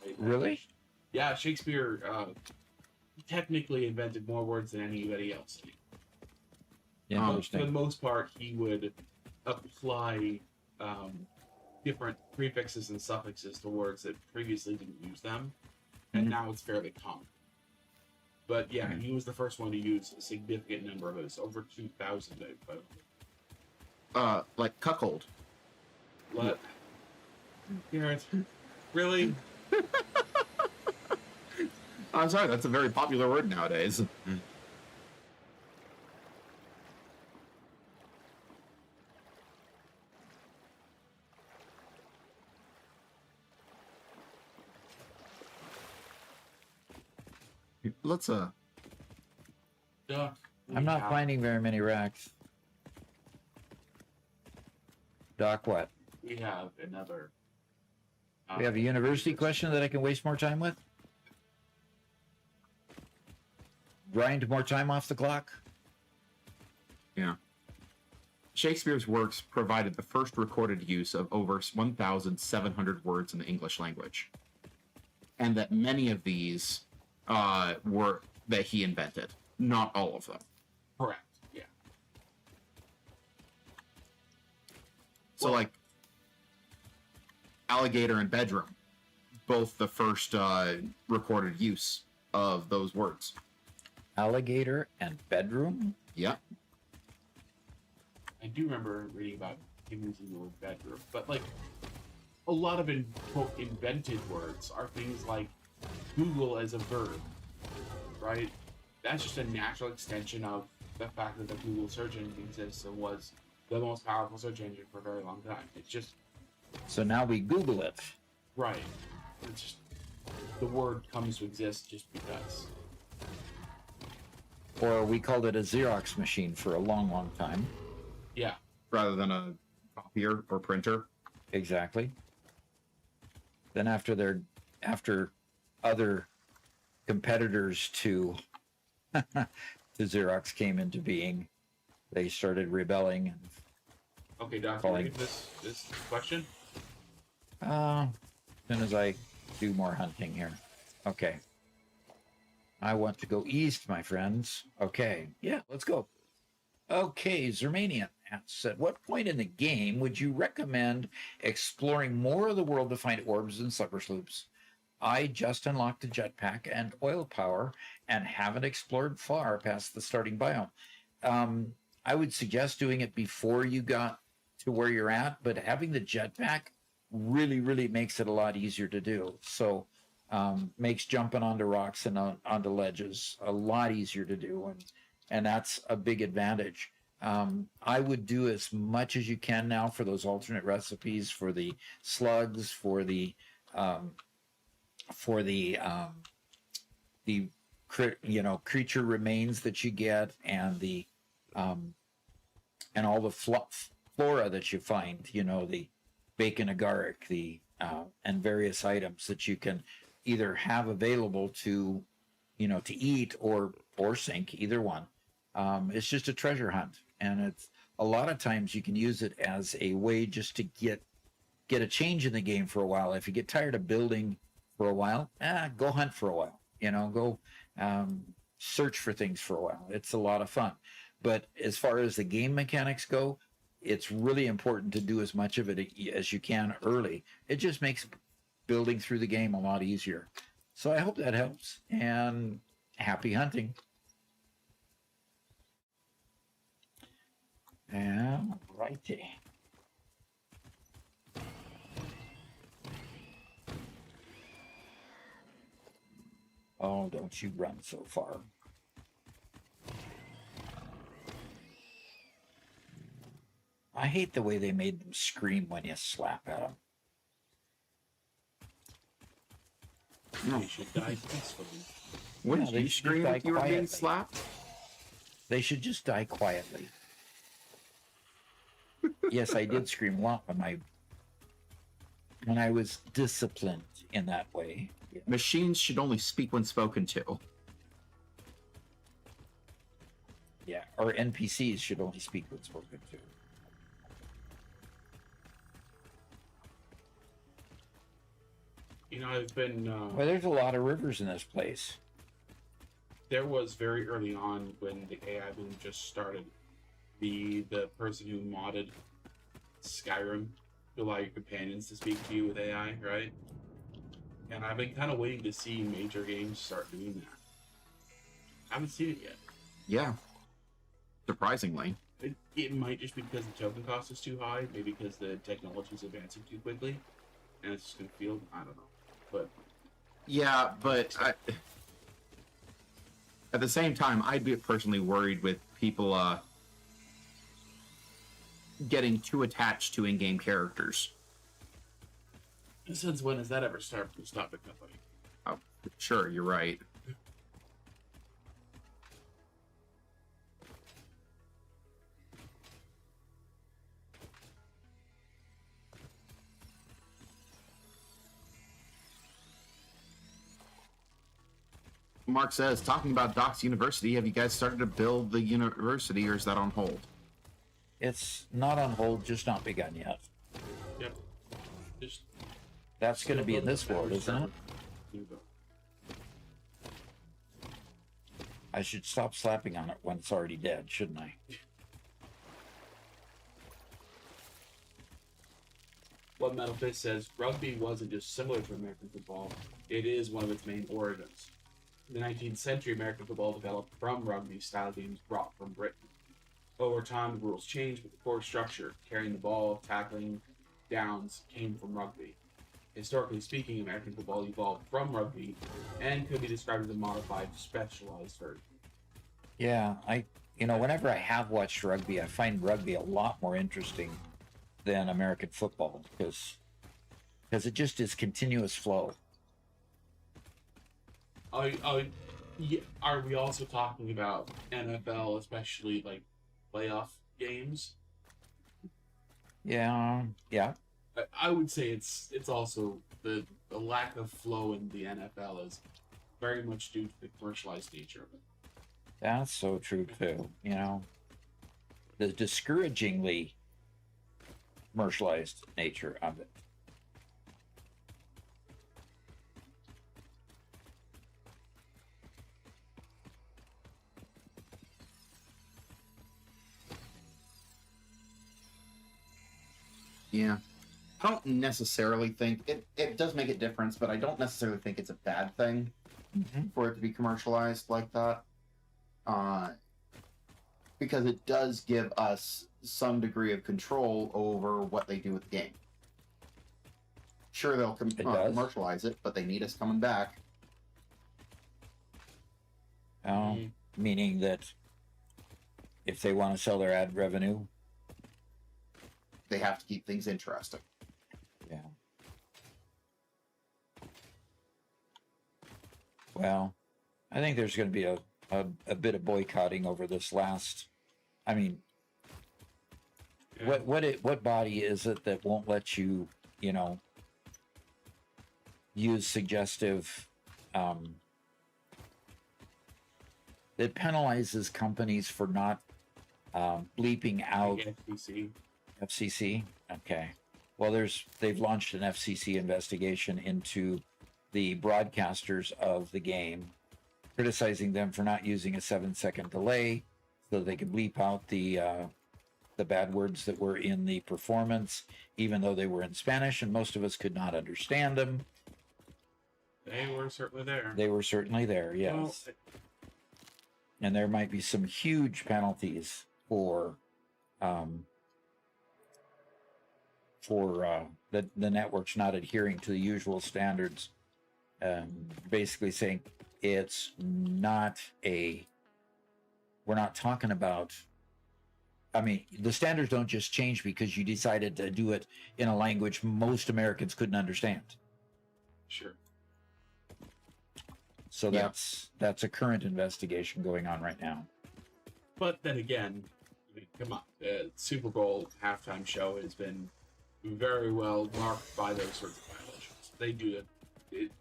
Right? Really? Yeah, Shakespeare technically invented more words than anybody else. But for the Interesting. most part, he would apply different prefixes and suffixes to words that previously didn't use them, and now it's fairly common. But yeah, he was the first one to use a significant number of those, over 2,000. Like cuckold. Let Garrett, really? I'm sorry, that's a very popular word nowadays. Let's Duck. I'm not finding very many racks. Doc, what? We have another. We have a university question that I can waste more time with? Grind more time off the clock? Yeah. Shakespeare's works provided the first recorded use of over 1,700 words in the English language, and that many of these were that he invented. Not all of them. Correct. Yeah. So, like, alligator and bedroom, both the first recorded use of those words. Alligator and bedroom? Yeah. I do remember reading about him using the word bedroom, but like a lot of quote invented words are things like Google as a verb, right? That's just a natural extension of the fact that the Google search engine exists and was the most powerful search engine for a very long time. It's just So now we Google it. right. It's just the word comes to exist just because. Or we called it a Xerox machine for a long, long time. Yeah. Rather than a copier or printer. Exactly. Then after other competitors to Xerox came into being, they started rebelling. Okay, Doctor, Calling. read this question. As soon as I do more hunting here. Okay. I want to go east, my friends. Okay. Yeah, let's go. Okay, Zermanian asks, at what point in the game would you recommend exploring more of the world to find orbs and slipper sloops? I just unlocked a jetpack and oil power and haven't explored far past the starting biome. I would suggest doing it before you got to where you're at, but having the jetpack really, really makes it a lot easier to do. So makes jumping onto rocks and onto ledges a lot easier to do, and that's a big advantage. I would do as much as you can now for those alternate recipes for the slugs, for the creature remains that you get, and the and all the flora that you find. You know, the bacon agaric, and various items that you can either have available to eat or sink, either one. It's just a treasure hunt, and it's a lot of times you can use it as a way just to get a change in the game for a while. If you get tired of building for a while, go hunt for a while. Go search for things for a while. It's a lot of fun. But as far as the game mechanics go, it's really important to do as much of it as you can early. It just makes building through the game a lot easier. So I hope that helps, and happy hunting. And righty. Oh, don't you run so far. I hate the way they made them scream when you slap at them. They should die peacefully. Wouldn't they you should scream die if you were being quietly. slapped? They should just die quietly. Yes, I did scream a lot when I was disciplined in that way. Yeah. Machines should only speak when spoken to. Yeah, or NPCs should only speak when spoken to. You know, I've been. Well, there's a lot of rivers in this place. There was very early on when the AI boom just started. The person who modded Skyrim to allow your companions to speak to you with AI, right? And I've been kind of waiting to see major games start doing that. I haven't seen it yet. Yeah. Surprisingly. It might just be because the token cost is too high, maybe because the technology is advancing too quickly, and it's just gonna feel, I don't know. But Yeah, but at the same time, I'd be personally worried with people getting too attached to in-game characters. since when has that ever stopped the company? Oh, sure, you're right. Mark says, talking about Doc's University, have you guys started to build the university, or is that on hold? It's not on hold, just not begun yet. Yep. Just That's going to be in this world, isn't it? You go. I should stop slapping on it when it's already dead, shouldn't I? What Metal Fist says, rugby wasn't just similar to American football, it is one of its main origins. In the 19th century, American football developed from rugby-style games brought from Britain. Over time, the rules changed, but the core structure, carrying the ball, tackling, downs, came from rugby. Historically speaking, American football evolved from rugby and could be described as a modified, specialized version. Yeah, whenever I have watched rugby, I find rugby a lot more interesting than American football because it just is continuous flow. Are we also talking about NFL, especially like playoff games? Yeah. I would say it's also the lack of flow in the NFL is very much due to the commercialized nature of it. That's so true too. The discouragingly commercialized nature of it. Yeah. I don't necessarily think it does make a difference, but I don't necessarily think it's a bad thing for it to be commercialized like that. Because it does give us some degree of control over what they do with the game. Sure, they'll commercialize it, but they need us coming back. Meaning that if they want to sell their ad revenue, They have to keep things interesting. yeah. Well, I think there's going to be a bit of boycotting over this last. I mean, Yeah. what body is it that won't let you, use suggestive, that penalizes companies for not bleeping out FTC. FCC? Okay. Well, they've launched an FCC investigation into the broadcasters of the game, criticizing them for not using a 7-second delay so they could bleep out the bad words that were in the performance, even though they were in Spanish and most of us could not understand them. They were certainly there. They were certainly there, yes. Well, And there might be some huge penalties for the networks not adhering to the usual standards, basically saying we're not talking about I mean, the standards don't just change because you decided to do it in a language most Americans couldn't understand. Sure. So Yeah. that's a current investigation going on right now. But then again, I mean, come on, the Super Bowl halftime show has been very well marked by those sorts of violations. They do it.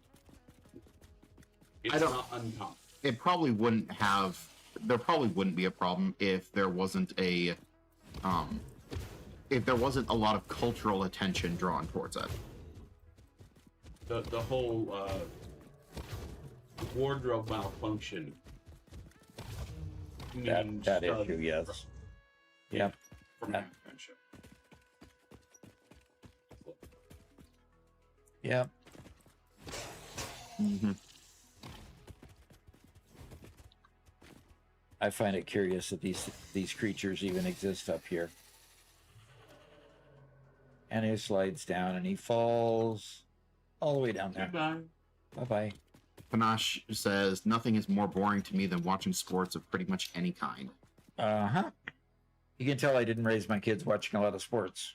It's I don't- not uncommon. It probably wouldn't have. There probably wouldn't be a problem if there wasn't a lot of cultural attention drawn towards it. The whole wardrobe malfunction. That means issue, yes. Yep. From That- halftime show. Yep. Mm-hmm. I find it curious that these creatures even exist up here. And he slides down and he falls all the way down there. Goodbye. Bye-bye. Panache says nothing is more boring to me than watching sports of pretty much any kind. Uh-huh. You can tell I didn't raise my kids watching a lot of sports.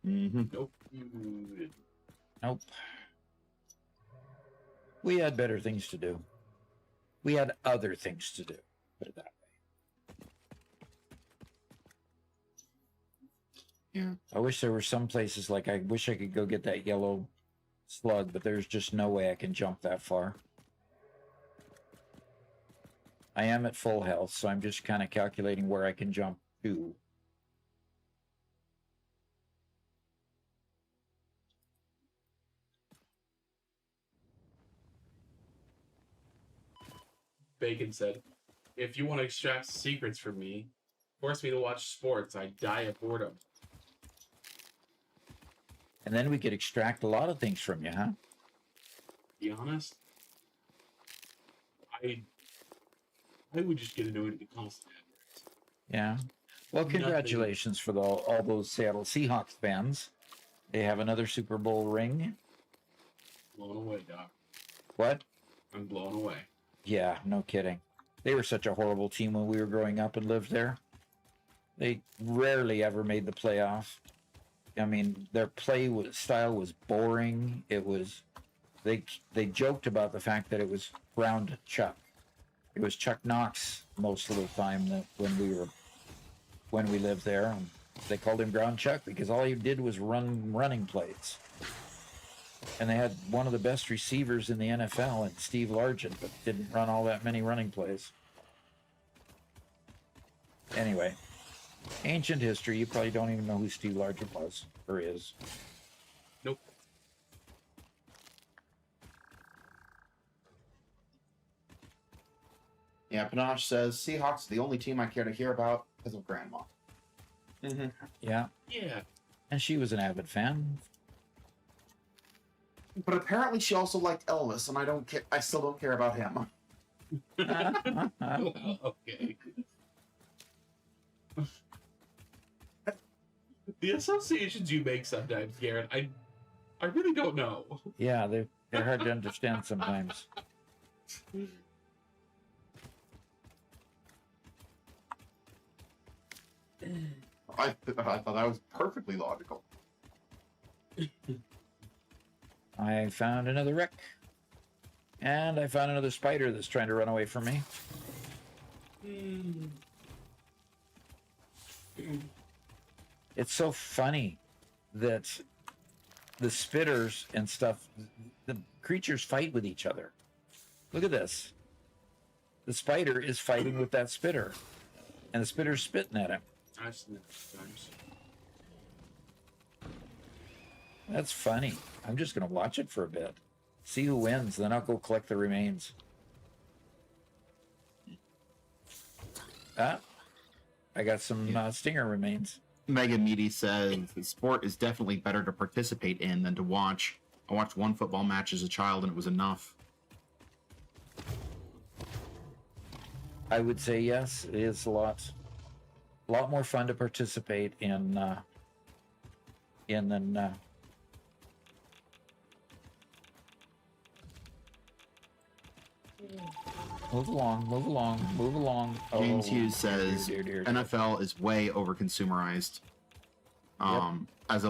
Mm-hmm. Nope. You didn't. Nope. We had better things to do. We had other things to do. Put it that way. Yeah. I wish there were some places like I wish I could go get that yellow slug, but there's just no way I can jump that far. I am at full health, so I'm just kind of calculating where I can jump to. Bacon said, if you want to extract secrets from me, force me to watch sports. I die of boredom. And then we could extract a lot of things from you, huh? Be honest, I would just get annoyed at the constant adverts. Yeah. Well, Nothing. congratulations for all those Seattle Seahawks fans. They have another Super Bowl ring. Blown away, Doc. What? I'm blown away. Yeah, no kidding. They were such a horrible team when we were growing up and lived there. They rarely ever made the playoff. I mean, their style was boring. It was they joked about the fact that it was round Chuck. It was Chuck Knox most of the time that when we lived there. And they called him Ground Chuck because all he did was run running plays. And they had one of the best receivers in the NFL, and Steve Largent, but didn't run all that many running plays. Anyway, ancient history. You probably don't even know who Steve Largent was or is. Nope. Yeah, Panache says Seahawks are the only team I care to hear about because of Grandma. Mm-hmm. Yeah, Yeah. and she was an avid fan. But apparently she also liked Elvis, and I still don't care about him. Okay. The associations you make sometimes, Garrett, I really don't know. Yeah, they're hard to understand sometimes. I thought that was perfectly logical. I found another wreck. And I found another spider that's trying to run away from me. It's so funny that the spitters and stuff, the creatures fight with each other. Look at this. The spider is fighting with that spitter. And the spitter's spitting at him. I've seen it times. That's funny. I'm just going to watch it for a bit. See who wins, then I'll go collect the remains. Ah, I got some stinger remains. Mega Meaty says the sport is definitely better to participate in than to watch. I watched one football match as a child and it was enough. I would say yes, it is a lot more fun to participate in than Move along, move along, move along. James Oh, Hughes says dear. NFL is way over consumerized. As a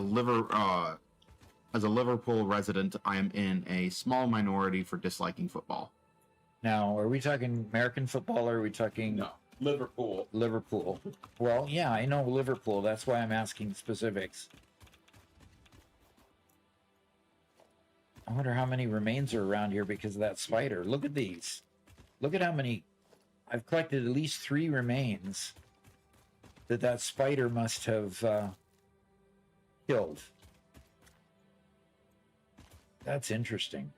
Liverpool resident, I am in a small minority for disliking football. Now, are we talking American football or are we talking No, Liverpool. Liverpool? Well, yeah, I know Liverpool. That's why I'm asking specifics. I wonder how many remains are around here because of that spider. Look at these. Look at how many. I've collected at least 3 remains that spider must have killed. That's interesting.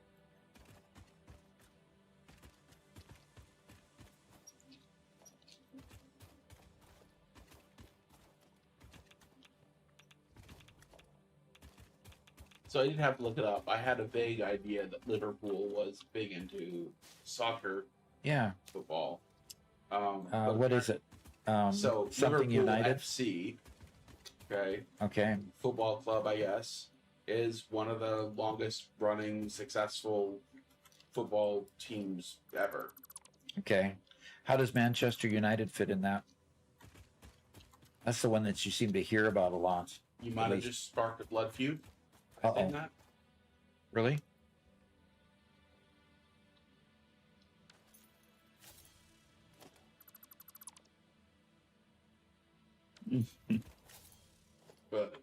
So I didn't have to look it up. I had a vague idea that Liverpool was big into soccer, Yeah. football. What is it? So Something Liverpool United. FC, okay, Okay. football club, I guess, is one of the longest running successful football teams ever. Okay. How does Manchester United fit in that? That's the one that you seem to hear about a lot. You might have just sparked a blood feud. I Uh-oh. think that. Really? But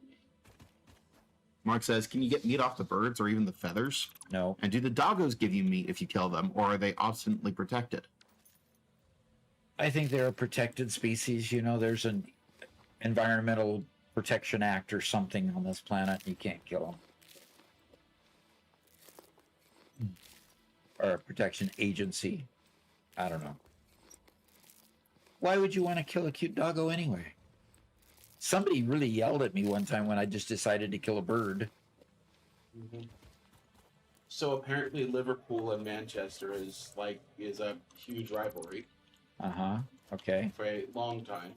Mark says, can you get meat off the birds or even the feathers? No. And do the doggos give you meat if you kill them, or are they obstinately protected? I think they're a protected species. You know, there's an Environmental Protection Act or something on this planet. You can't kill them. Or a protection agency. I don't know. Why would you want to kill a cute doggo anyway? Somebody really yelled at me one time when I just decided to kill a bird. so apparently Liverpool and Manchester is a huge rivalry Uh-huh. Okay. for a long time.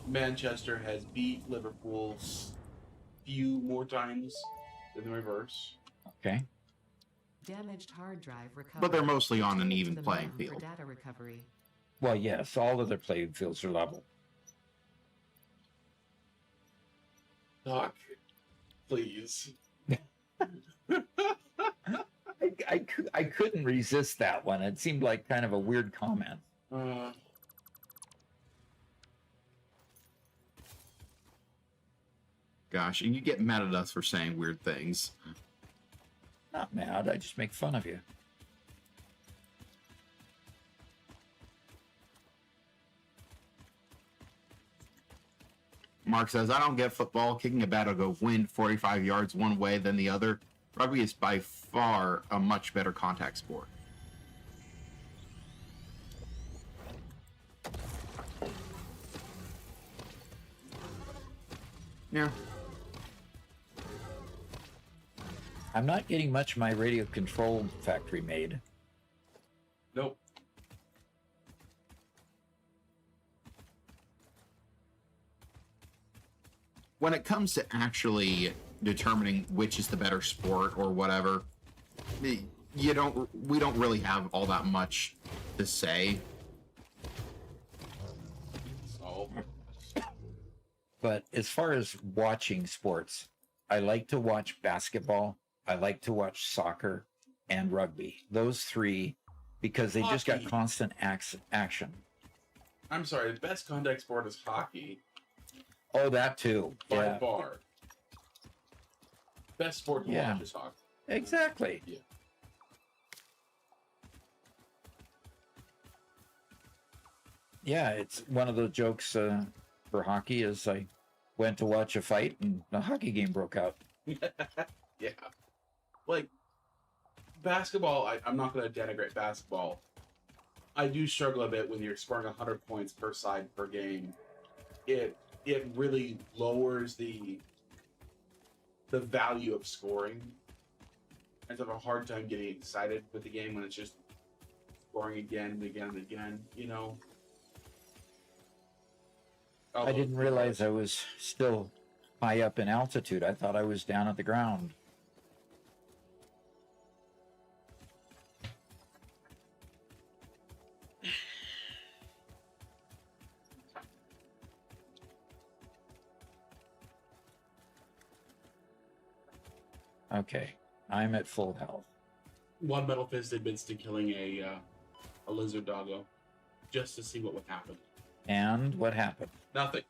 Manchester has beat Liverpool few more times than the reverse. Okay. Damaged hard drive recovery. But they're mostly on an Return to even the playing mountain for field. data recovery. Well, yes, all of their playing fields are level. Doc, please. I couldn't resist that one. It seemed like kind of a weird comment. Gosh, and you get mad at us for saying weird things. Not mad. I just make fun of you. Mark says, I don't get football. Kicking a bat will go wind 45 yards one way, then the other. Rugby is by far a much better contact sport. Yeah. I'm not getting much of my radio control factory made. Nope. When it comes to actually determining which is the better sport or whatever, we don't really have all that much to say. So, But as far as watching sports, I like to watch basketball, I like to watch soccer, and rugby. Those 3, because they just got Hockey. constant action. I'm sorry, the best contact sport is hockey. Oh, that too. By Yeah, far. Best sport to Yeah. watch is hockey. exactly. Yeah. Yeah, it's one of the jokes for hockey is I went to watch a fight and the hockey game broke out. Yeah. Like, basketball, I'm not going to denigrate basketball. I do struggle a bit when you're scoring 100 points per side per game. It really lowers the value of scoring. I have a hard time getting excited with the game when it's just scoring again and again and again, you know? I didn't realize I was still high up in altitude. I thought I was down at the ground. Okay, I'm at full health. One Metal Fist admits to killing a lizard doggo just to see what would happen. And what happened? Nothing.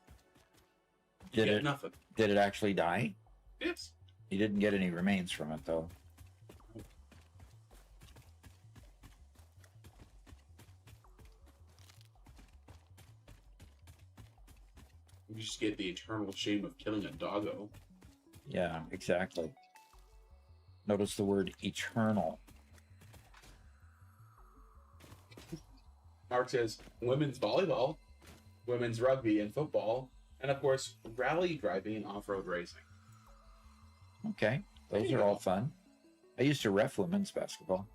Did Yeah, it? nothing. Did it actually die? Yes. You didn't get any remains from it, though. You just get the eternal shame of killing a doggo. Yeah, exactly. Notice the word eternal. Mark says women's volleyball, women's rugby and football, and of course rally driving and off-road racing. Okay, those There are you all go. fun. I used to ref women's basketball.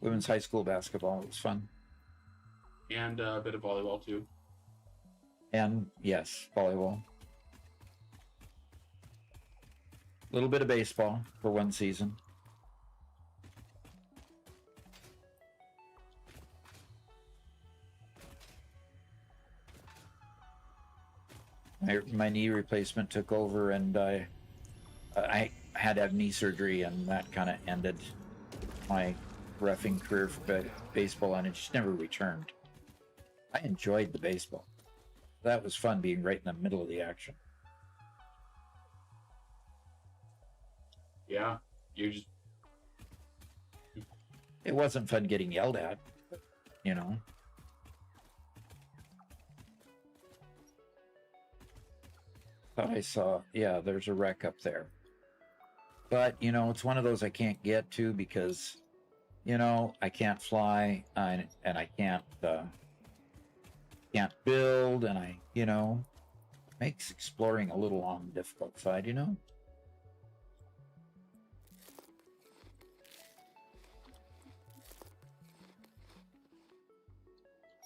Women's high school basketball. It was fun. And a bit of volleyball too. And yes, volleyball. A little bit of baseball for one season. My knee replacement took over, and I had to have knee surgery, and that kind of ended my reffing career for baseball, and it just never returned. I enjoyed the baseball. That was fun, being right in the middle of the action. Yeah, you're just It wasn't fun getting yelled at, you know. Thought I saw, yeah, there's a wreck up there. But, you know, it's one of those I can't get to because, you know, I can't fly and I can't build, and I, you know, makes exploring a little on the difficult side, you know.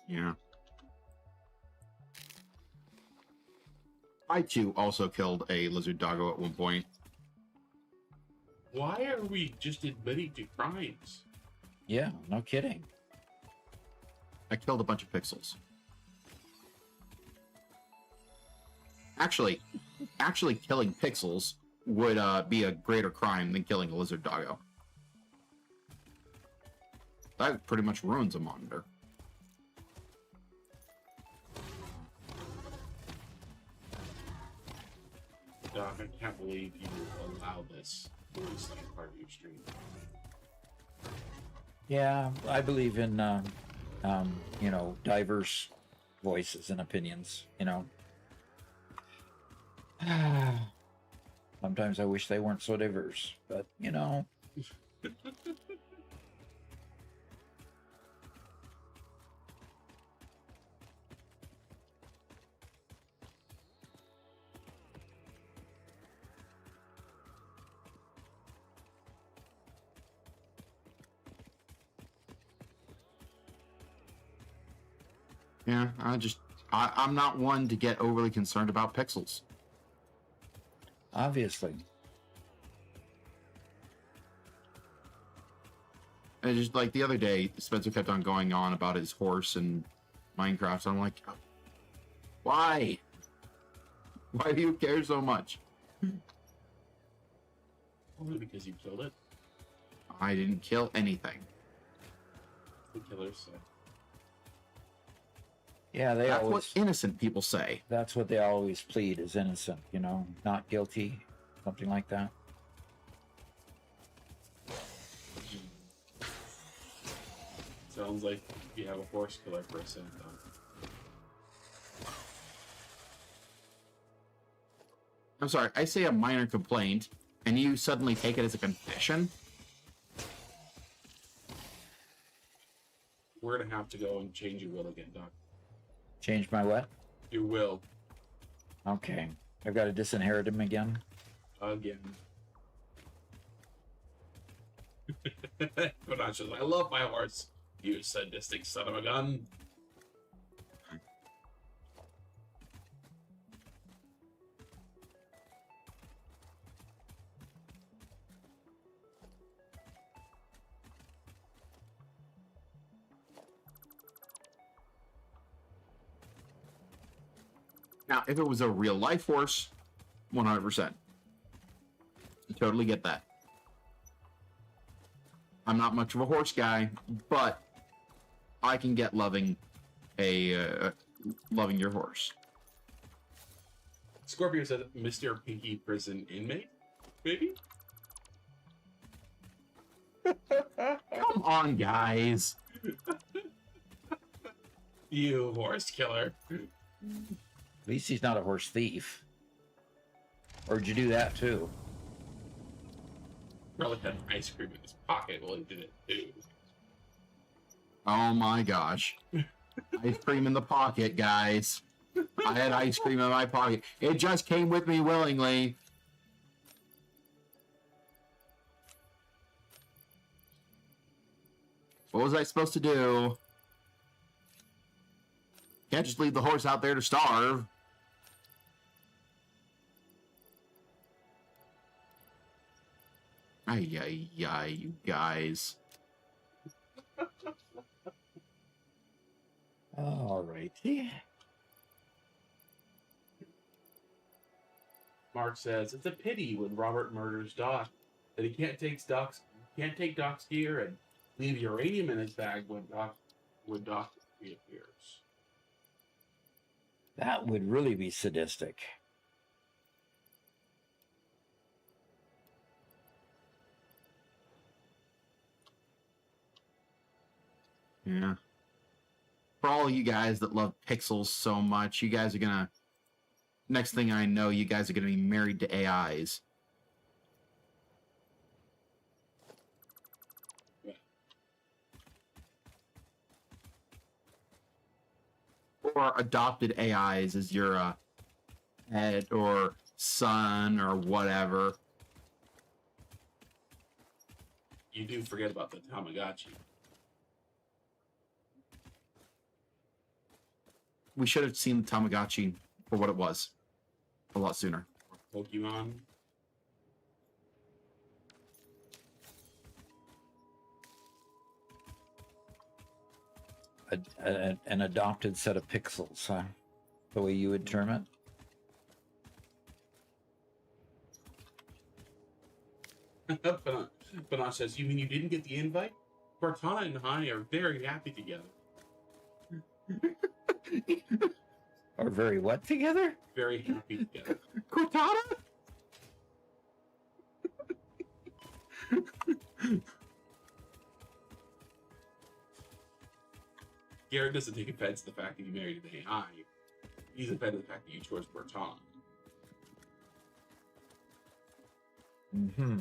Yeah. I too also killed a lizard doggo at one point. why are we just admitting to crimes? Yeah, no kidding. I killed a bunch of pixels. Actually killing pixels would be a greater crime than killing a lizard doggo. That pretty much ruins a monitor. Doc, I can't believe you allow this to be part of your stream. Yeah, I believe in, you know, diverse voices and opinions, you know. Sometimes I wish they weren't so diverse, but, you know. Yeah, I'm not one to get overly concerned about pixels. Obviously. And just like the other day, Spencer kept on going on about his horse and Minecraft. So I'm like, why? Why do you care so much? Only because you killed it. I didn't kill anything. The killers said. Yeah, they That's always. what innocent people say. That's what they always plead, is innocent, you know, not guilty, something like that. Sounds like you have a horse killer for a second. I'm sorry, I say a minor complaint, and you suddenly take it as a confession? We're gonna have to go and change your will again, Doc. Change my what? Your will Okay. I've got to disinherit him again. again. Kodash says, I love my horse. You sadistic son of a gun. Now, if it was a real life horse, 100%. Totally get that. I'm not much of a horse guy, but I can get loving loving your horse. Scorpio said Mr. Pinky prison inmate, maybe? Come on, guys. You horse killer. At least he's not a horse thief. Or did you do that too? Probably had ice cream in his pocket while he did it too. Oh my gosh. Ice cream in the pocket, guys. I had ice cream in my pocket. It just came with me willingly. What was I supposed to do? Can't just leave the horse out there to starve. Ay, you guys. Alrighty. Mark says it's a pity when Robert murders Doc that he can't take Doc's gear and leave uranium in his bag when Doc reappears. That would really be sadistic. Yeah. For all you guys that love pixels so much, you guys are gonna... Next thing I know, you guys are gonna be married to AIs. Or adopted AIs as your pet or son or whatever. You do forget about the Tamagotchi. We should have seen the Tamagotchi for what it was a lot sooner. Pokemon. An adopted set of pixels, huh? The way you would term it? Banach says, you mean you didn't get the invite? Cortana and I are very happy together. Or very what together? Very happy together. Cortana? Garrett doesn't take offense to the fact that you married an AI. He's offended the fact that you chose Cortana. Mm-hmm.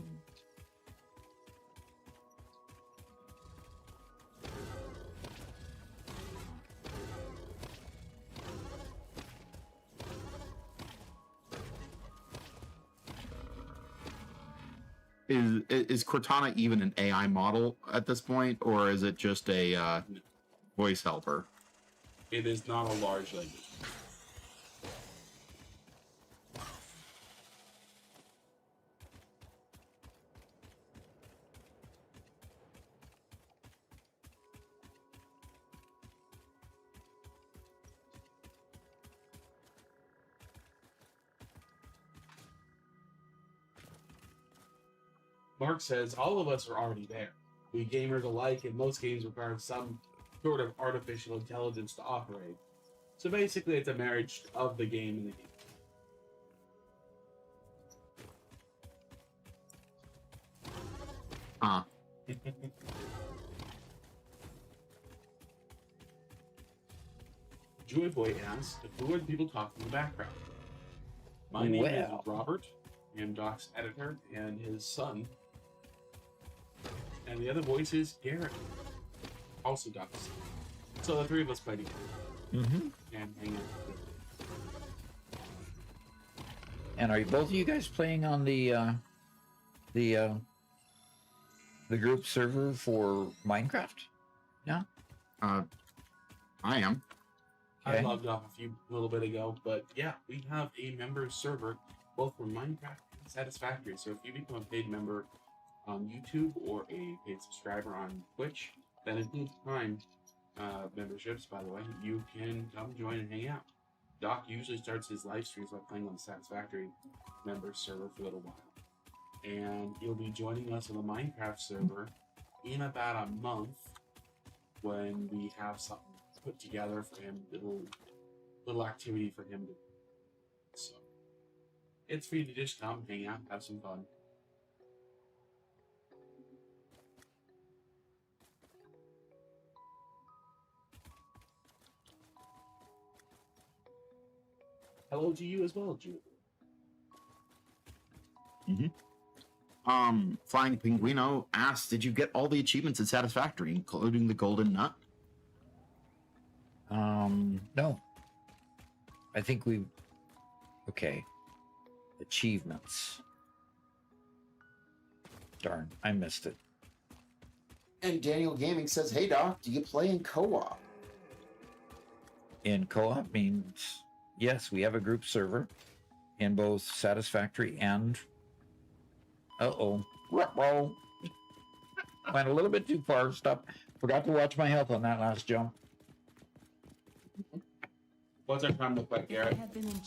Is Cortana even an AI model at this point, or is it just a voice helper? It is not a large language. Mark says, all of us are already there. We gamers alike, and most games require some sort of artificial intelligence to operate. So basically, it's a marriage of the game and the game. Huh. Joy Boy asks, who are the people talking in the background? My name is Robert. I am Doc's editor and his son. And the other voice is Garrett, also Doc's son. So the three of us play together Mm-hmm. and hang out. And are both of you guys playing on the group server for Minecraft? No? I am. I Okay. logged off a little bit ago, but yeah, we have a member server both for Minecraft and Satisfactory. So if you become a paid member on YouTube or a paid subscriber on Twitch, that includes Prime memberships, by the way, you can come join and hang out. Doc usually starts his live streams by playing on the Satisfactory member server for a little while. and he'll be joining us on the Minecraft server in about a month when we have something put together for him, little activity for him to do. So it's free to just come, hang out, have some fun. Hello to you as well, Julie. Flying Pinguino asked, did you get all the achievements in Satisfactory, including the golden nut? No. I think we. Okay. Achievements. Darn, I missed it. And Daniel Gaming says, hey Doc, do you play in co-op? In co-op means yes, we have a group server in both Satisfactory and ruh-roh. Went a little bit too far. Stop. Forgot to watch my health on that last jump. What's our time look like, Garrett?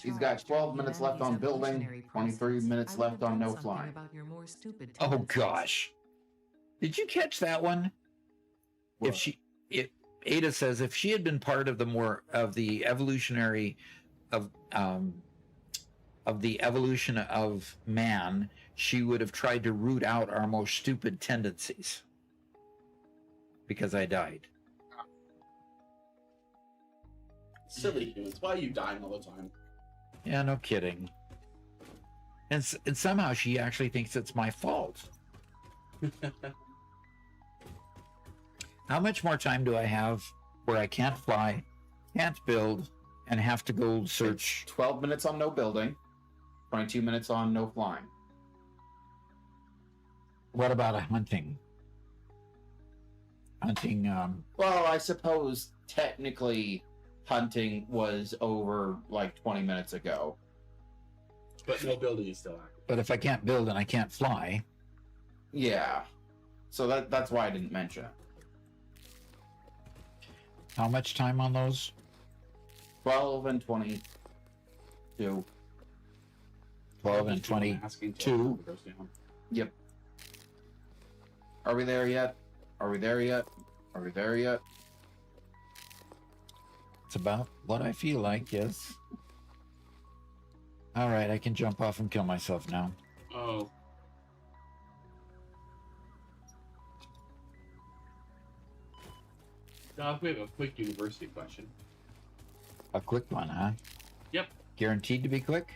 He's got 12 minutes left on building, 23 minutes left on no flying. Oh gosh. Did you catch that one? What? Ada says if she had been part of the evolutionary of the evolution of man, she would have tried to root out our most stupid tendencies. Because I died. Silly humans. Why are you dying all the time? Yeah, no kidding. And somehow she actually thinks it's my fault. How much more time do I have where I can't fly, can't build, and have to go search? 12 minutes on no building, 22 minutes on no flying. What about a hunting? Well, I suppose technically hunting was over like 20 minutes ago. But no building is still active. But if I can't build and I can't fly. Yeah. So that's why I didn't mention it. How much time on those? 12 and 22. 12 and 22. Yep. Are we there yet? Are we there yet? Are we there yet? It's about what I feel like, yes. All right, I can jump off and kill myself now. Oh. Doc, we have a quick university question. A quick one, huh? Yep. Guaranteed to be quick?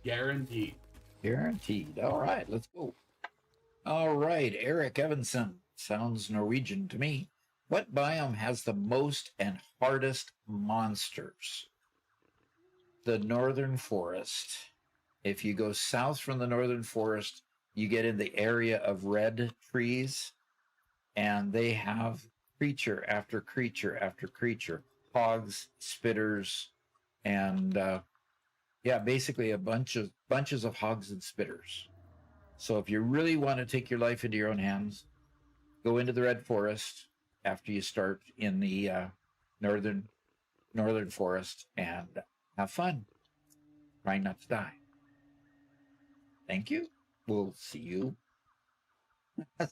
Guaranteed. Guaranteed. All right, let's go. All right, Eric Evanson. Sounds Norwegian to me. What biome has the most and hardest monsters? The northern forest. If you go south from the northern forest, you get in the area of red trees, and they have creature after creature after creature. Hogs, spitters, and basically bunches of hogs and spitters. So if you really want to take your life into your own hands, go into the red forest after you start in the northern forest and have fun. Trying not to die. Thank you. We'll see you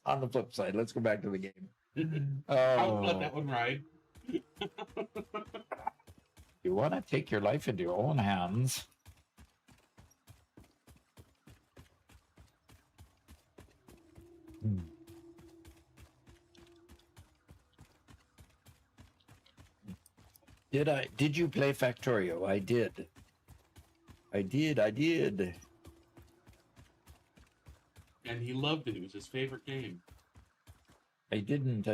on the flip side. Let's go back to the game. I'll let that one ride. You want to take your life into your own hands. Did you play Factorio? I did. I did. And he loved it. It was his favorite game. I didn't.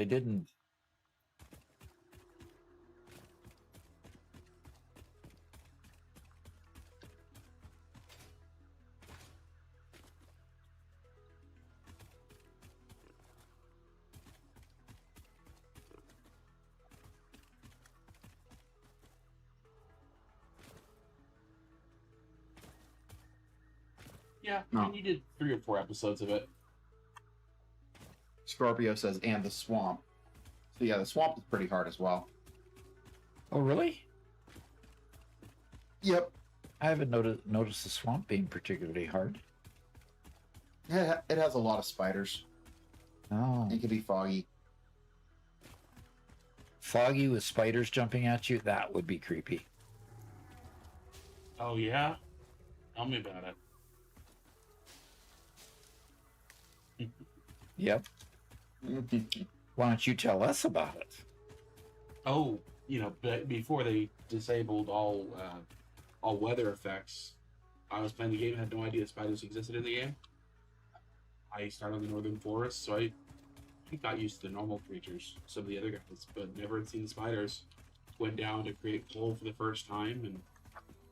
Yeah, No. and you did 3 or 4 episodes of it. Scorpio says, and the swamp. So yeah, the swamp is pretty hard as well. Oh, really? Yep. I haven't noticed the swamp being particularly hard. Yeah, it has a lot of spiders. Oh, It can be foggy. foggy with spiders jumping at you? That would be creepy. Oh yeah? Tell me about it. Yep. Why don't you tell us about it? Oh, before they disabled all weather effects, I was playing the game. Had no idea spiders existed in the game. I started in the northern forest, so I got used to the normal creatures, some of the other guys, but never had seen the spiders. Went down to create coal for the first time, and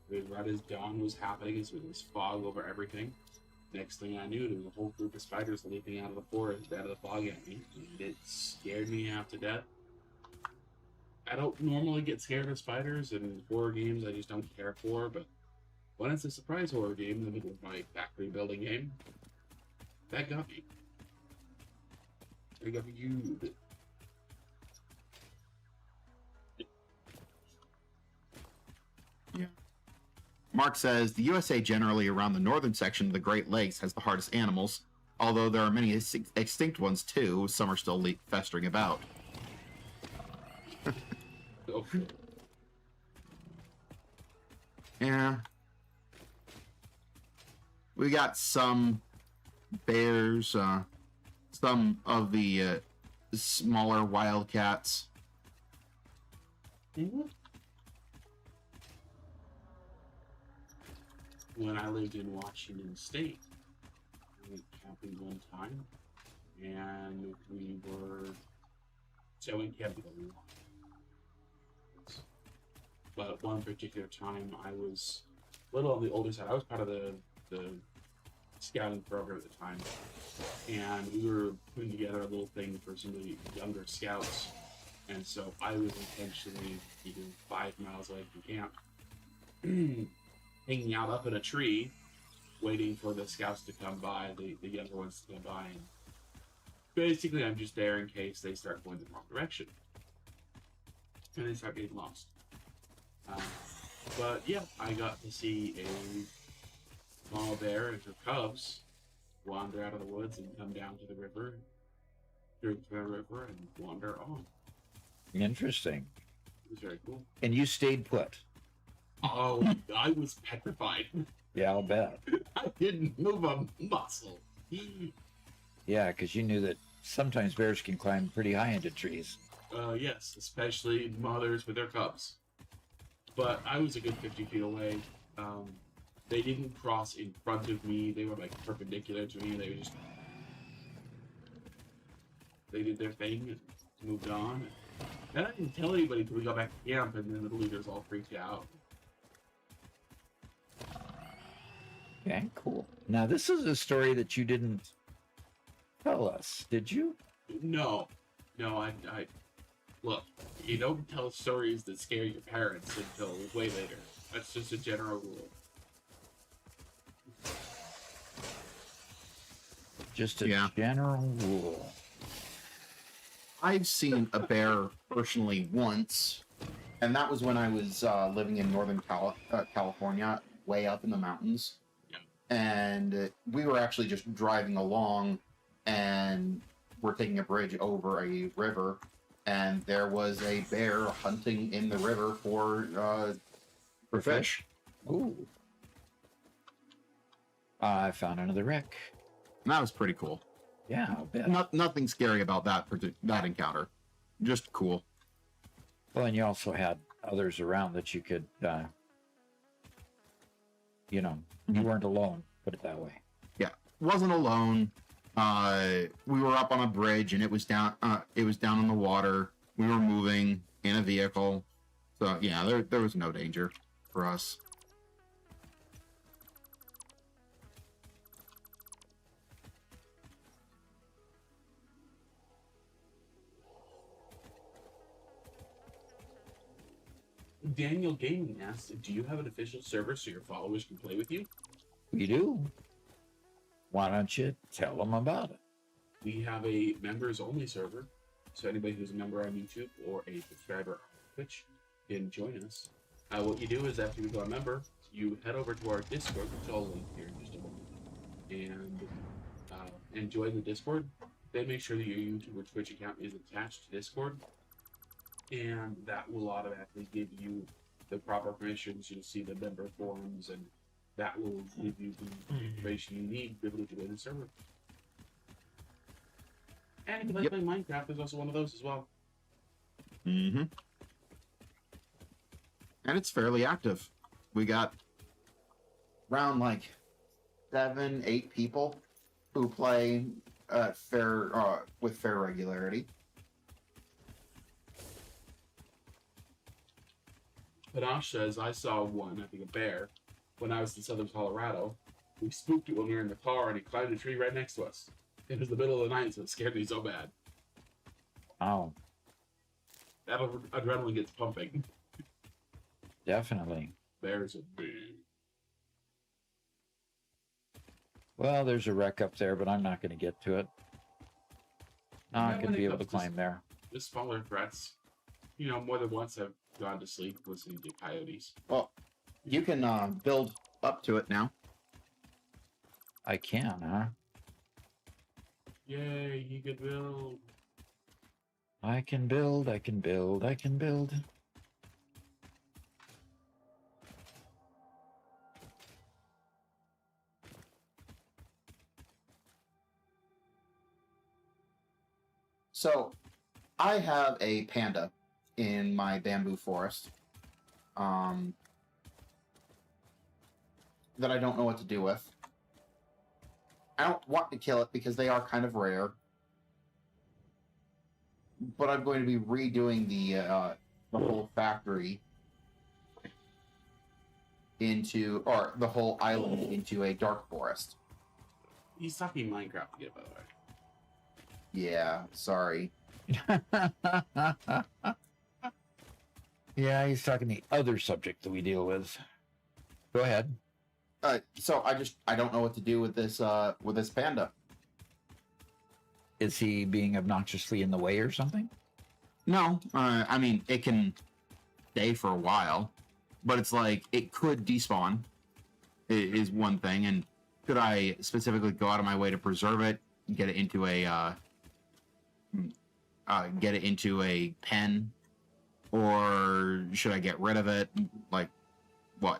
it was right as dawn was happening, as there was fog over everything. Next thing I knew, there was a whole group of spiders leaping out of the forest, out of the fog at me, and it scared me half to death. I don't normally get scared of spiders, and horror games I just don't care for, but when it's a surprise horror game in the middle of my factory building game, that got me. It got me huge. Yeah. Mark says the USA generally around the northern section of the Great Lakes has the hardest animals, although there are many extinct ones too. Some are still festering about. Okay. Yeah. We got some bears, some of the smaller wildcats. Mhm. When I lived in Washington State, I went camping one time, and I went camping a lot. But one particular time, I was a little on the older side. I was part of the scouting program at the time, and we were putting together a little thing for some of the younger scouts. And so I was intentionally even 5 miles away from camp, hanging out up in a tree, waiting for the scouts to come by, the younger ones to come by. And basically, I'm just there in case they start going the wrong direction, and they start getting lost. But yeah, I got to see a mama bear and her cubs wander out of the woods and come down to the river, drink the river, and wander on. Interesting. It was very cool. And you stayed put. Oh, I was petrified. Yeah, I'll bet. I didn't move a muscle. Yeah, because you knew that sometimes bears can climb pretty high into trees. Yes, especially mothers with their cubs. But I was a good 50 feet away. They didn't cross in front of me. They were like perpendicular to me. They did their thing and moved on. And I didn't tell anybody until we got back to camp, and then the leaders all freaked out. Okay, cool. Now, this is a story that you didn't tell us, did you? No, I look. You don't tell stories that scare your parents until way later. That's just a general rule. Just a Yeah. general rule. I've seen a bear personally once, and that was when I was living in Northern California, way up in the mountains. Yeah. And we were actually just driving along, and we're taking a bridge over a river, and there was a bear hunting in the river for fish. Ooh. I found another wreck. And that was pretty cool. Yeah, I'll bet. Nothing scary about that encounter. Just cool. Well, and you also had others around that you could, you weren't alone, put it that way. Yeah, wasn't alone. We were up on a bridge, and it was down. It was down in the water. We were moving in a vehicle, so yeah, there was no danger for us. Daniel Gaming asks, do you have an official server so your followers can play with you? We do. Why don't you tell them about it? We have a members-only server, so anybody who's a member on YouTube or a subscriber on Twitch can join us. What you do is after you become a member, you head over to our Discord, which I'll link here in just a moment, and and join the Discord, then make sure that your YouTube or Twitch account is attached to Discord, and that will automatically give you the proper permissions. You'll see the member forums, and that will give you the information you need to be able to join the server. And if you like playing Minecraft, there's also one of those as well. Mm-hmm. And it's fairly active. We got around like 7, 8 people who play with fair regularity. Panache says, I saw one, I think a bear, when I was in southern Colorado. We spooked it when we were in the car, and he climbed a tree right next to us. It was the middle of the night, so it scared me so bad. Oh, That adrenaline gets pumping. definitely. Bears are big. Well, there's a wreck up there, but I'm not going to get to it. Not going to be able to climb there. The smaller threats. You know, more than once I've gone to sleep listening to coyotes. Well, you can build up to it now. I can, huh? Yay, you could build. I can build, I can build, I can build. So, I have a panda in my bamboo forest. That I don't know what to do with. I don't want to kill it because they are kind of rare. But I'm going to be redoing the whole factory or the whole island into a dark forest. He's talking Minecraft again, by the way. Yeah, sorry. Yeah, he's talking the other subject that we deal with. Go ahead. So I don't know what to do with this panda. Is he being obnoxiously in the way or something? No, I mean it can stay for a while, but it's like it could despawn. Is one thing, and could I specifically go out of my way to preserve it, get it into a pen, or should I get rid of it? Like, what?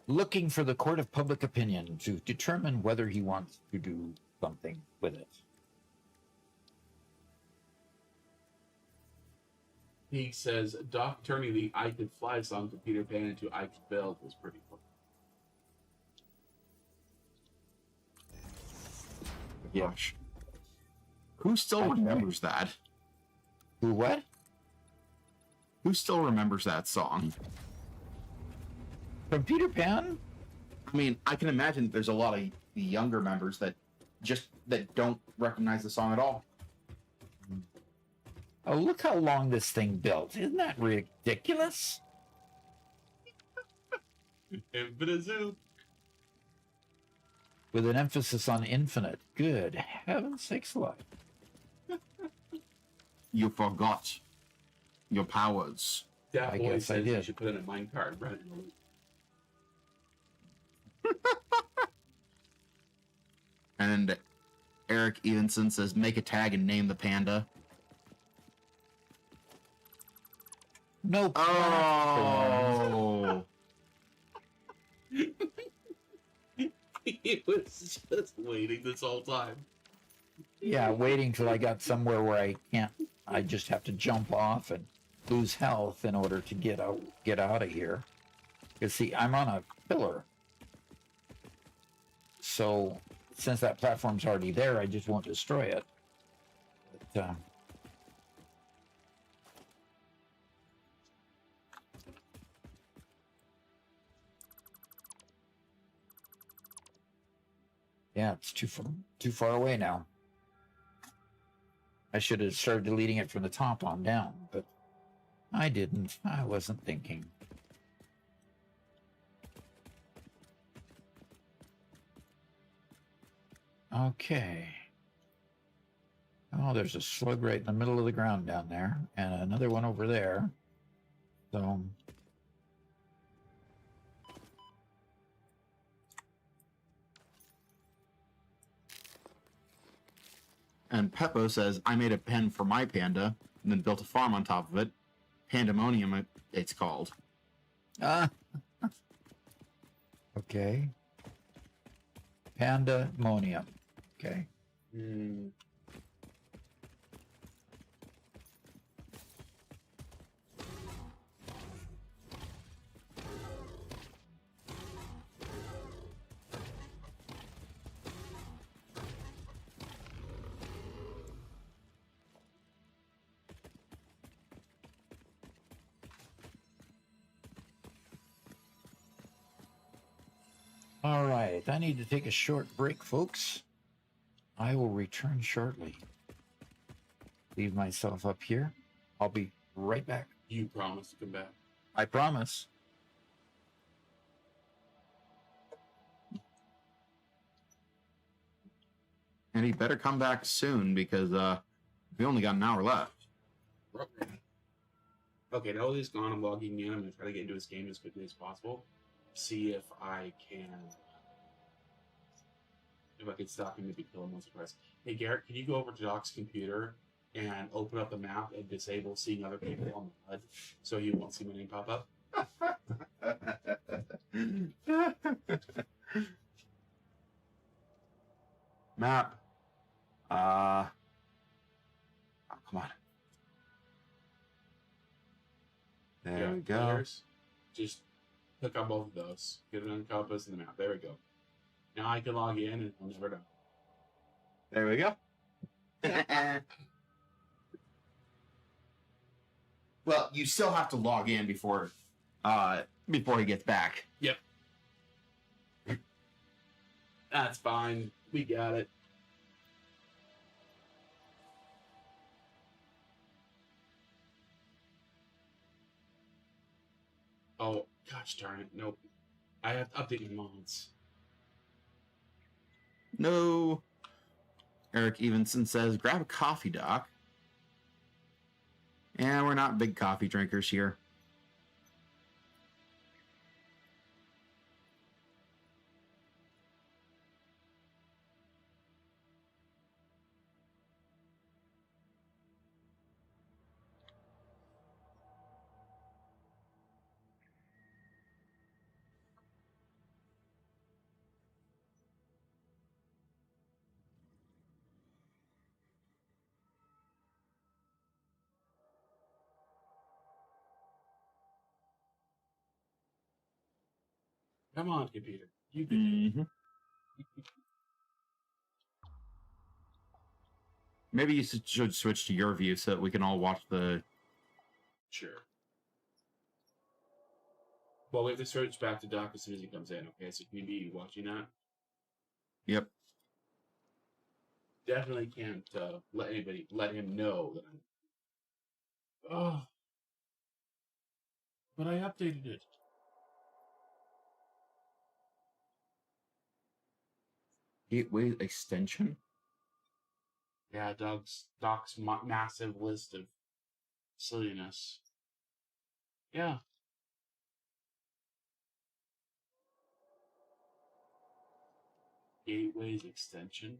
Looking for the court of public opinion to determine whether he wants to do something with it. He says, Doc turning the I Could Fly song to Peter Pan into I Could Build was pretty fun. Gosh. Who still remembers that? Who what? Who still remembers that song? From Peter Pan? I mean, I can imagine that there's a lot of the younger members that don't recognize the song at all. Oh, look how long this thing built. Isn't that ridiculous? Infinite Zoo. With an emphasis on infinite. Good heavens sakes alive. You forgot your powers. That I boy guess I says you did. should put in a minecart. Right? And Eric Evenson says, make a tag and name the panda. No platform. Oh. He was just waiting this whole time. Yeah, waiting till I got somewhere where I just have to jump off and lose health in order to get out of here. Because see, I'm on a pillar. So since that platform's already there, I just won't destroy it. But, yeah, it's too far away now. I should have started deleting it from the top on down, but I didn't. I wasn't thinking. Okay. Oh, there's a slug right in the middle of the ground down there, and another one over there. So, then Peppo says, I made a pen for my panda, and then built a farm on top of it. Pandemonium, it's called. Ah. Okay. Pandemonium. Okay. Hmm. All right. I need to take a short break, folks. I will return shortly. Leave myself up here. I'll be right back. You promised to come back. I promise. And he better come back soon because we only got an hour left. Okay, now that he's gone, I'm logging in. I'm going to try to get into his game as quickly as possible. See if I can stop him, maybe kill him once or twice. Hey, Garrett, can you go over to Doc's computer and open up the map and disable seeing other people on the HUD so you won't see my name pop up? Map. Oh, come on. There we go. Players, just click on both of those. Get it on the compass and the map. There we go. Now I can log in and I'll never know. There we go. Well, you still have to log in before he gets back. Yep. That's fine. We got it. Oh, gosh darn it. Nope. I have to update my mods. No. Eric Evenson says, grab a coffee, Doc. And we're not big coffee drinkers here. Come on, computer. You can do it. Maybe you should switch to your view so that we can all watch the... Sure. Well, we have to switch back to Doc as soon as he comes in, okay? So can you be watching that? Yep. Definitely can't let him know that I'm... Oh. But I updated it. Gateway extension? Yeah, Doc's massive list of silliness. Yeah. Gateway's extension.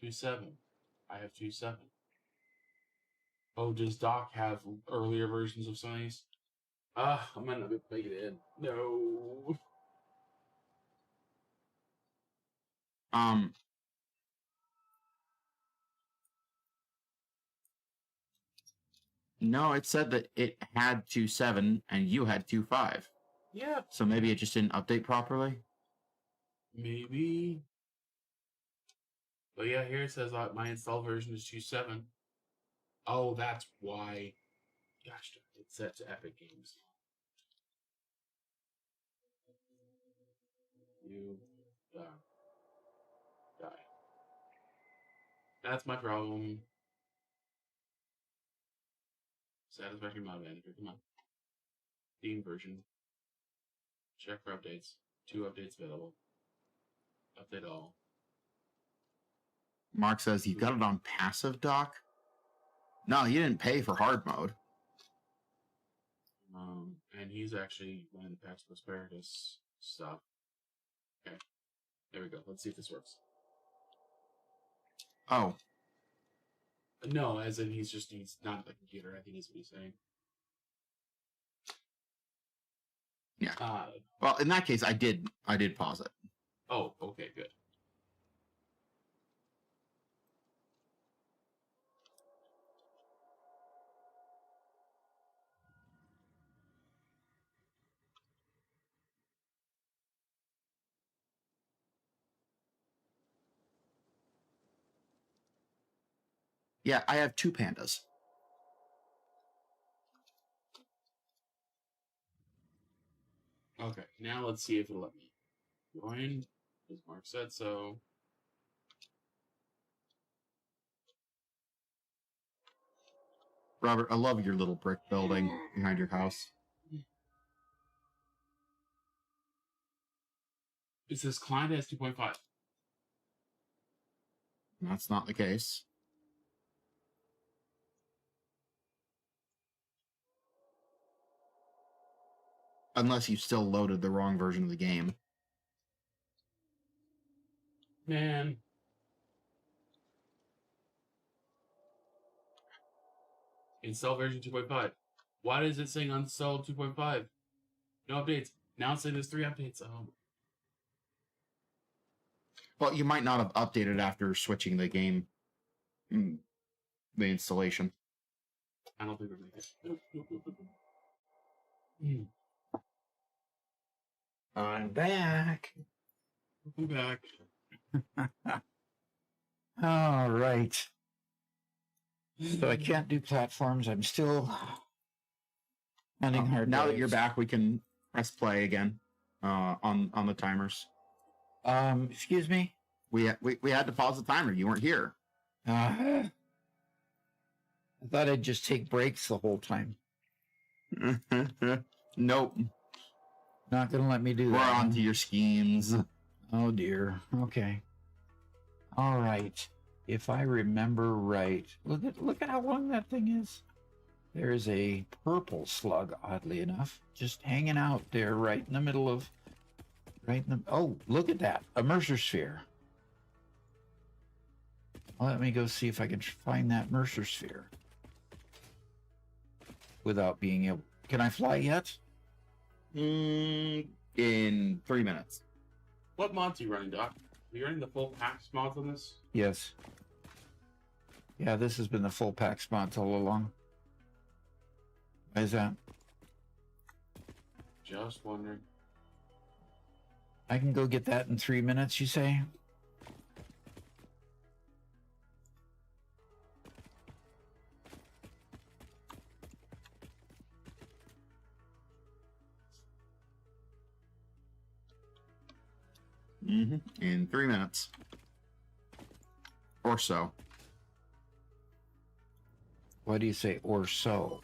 Two 7. I have 2.7. Oh, does Doc have earlier versions of some of these? I might not be able to make it in. No. No, it said that it had 2.7 and you had 2.5. Yeah. So maybe it just didn't update properly? Maybe. But yeah, here it says my installed version is 2.7. Oh, that's why. Gosh, it's set to Epic Games. You die. That's my problem. Satisfactory mod manager. Come on. Steam version. Check for updates. 2 updates available. Update all. Mark says, you got it on passive, Doc? No, you didn't pay for hard mode. And he's actually running the Pax Asparagus stuff. Okay. There we go. Let's see if this works. Oh, No, as in he's not at the computer. I think is what he's saying. yeah. Uh, Well, in that case, I did pause it. oh, okay, good. Yeah, I have 2 pandas. Okay, now let's see if it'll let me join, as Mark said so. Robert, I love your little brick building behind your house. It says client has 2.5. That's not the case. Unless you still loaded the wrong version of the game. Man. Install version 2.5. Why is it saying uninstall 2.5? No updates. Now it's saying there's 3 updates. Oh. Well, you might not have updated after switching the game, the installation. I don't think we're making it. I'm back. Welcome back. All right. So I can't do platforms. I'm still hunting hard. Now that you're back, we can press play again on the timers. Excuse me. We had to pause the timer. You weren't here. I thought I'd just take breaks the whole time. Nope. Not gonna let me do We're that. on to your schemes. Oh dear. Okay. All right. If I remember right, look at how long that thing is. There's a purple slug, oddly enough, just hanging out there, right in the middle of. Oh, look at that! A Mercer sphere. Let me go see if I can find that Mercer sphere. Without being able, can I fly yet? In 3 minutes. What mods are you running, Doc? Are you running the full packs mods on this? Yes. Yeah, this has been the full pack spots all along. Why is that? Just wondering. I can go get that in 3 minutes, you say? In 3 minutes. Or so. Why do you say or so?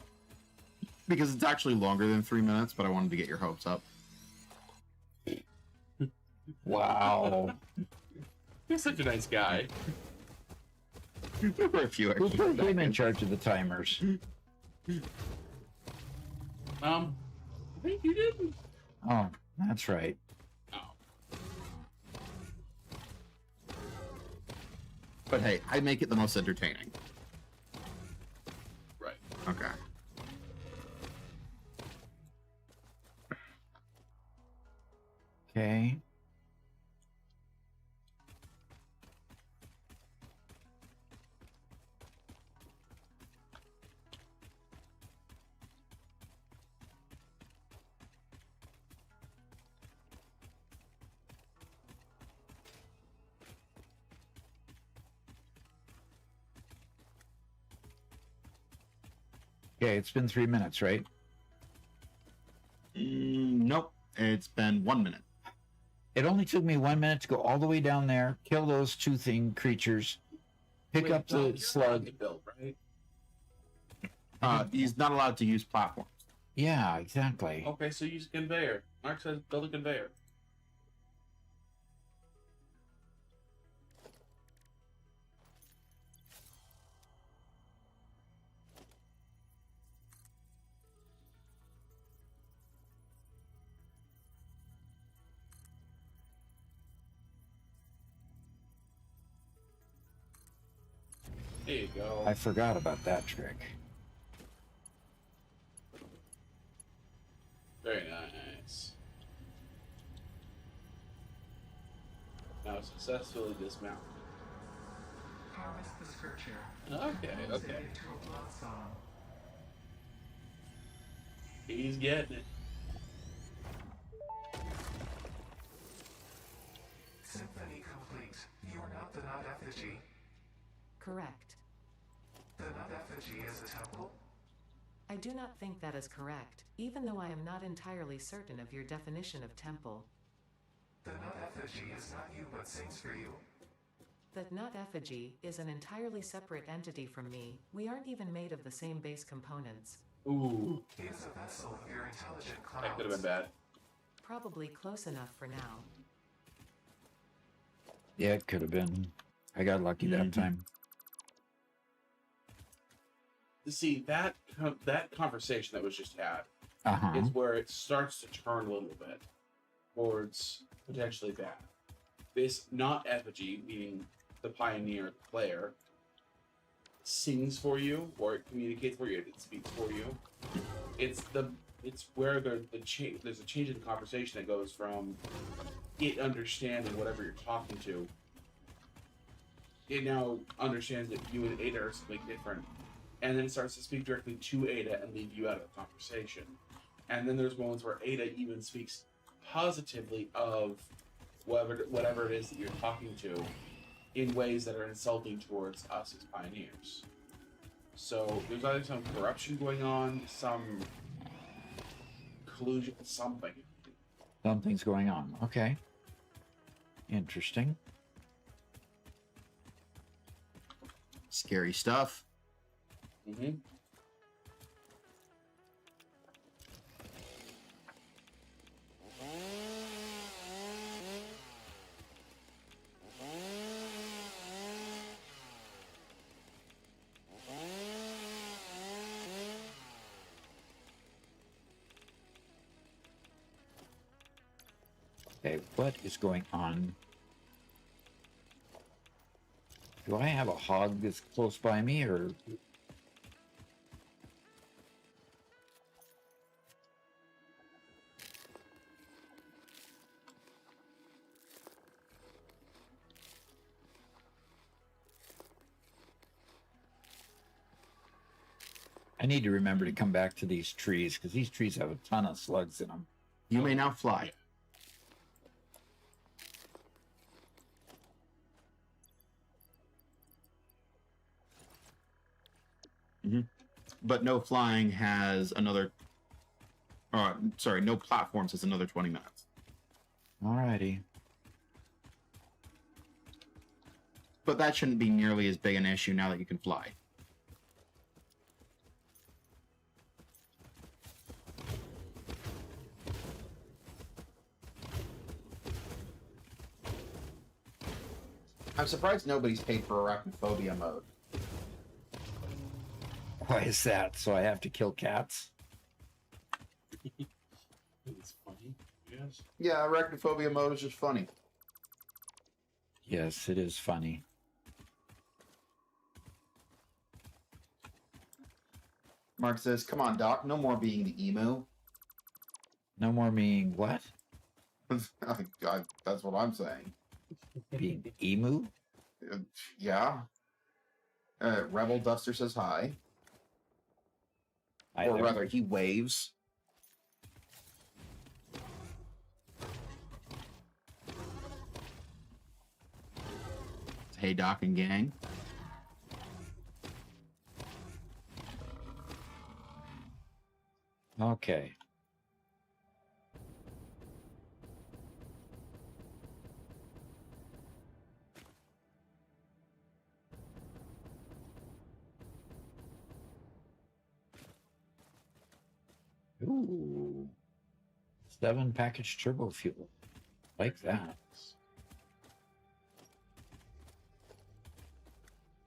Because it's actually longer than 3 minutes, but I wanted to get your hopes up. Wow. You're such a nice guy. For a few Who extra put him in seconds. charge of the timers? I think you didn't. Oh, that's right. Oh. But hey, I make it the most entertaining. Right. Okay. Okay. Okay, it's been 3 minutes, right? Nope. It's been 1 minute. It only took me 1 minute to go all the way down there, kill those two creatures, pick Wait, up Doc, the you're slug. allowed to build, right? He's not allowed to use platforms. Yeah, exactly. Okay, so use a conveyor. Mark says build a conveyor. There you go. I forgot about that trick. Very nice. Now successfully dismount. Harvest the scripture. Okay, Close it okay. into a blood song. He's getting it. Symphony complete. You are not the nut effigy. Correct. The nut effigy is a temple? I do not think that is correct, even though I am not entirely certain of your definition of temple. The nut effigy is not you but sings for you. That nut effigy is an entirely separate entity from me. We aren't even made of the same base components. Ooh, He is a vessel of your intelligent clouds. that could have been bad. Probably close enough for now. Yeah, it could have been. I got lucky that time. See, that conversation that was just had Uh-huh. is where it starts to turn a little bit towards potentially bad. This not effigy, meaning the pioneer, the player, sings for you, or it communicates for you, it speaks for you. It's where there's a change in the conversation that goes from it understanding whatever you're talking to. It now understands that you and Ada are something different, and then it starts to speak directly to Ada and leave you out of the conversation. And then there's moments where Ada even speaks positively of whatever it is that you're talking to in ways that are insulting towards us as pioneers. So there's either some corruption going on, some collusion, something. Something's going on. Okay. Interesting. Scary stuff. Mm-hmm. Okay, what is going on? Do I have a hog that's close by me, or... I need to remember to come back to these trees, because these trees have a ton of slugs in them. You may now fly. But no flying has another. Sorry, no platforms has another 20 minutes. Alrighty. But that shouldn't be nearly as big an issue now that you can fly. I'm surprised nobody's paid for arachnophobia mode. Why is that? So I have to kill cats? It's funny, yes. Yeah, arachnophobia mode is just funny. Yes, it is funny. Mark says, "Come on, Doc, no more being the emu." No more being what? That's what I'm saying. Being emu? Yeah. Rebel Duster says hi. Hi Or there. rather, he waves. Hey, Doc and gang. Okay. Ooh. 7 package turbo fuel. Like that.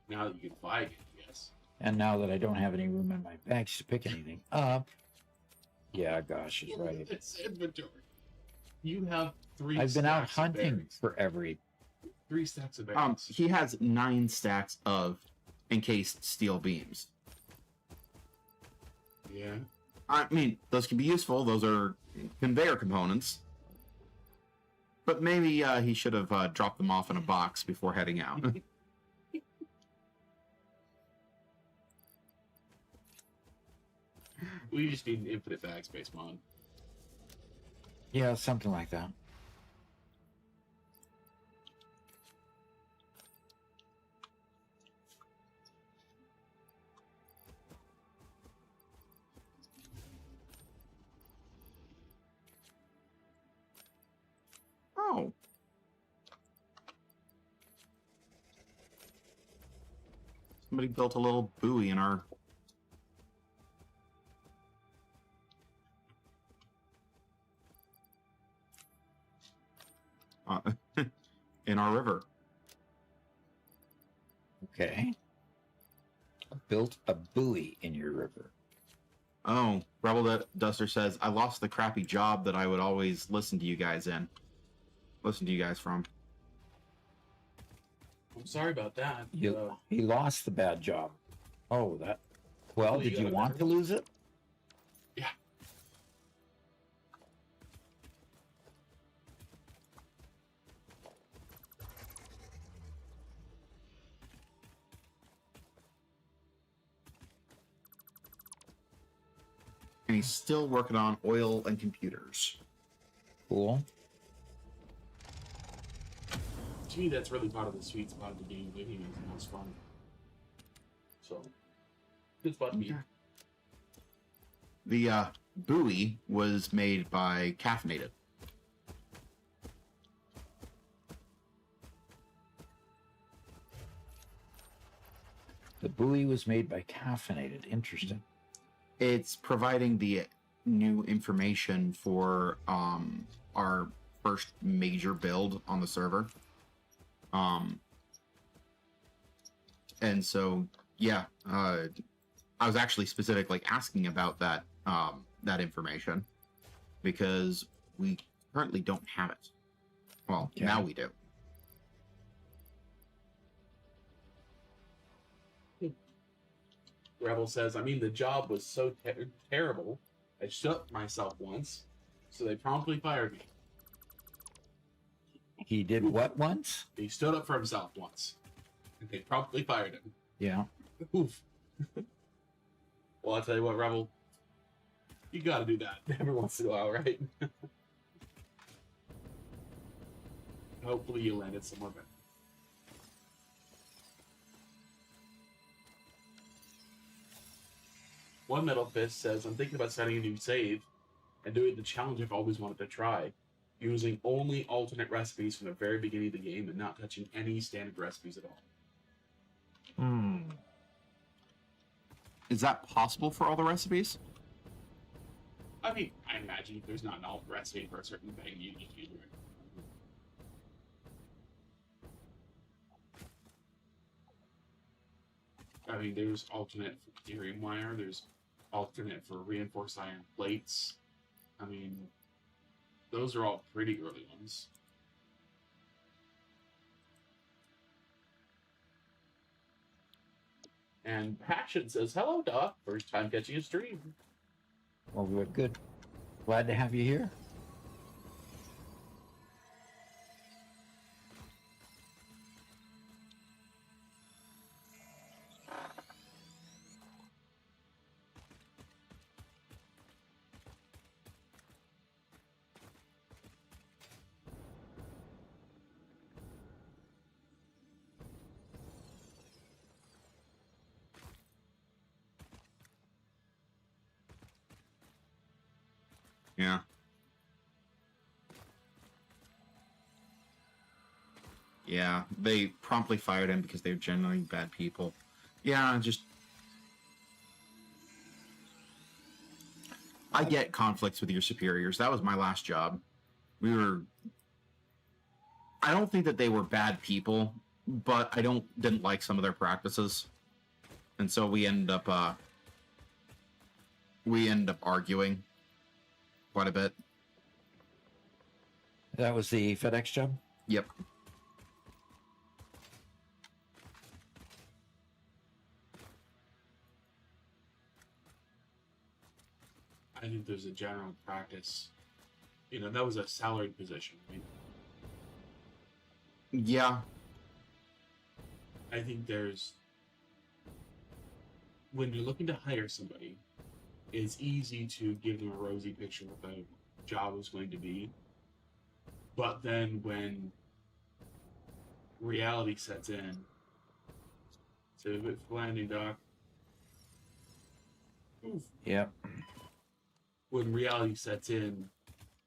Now that you can fly again, yes. And now that I don't have any room in my bags to pick anything up. Yeah, gosh, it's right. It's inventory. You have 3 I've been out stacks of hunting berries. for every... 3 stacks of berries. He has 9 stacks of encased steel beams. Yeah. I mean, those can be useful. Those are conveyor components. But maybe he should have dropped them off in a box before heading out. We just need an infinite backspace mod. Yeah, something like that. Oh. Somebody built a little buoy in our... in our river. Okay. Built a buoy in your river. Oh, Rebel Duster says, I lost the crappy job that I would always listen to you guys from. I'm sorry about that. He lost the bad job. Oh, that. Well, Well, you did you got a want better to lose it? Yeah. And he's still working on oil and computers. Cool. To me, that's really part of the sweet spot of the game. Making it the most fun. So, good spot to be. The buoy was made by Caffeinated. The buoy was made by Caffeinated. Interesting. It's providing the new information for our first major build on the server. And so, yeah, I was actually specifically asking about that that information because we currently don't have it. Well, Okay. now we do. Rebel says, I mean, the job was so terrible, I shut myself once, so they promptly fired me. He did what once? He stood up for himself once, and they promptly fired him. Yeah. Oof. Well, I'll tell you what, Rebel, you gotta do that every once in a while, right? Hopefully you landed somewhere better. One Metal Fist says, I'm thinking about setting a new save and doing the challenge I've always wanted to try, using only alternate recipes from the very beginning of the game and not touching any standard recipes at all. Is that possible for all the recipes? I mean, I imagine if there's not an alt recipe for a certain thing, you just use it. I mean, there's alternate for deuterium wire, there's alternate for reinforced iron plates. I mean, those are all pretty early ones. And Passion says, hello, Doc. First time catching a stream. Well, good. Glad to have you here. Yeah. Yeah, they promptly fired him because they're generally bad people. Yeah, I get conflicts with your superiors. That was my last job. I don't think that they were bad people, but I didn't like some of their practices. And so we ended up arguing quite a bit. That was the FedEx job? Yep. I think there's a general practice. You know, that was a salaried position, right? Yeah. I think there's, when you're looking to hire somebody, it's easy to give them a rosy picture of what the job is going to be. But then when reality sets in, it's a bit landing, Doc. Oof. Yep. When reality sets in,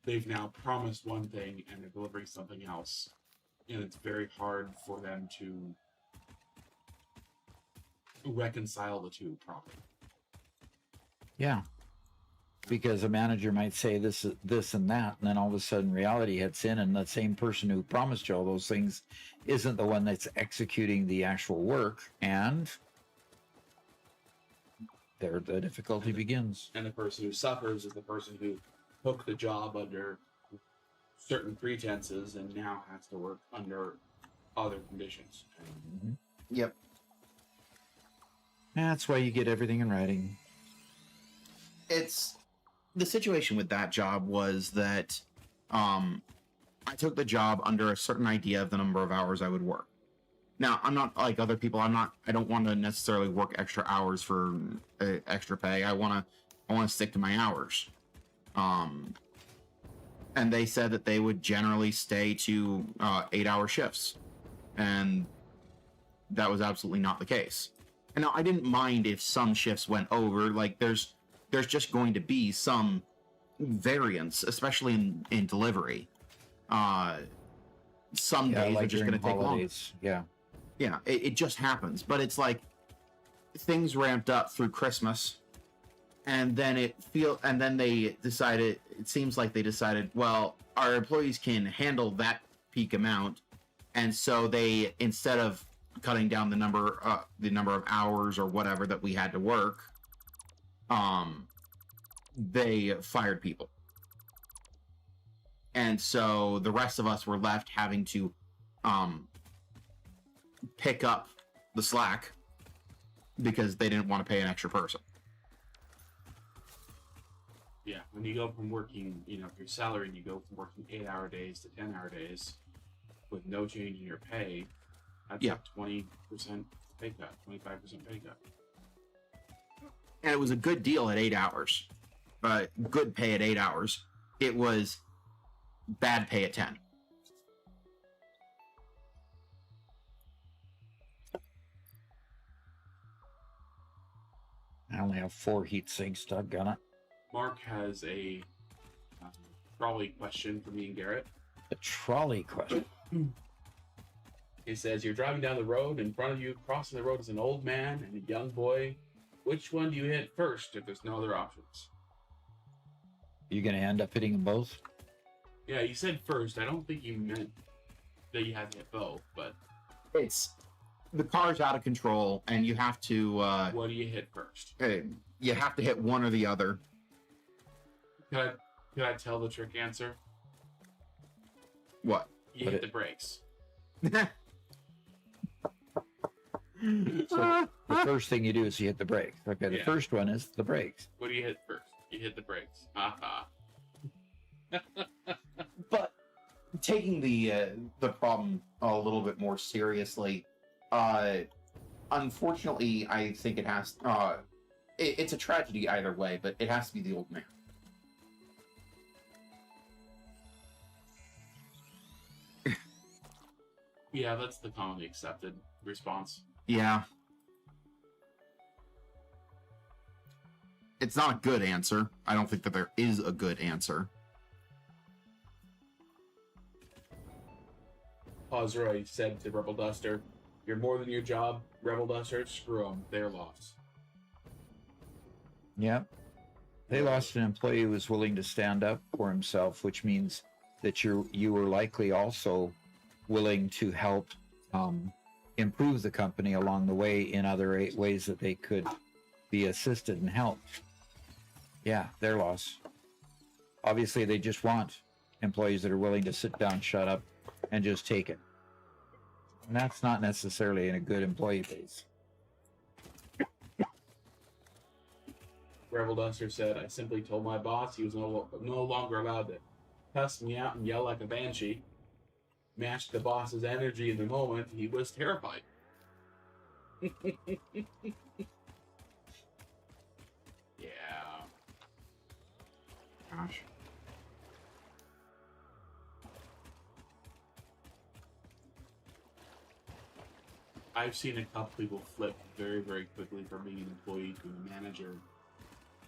they've now promised one thing and they're delivering something else. And it's very hard for them to reconcile the two properly. Yeah. Because a manager might say this and that, and then all of a sudden reality hits in, and the same person who promised you all those things isn't the one that's executing the actual work, and there the difficulty begins. And the person who suffers is the person who took the job under certain pretenses and now has to work under other conditions. Mm-hmm. Yep. That's why you get everything in writing. It's the situation with that job was that I took the job under a certain idea of the number of hours I would work. Now, I'm not like other people. I don't want to necessarily work extra hours for extra pay. I want to stick to my hours. And they said that they would generally stay to 8-hour shifts, and that was absolutely not the case. And now I didn't mind if some shifts went over. Like there's just going to be some variance, especially in delivery. Some days like are just during going to take long. holidays. Yeah. Yeah, it just happens. But it's like things ramped up through Christmas, and then they decided. It seems like they decided, well, our employees can handle that peak amount, and so they, instead of cutting down the number of hours or whatever that we had to work, they fired people. And so the rest of us were left having to pick up the slack because they didn't want to pay an extra person. Yeah, when you go from working, you know, if you're salaried, you go from working 8-hour days to 10-hour days with no change in your pay. That's Yeah. a 20% pay cut, 25% pay cut. And it was a good deal at 8 hours. Good pay at 8 hours. It was bad pay at 10. I only have 4 heat sinks stuck on it. Mark has a trolley question for me and Garrett. A trolley question. He says, you're driving down the road, in front of you, crossing the road, is an old man and a young boy. Which one do you hit first if there's no other options? You gonna end up hitting them both? Yeah, you said first. I don't think you meant that you had to hit both, but It's the car's out of control, and you have to what do you hit first? you have to hit one or the other. Can I tell the trick answer? What? You But hit it- the brakes. So the first thing you do is you hit the brakes. Okay, the Yeah. first one is the brakes. What do you hit first? You hit the brakes. Haha. But taking the problem a little bit more seriously, unfortunately, I think it has. It's a tragedy either way, but it has to be the old man. Yeah, that's the commonly accepted response. Yeah. It's not a good answer. I don't think that there is a good answer. Osroy said to Rebel Duster, "You're more than your job, Rebel Duster. Screw them. Their loss." Yep. They lost an employee who was willing to stand up for himself, which means that you were likely also willing to help improve the company along the way in other ways that they could be assisted and helped. Yeah, their loss. Obviously, they just want employees that are willing to sit down, shut up, and just take it. And that's not necessarily in a good employee base. Rebel Duster said, I simply told my boss he was no longer allowed to cuss me out and yell like a banshee. Matched the boss's energy in the moment, he was terrified. Yeah. Gosh. I've seen a couple people flip very, very quickly from being an employee to a manager,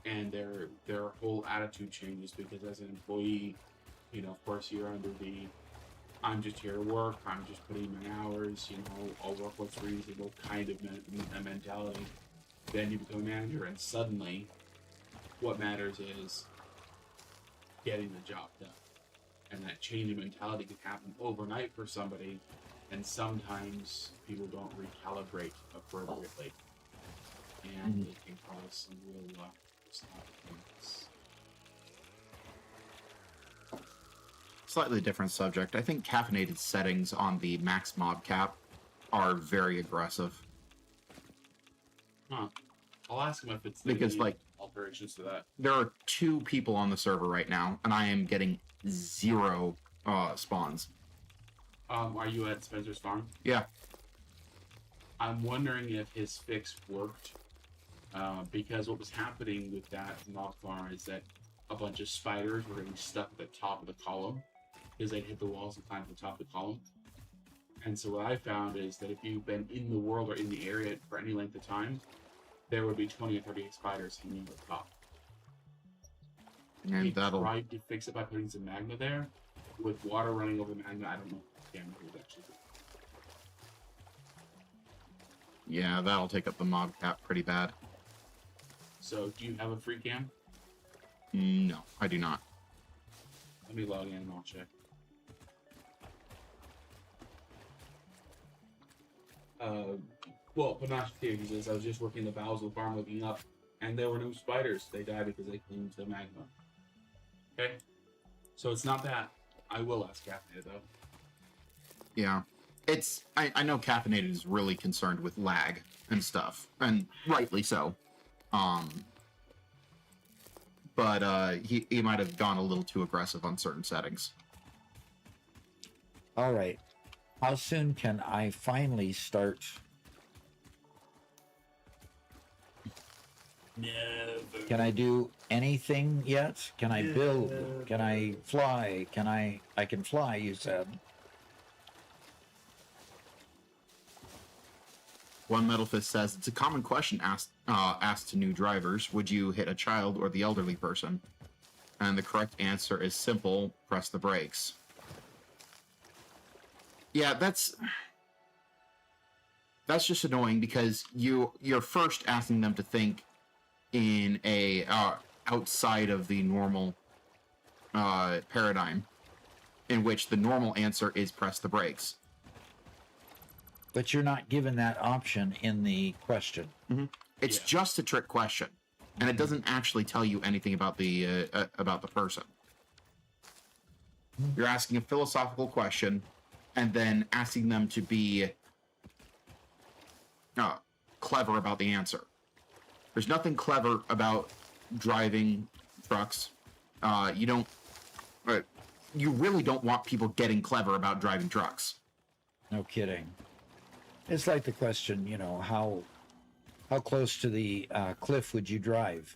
and their whole attitude changes because as an employee, you know, of course you're under the I'm just here to work, I'm just putting in my hours, you know, I'll work what's reasonable kind of mentality. Then you become a manager, and suddenly what matters is getting the job done. And that change in mentality can happen overnight for somebody, and sometimes people don't recalibrate appropriately. And it can cause some real things. Slightly different subject. I think caffeinated settings on the max mob cap are very aggressive. Huh. I'll ask him if it's Because, any like, alterations to that. there are 2 people on the server right now, and I am getting 0 spawns. Are you at Spencer's farm? Yeah. I'm wondering if his fix worked. Because what was happening with that mob farm is that a bunch of spiders were getting stuck at the top of the column because they'd hit the walls and climb to the top of the column. And so what I found is that if you've been in the world or in the area for any length of time, there would be 20 or 30 spiders hanging at the top. And He that'll... tried to fix it by putting some magma there. With water running over magma, I don't know if the camera would actually do. Yeah, that'll take up the mob cap pretty bad. So, do you have a free cam? No, I do not. Let me log in and I'll check. Well, Panache here, he says, I was just working the bowels of the farm looking up, and there were no spiders. They died because they came to magma. Okay? So it's not that. I will ask Caffeinated, though. Yeah. It's... I know Caffeinated is really concerned with lag and stuff, and rightly so. But he might have gone a little too aggressive on certain settings. All right. How soon can I finally start? Never. Can I do anything yet? Can I build? Can I fly? I can fly, you said. One Metal Fist says, it's a common question asked to new drivers. Would you hit a child or the elderly person? And the correct answer is simple, press the brakes. Yeah, that's just annoying because you're first asking them to think in a outside of the normal paradigm, in which the normal answer is press the brakes. But you're not given that option in the question. Mm-hmm. It's just a trick question, and it doesn't actually tell you anything about the person. You're asking a philosophical question, and then asking them to be clever about the answer. There's nothing clever about driving trucks. You really don't want people getting clever about driving trucks. No kidding. It's like the question, you know, how close to the cliff would you drive?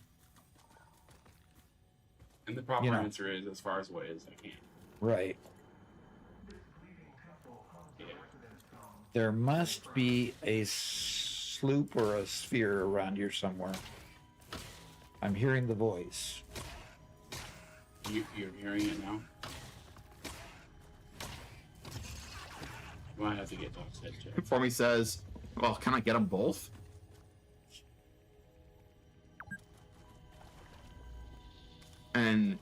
And the proper You know. answer is as far away as I can. Right. Yeah. There must be a sloop or a sphere around here somewhere. I'm hearing the voice. You're hearing it now? You might have to get Doc's head checked. For me says, well, can I get them both? And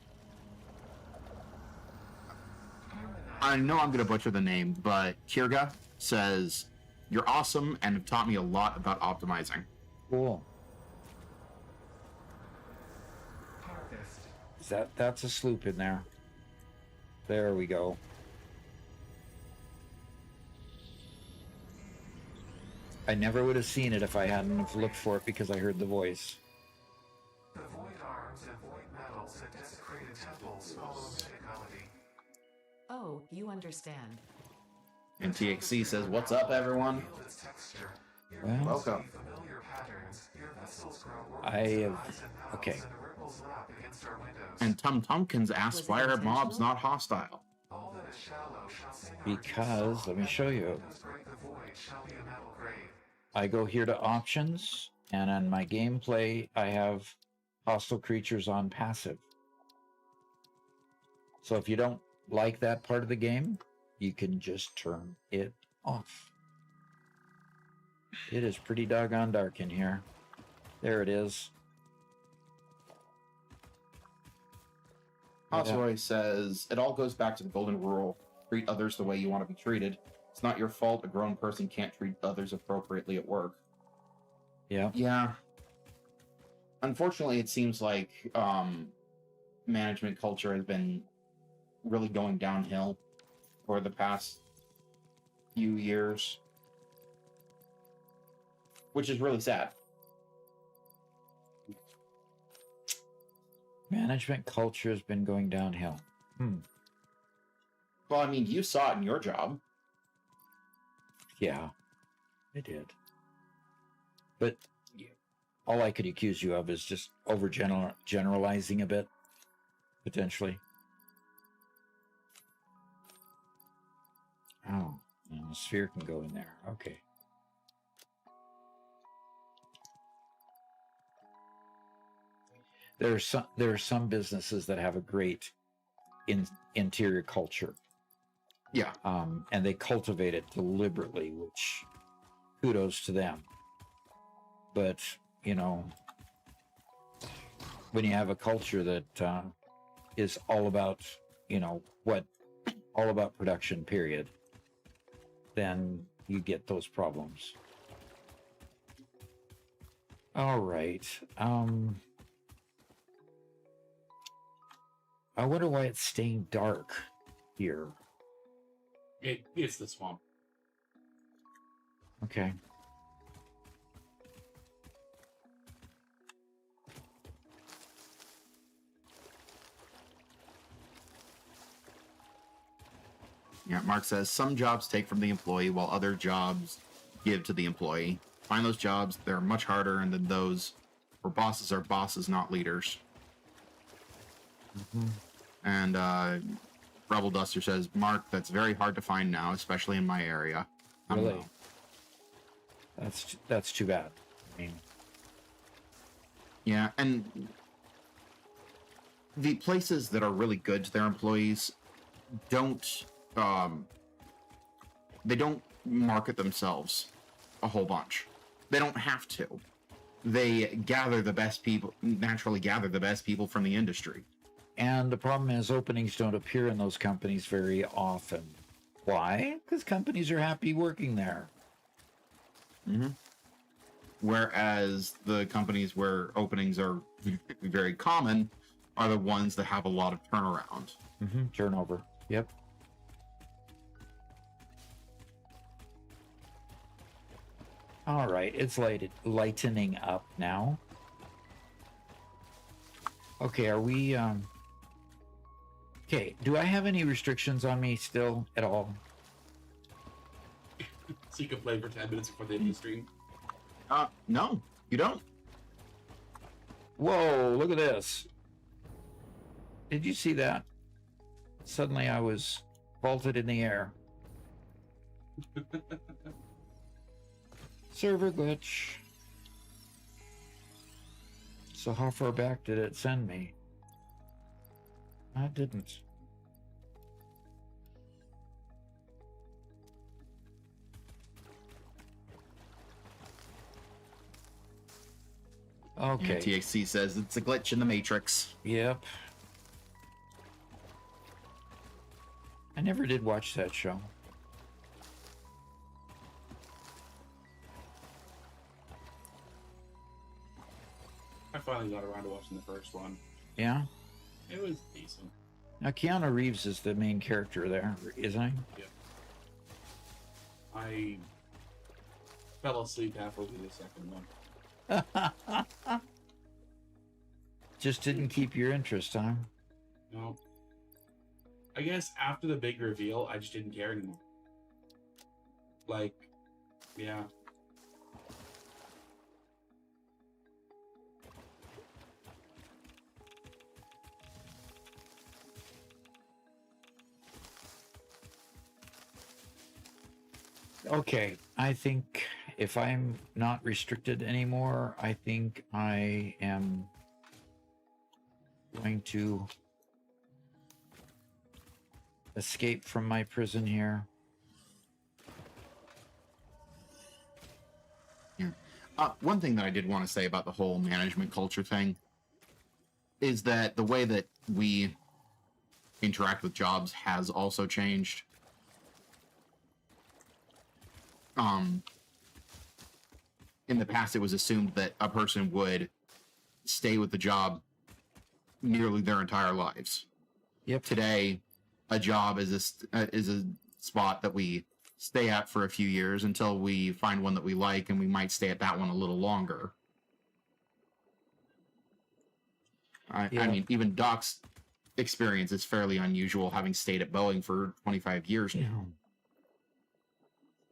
I know I'm going to butcher the name, but Kirga says, you're awesome and have taught me a lot about optimizing. Cool. Harvest. That's a sloop in there. There we go. I never would have seen it if I hadn't have looked for it because I heard the voice. The voice Oh, you understand. And TXC says, "What's up, everyone? Feel its texture. Your Well, feet welcome." see familiar patterns. Your vessels grow I orbits, have- eyes and mouths, okay. and the ripples lap against our windows. And Tum Tumkins asks, Was it "Why are mobs intentional? not hostile?" All that is shallow shall sing our Because, song, let me and show the you. windows break the void shall be a metal grave. I go here to options, and on my gameplay, I have hostile creatures on passive. So if you don't like that part of the game, you can just turn it off. It is pretty doggone dark in here. There it is. Osroy says, "It all goes back to the golden rule: treat others the way you want to be treated. It's not your fault a grown person can't treat others appropriately at work." Yeah. Yeah. Unfortunately, it seems like management culture has been really going downhill for the past few years, which is really sad. Management culture has been going downhill. Well, I mean, you saw it in your job. Yeah, I did. But all I could accuse you of is just generalizing a bit, potentially. Oh, and the sphere can go in there. Okay. There are some businesses that have a great interior culture. Yeah. And they cultivate it deliberately, which kudos to them. But, you know, when you have a culture that is all about, you know, all about production, period, then you get those problems. All right. I wonder why it's staying dark here. It's the swamp. Okay. Yeah, Mark says, "Some jobs take from the employee while other jobs give to the employee. Find those jobs, they're much harder than those where bosses are bosses, not leaders." And Rebel Duster says, "Mark, that's very hard to find now, especially in my area." I don't Really? know. That's too bad. I mean, Yeah, and the places that are really good to their employees don't they don't market themselves a whole bunch. They don't have to. They gather the best people, naturally gather the best people from the industry. and the problem is openings don't appear in those companies very often. Why? Because companies are happy working there. Whereas the companies where openings are very common are the ones that have a lot of turnaround. Turnover. Yep. All right, it's lightening up now. Okay, are we okay, do I have any restrictions on me still at all? So you can play for 10 minutes before the end of the stream. No, you don't. Whoa, look at this. Did you see that? Suddenly I was vaulted in the air. Server glitch. So how far back did it send me? I didn't. Okay. And TXC says it's a glitch in the Matrix. Yep. I never did watch that show. I finally got around to watching the first one. Yeah? It was decent. Now, Keanu Reeves is the main character there, isn't he? Yeah. I fell asleep halfway through the second one. Just didn't keep your interest, huh? No. I guess after the big reveal, I just didn't care anymore. Like, yeah. Okay, I think if I'm not restricted anymore, I think I am going to escape from my prison here. One thing that I did want to say about the whole management culture thing is that the way that we interact with jobs has also changed. In the past, it was assumed that a person would stay with the job nearly their entire lives. Yep. Today, a job is a spot that we stay at for a few years until we find one that we like, and we might stay at that one a little longer. I mean, even Doc's experience is fairly unusual, having stayed at Boeing for 25 years now.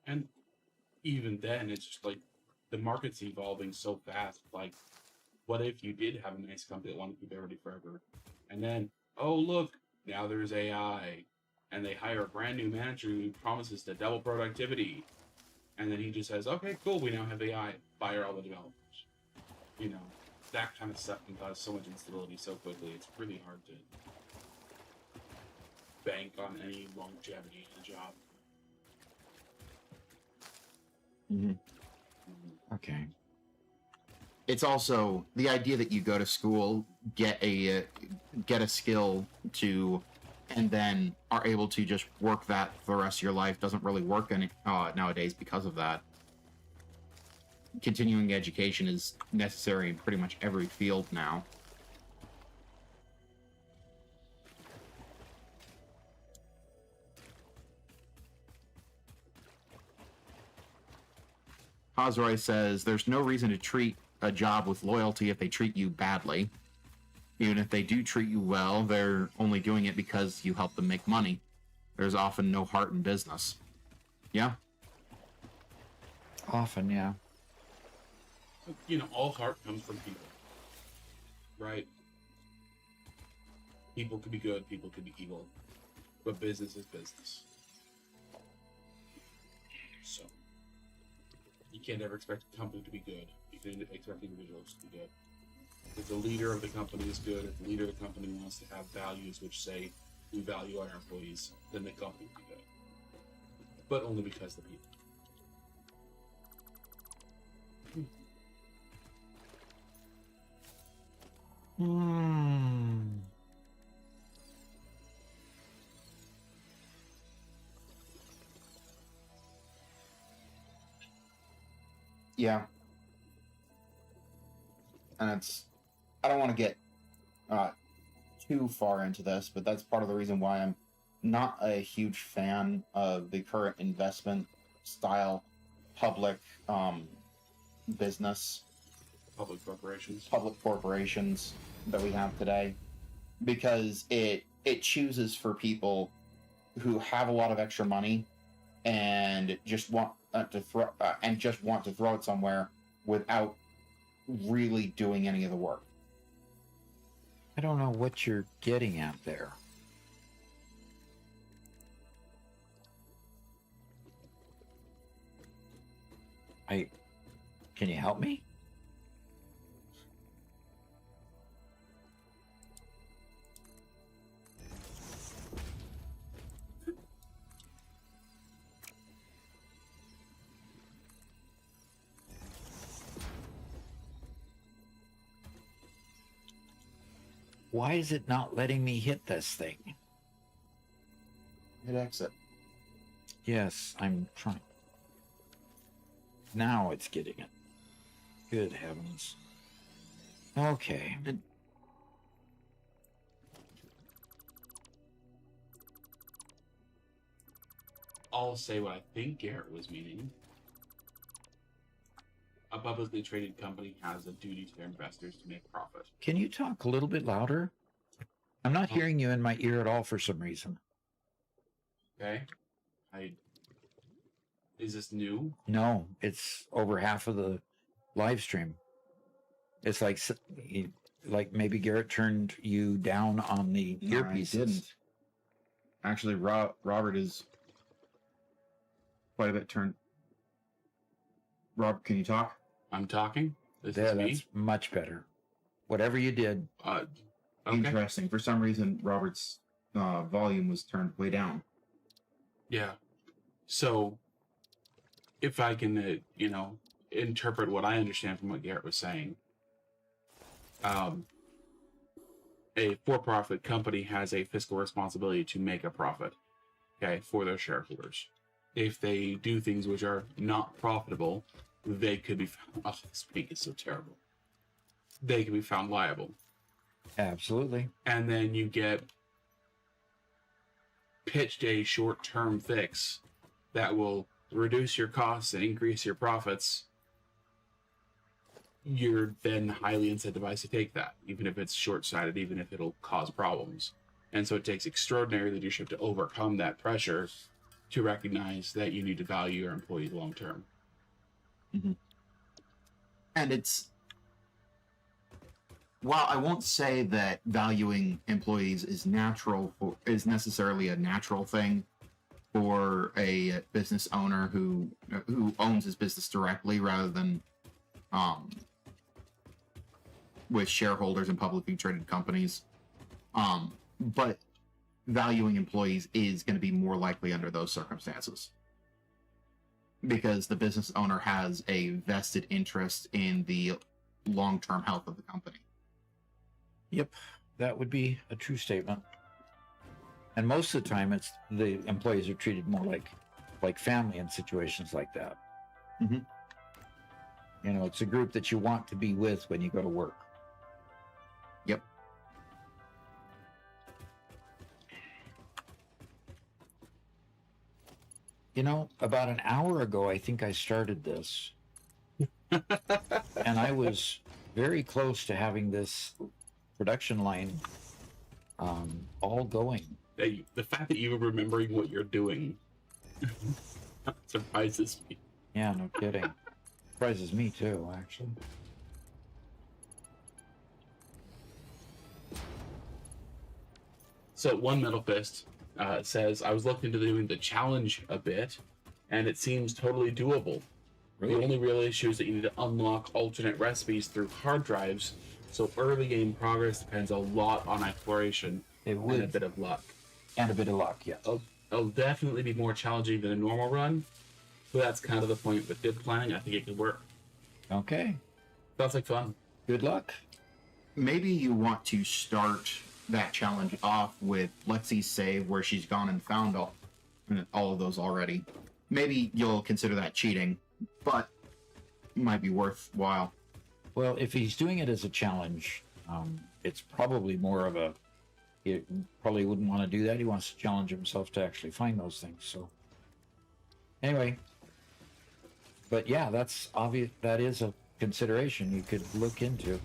And even then, it's just like the market's evolving so fast. Like, what if you did have a nice company that wanted to keep everybody forever? And then, oh, look, now there's AI. And they hire a brand new manager who promises to double productivity. And then he just says, okay, cool, we now have AI. Fire all the developers. You know, that kind of stuff can cause so much instability so quickly. It's really hard to bank on any longevity in a job. Mm-hmm. Okay. It's also the idea that you go to school, get a skill to, and then are able to just work that for the rest of your life doesn't really work nowadays because of that. Continuing education is necessary in pretty much every field now. Hazroy says, there's no reason to treat a job with loyalty if they treat you badly. Even if they do treat you well, they're only doing it because you help them make money. There's often no heart in business. Yeah? Often, yeah. You know, all heart comes from people. Right? People could be good, people could be evil. But business is business. So, you can't ever expect a company to be good. You can expect individuals to be good. If the leader of the company is good, if the leader of the company wants to have values which say, we value our employees, then the company will be good. But only because the people. Yeah. And I don't want to get too far into this, but that's part of the reason why I'm not a huge fan of the current investment style public business. Public corporations that we have today, because it chooses for people who have a lot of extra money and just want to throw it somewhere without really doing any of the work. I don't know what you're getting at there. Can you help me? Why is it not letting me hit this thing? Hit exit. Yes, I'm trying. Now it's getting it. Good heavens. Okay. I'll say what I think Garrett was meaning. A publicly traded company has a duty to their investors to make profit. Can you talk a little bit louder? I'm not hearing you in my ear at all for some reason. Okay. Is this new? No, it's over half of the live stream. It's like maybe Garrett turned you down on the No, I earpieces. didn't. Actually, Robert is quite a bit turned. Rob, can you talk? I'm talking. This Yeah, is me. that's much better. Whatever you did, Okay. Interesting. For some reason, Robert's volume was turned way down. Yeah. So, if I can, interpret what I understand from what Garrett was saying, a for-profit company has a fiscal responsibility to make a profit, okay, for their shareholders. If they do things which are not profitable, they could be found, oh, this speak is so terrible. They could be found liable. absolutely. And then you get pitched a short-term fix that will reduce your costs and increase your profits. You're then highly incentivized to take that, even if it's short-sighted, even if it'll cause problems. And so it takes extraordinary leadership to overcome that pressure to recognize that you need to value your employees long-term. Mm-hmm. And while I won't say that valuing employees is necessarily a natural thing for a business owner who owns his business directly rather than with shareholders and publicly traded companies, but valuing employees is going to be more likely under those circumstances because the business owner has a vested interest in the long-term health of the company. Yep, that would be a true statement. And most of the time, it's the employees are treated more like family in situations like that. Mhm. You know, it's a group that you want to be with when you go to work. Yep. You know, about an hour ago, I think I started this. And I was very close to having this production line all going. The fact that you're remembering what you're doing surprises me. Yeah, no kidding. Surprises me too, actually. So one Metal Fist says, I was looking into doing the challenge a bit, and it seems totally doable. Really? The only real issue is that you need to unlock alternate recipes through hard drives, so early game progress depends a lot on exploration It and a would. bit of luck. And a bit of luck, yeah. It'll definitely be more challenging than a normal run, but that's kind of the point with dip planning. I think it could work. Okay. Sounds like fun. Good luck. Maybe you want to start that challenge off with Lexi's save where she's gone and found all of those already. Maybe you'll consider that cheating, but it might be worthwhile. Well, if he's doing it as a challenge, it's probably more of a. He probably wouldn't want to do that. He wants to challenge himself to actually find those things. So, anyway, but yeah, that's obvious. That is a consideration you could look into.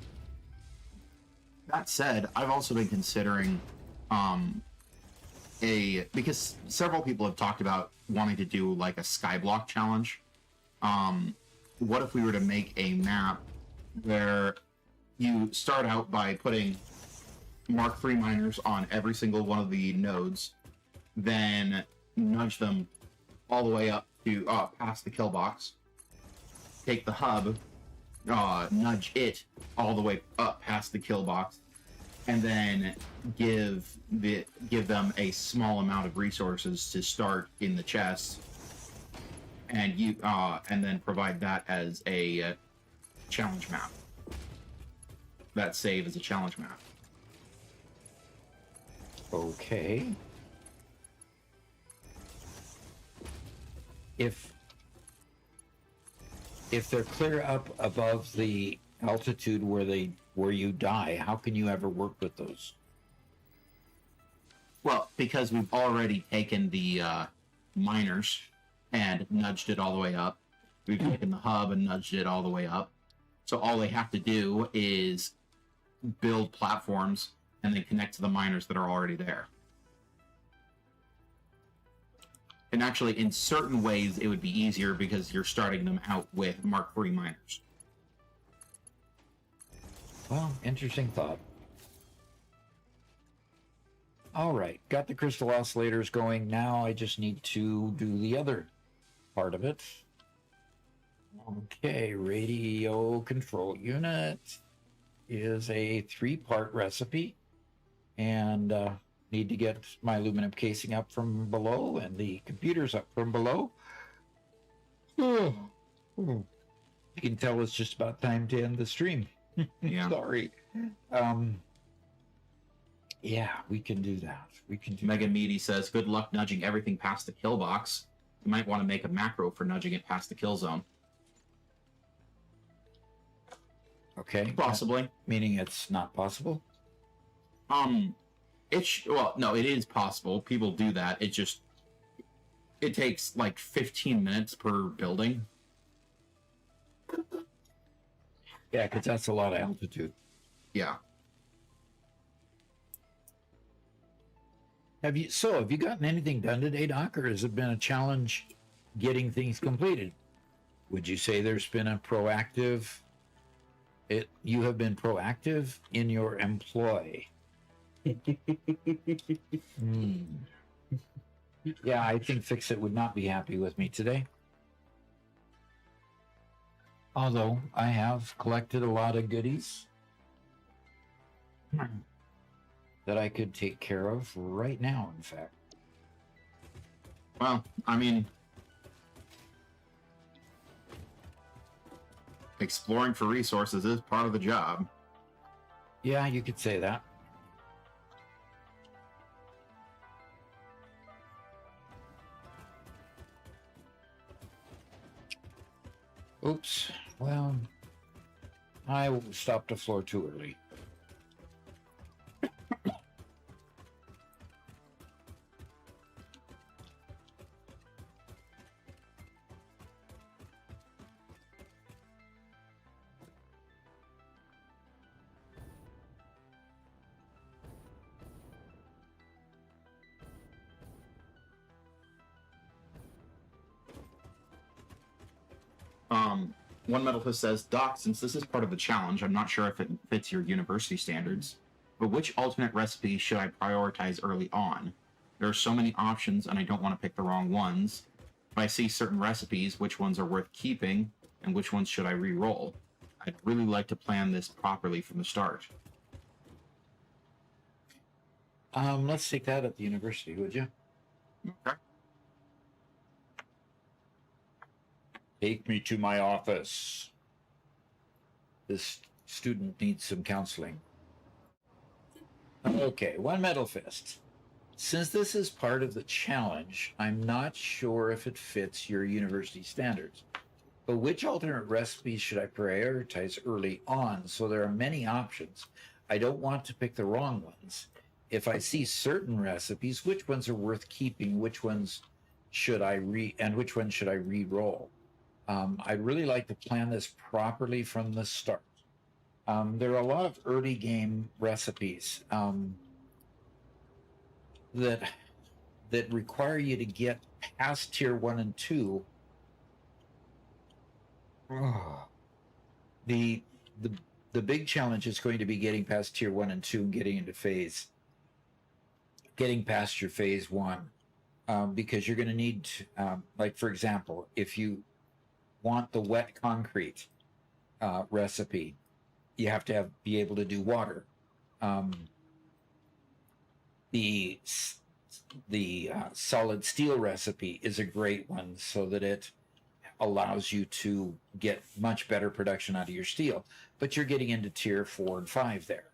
That said, I've also been considering because several people have talked about wanting to do like a skyblock challenge. What if we were to make a map where you start out by putting Mark III miners on every single one of the nodes, then nudge them all the way up to past the kill box, take the hub, nudge it all the way up past the kill box, and then give them a small amount of resources to start in the chest, and then provide that as a challenge map. That save as a challenge map. Okay. If they're clear up above the altitude where you die, how can you ever work with those? Well, because we've already taken the miners and nudged it all the way up. We've taken the hub and nudged it all the way up. So all they have to do is build platforms and then connect to the miners that are already there. And actually, in certain ways, it would be easier because you're starting them out with Mark III miners. Well, interesting thought. All right, got the crystal oscillators going. Now I just need to do the other part of it. Okay, radio control unit is a 3-part recipe, and need to get my aluminum casing up from below and the computers up from below. You can tell it's just about time to end the stream. Yeah. Sorry. Yeah, we can do that. We can do Mega Meaty says, good luck nudging everything past the kill box. You might want to make a macro for nudging it past the kill zone. Okay. Possibly. Meaning it's not possible? Well, no, it is possible. People do that. It takes like 15 minutes per building. Yeah, because that's a lot of altitude. Yeah. Have you gotten anything done today, Doc, or has it been a challenge getting things completed? Would you say there's been a you have been proactive in your employ? Yeah, I think Fix-It would not be happy with me today. Although I have collected a lot of goodies that I could take care of right now, in fact. Well, I mean, exploring for resources is part of the job. Yeah, you could say that. Oops. Well, I stopped the floor too early. One Metalfist says, Doc, since this is part of the challenge, I'm not sure if it fits your university standards, but which alternate recipe should I prioritize early on? There are so many options, and I don't want to pick the wrong ones. If I see certain recipes, which ones are worth keeping, and which ones should I re-roll? I'd really like to plan this properly from the start. Let's take that at the university, would you? Okay. Take me to my office. This student needs some counseling. Okay, One Metal Fist. Since this is part of the challenge, I'm not sure if it fits your university standards. But which alternate recipes should I prioritize early on? So there are many options. I don't want to pick the wrong ones. If I see certain recipes, which ones are worth keeping? Which ones should I which ones should I re-roll? I'd really like to plan this properly from the start. There are a lot of early game recipes that require you to get past tier 1 and 2. The big challenge is going to be getting past tier 1 and 2 and getting past your phase 1, because you're going to need, like for example, if you want the wet concrete recipe, you have to be able to do water. The solid steel recipe is a great one, so that it allows you to get much better production out of your steel. But you're getting into tier 4 and 5 there.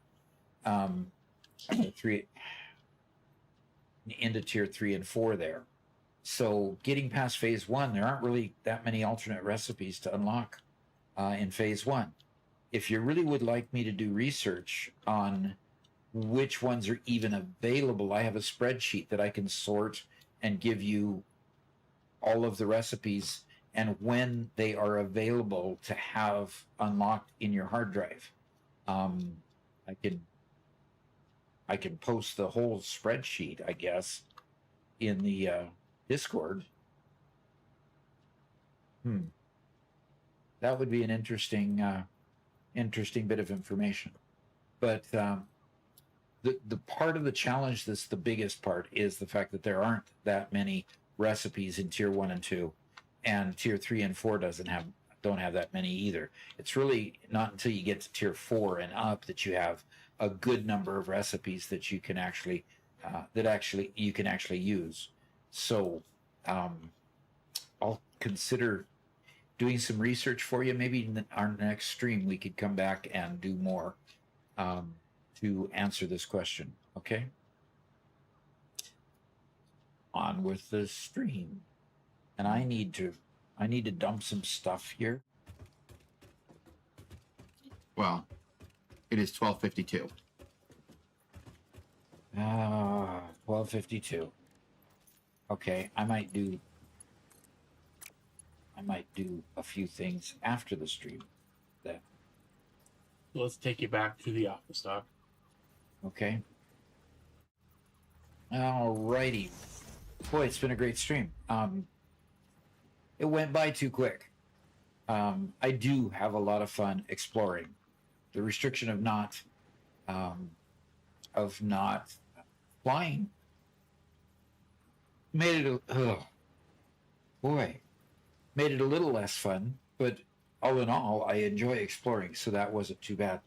Into tier 3 and 4 there. So getting past phase 1, there aren't really that many alternate recipes to unlock in phase 1. If you really would like me to do research on which ones are even available, I have a spreadsheet that I can sort and give you all of the recipes and when they are available to have unlocked in your hard drive. I can post the whole spreadsheet, I guess, in the Discord. That would be an interesting bit of information. But the part of the challenge that's the biggest part is the fact that there aren't that many recipes in tier 1 and 2, and tier 3 and 4 don't have that many either. It's really not until you get to tier 4 and up that you have a good number of recipes that you can actually use. So I'll consider doing some research for you. Maybe in our next stream we could come back and do more to answer this question. Okay, on with the stream. And I need to dump some stuff here. Well, it is 12:52. 12:52. Okay, I might do a few things after the stream. Then. Let's take you back to the office, Doc. Okay. Alrighty. Boy, it's been a great stream. It went by too quick. I do have a lot of fun exploring. The restriction of not flying made it made it a little less fun, but all in all, I enjoy exploring, so that wasn't too bad.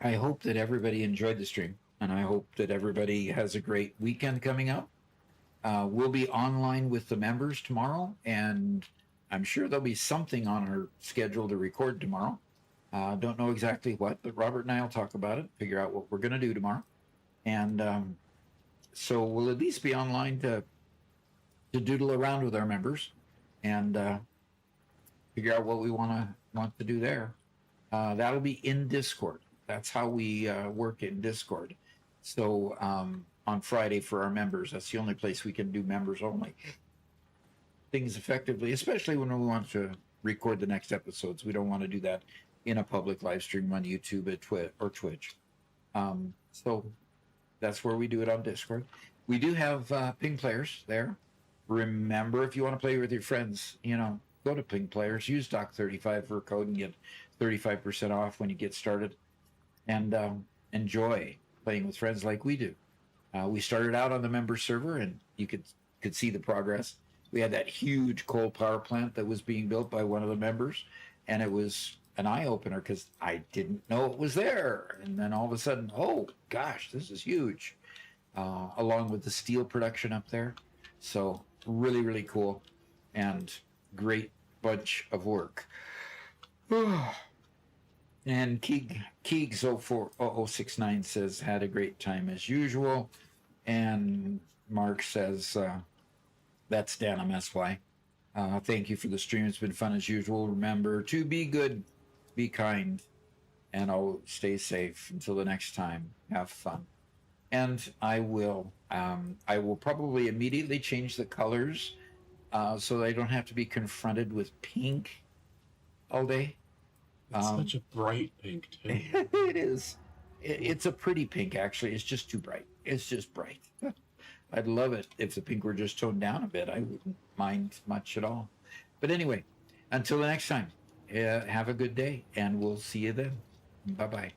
I hope that everybody enjoyed the stream, and I hope that everybody has a great weekend coming up. We'll be online with the members tomorrow, and I'm sure there'll be something on our schedule to record tomorrow. Don't know exactly what, but Robert and I will talk about it, figure out what we're going to do tomorrow. And so we'll at least be online to doodle around with our members and figure out what we want to do there. That'll be in Discord. That's how we work in Discord. So on Friday for our members, that's the only place we can do members only things effectively, especially when we want to record the next episodes. We don't want to do that in a public live stream on YouTube or Twitch. So that's where we do it on Discord. We do have Ping Players there. Remember, if you want to play with your friends, go to Ping Players, use Doc35 for a code and get 35% off when you get started, and enjoy playing with friends like we do. We started out on the member server, and you could see the progress. We had that huge coal power plant that was being built by one of the members, and it was an eye-opener because I didn't know it was there. And then all of a sudden, oh gosh, this is huge, along with the steel production up there. So really, really cool and great bunch of work. And Keegs04069 says, had a great time as usual. And Mark says, that's Dan MSY. Thank you for the stream. It's been fun as usual. Remember to be good, be kind, and I'll stay safe until the next time. Have fun. And I will probably immediately change the colors so that I don't have to be confronted with pink all day. It's such a bright pink, too. It is. It's a pretty pink, actually. It's just too bright. It's just bright. I'd love it if the pink were just toned down a bit. I wouldn't mind much at all. But anyway, until the next time, have a good day, and we'll see you then. Bye-bye.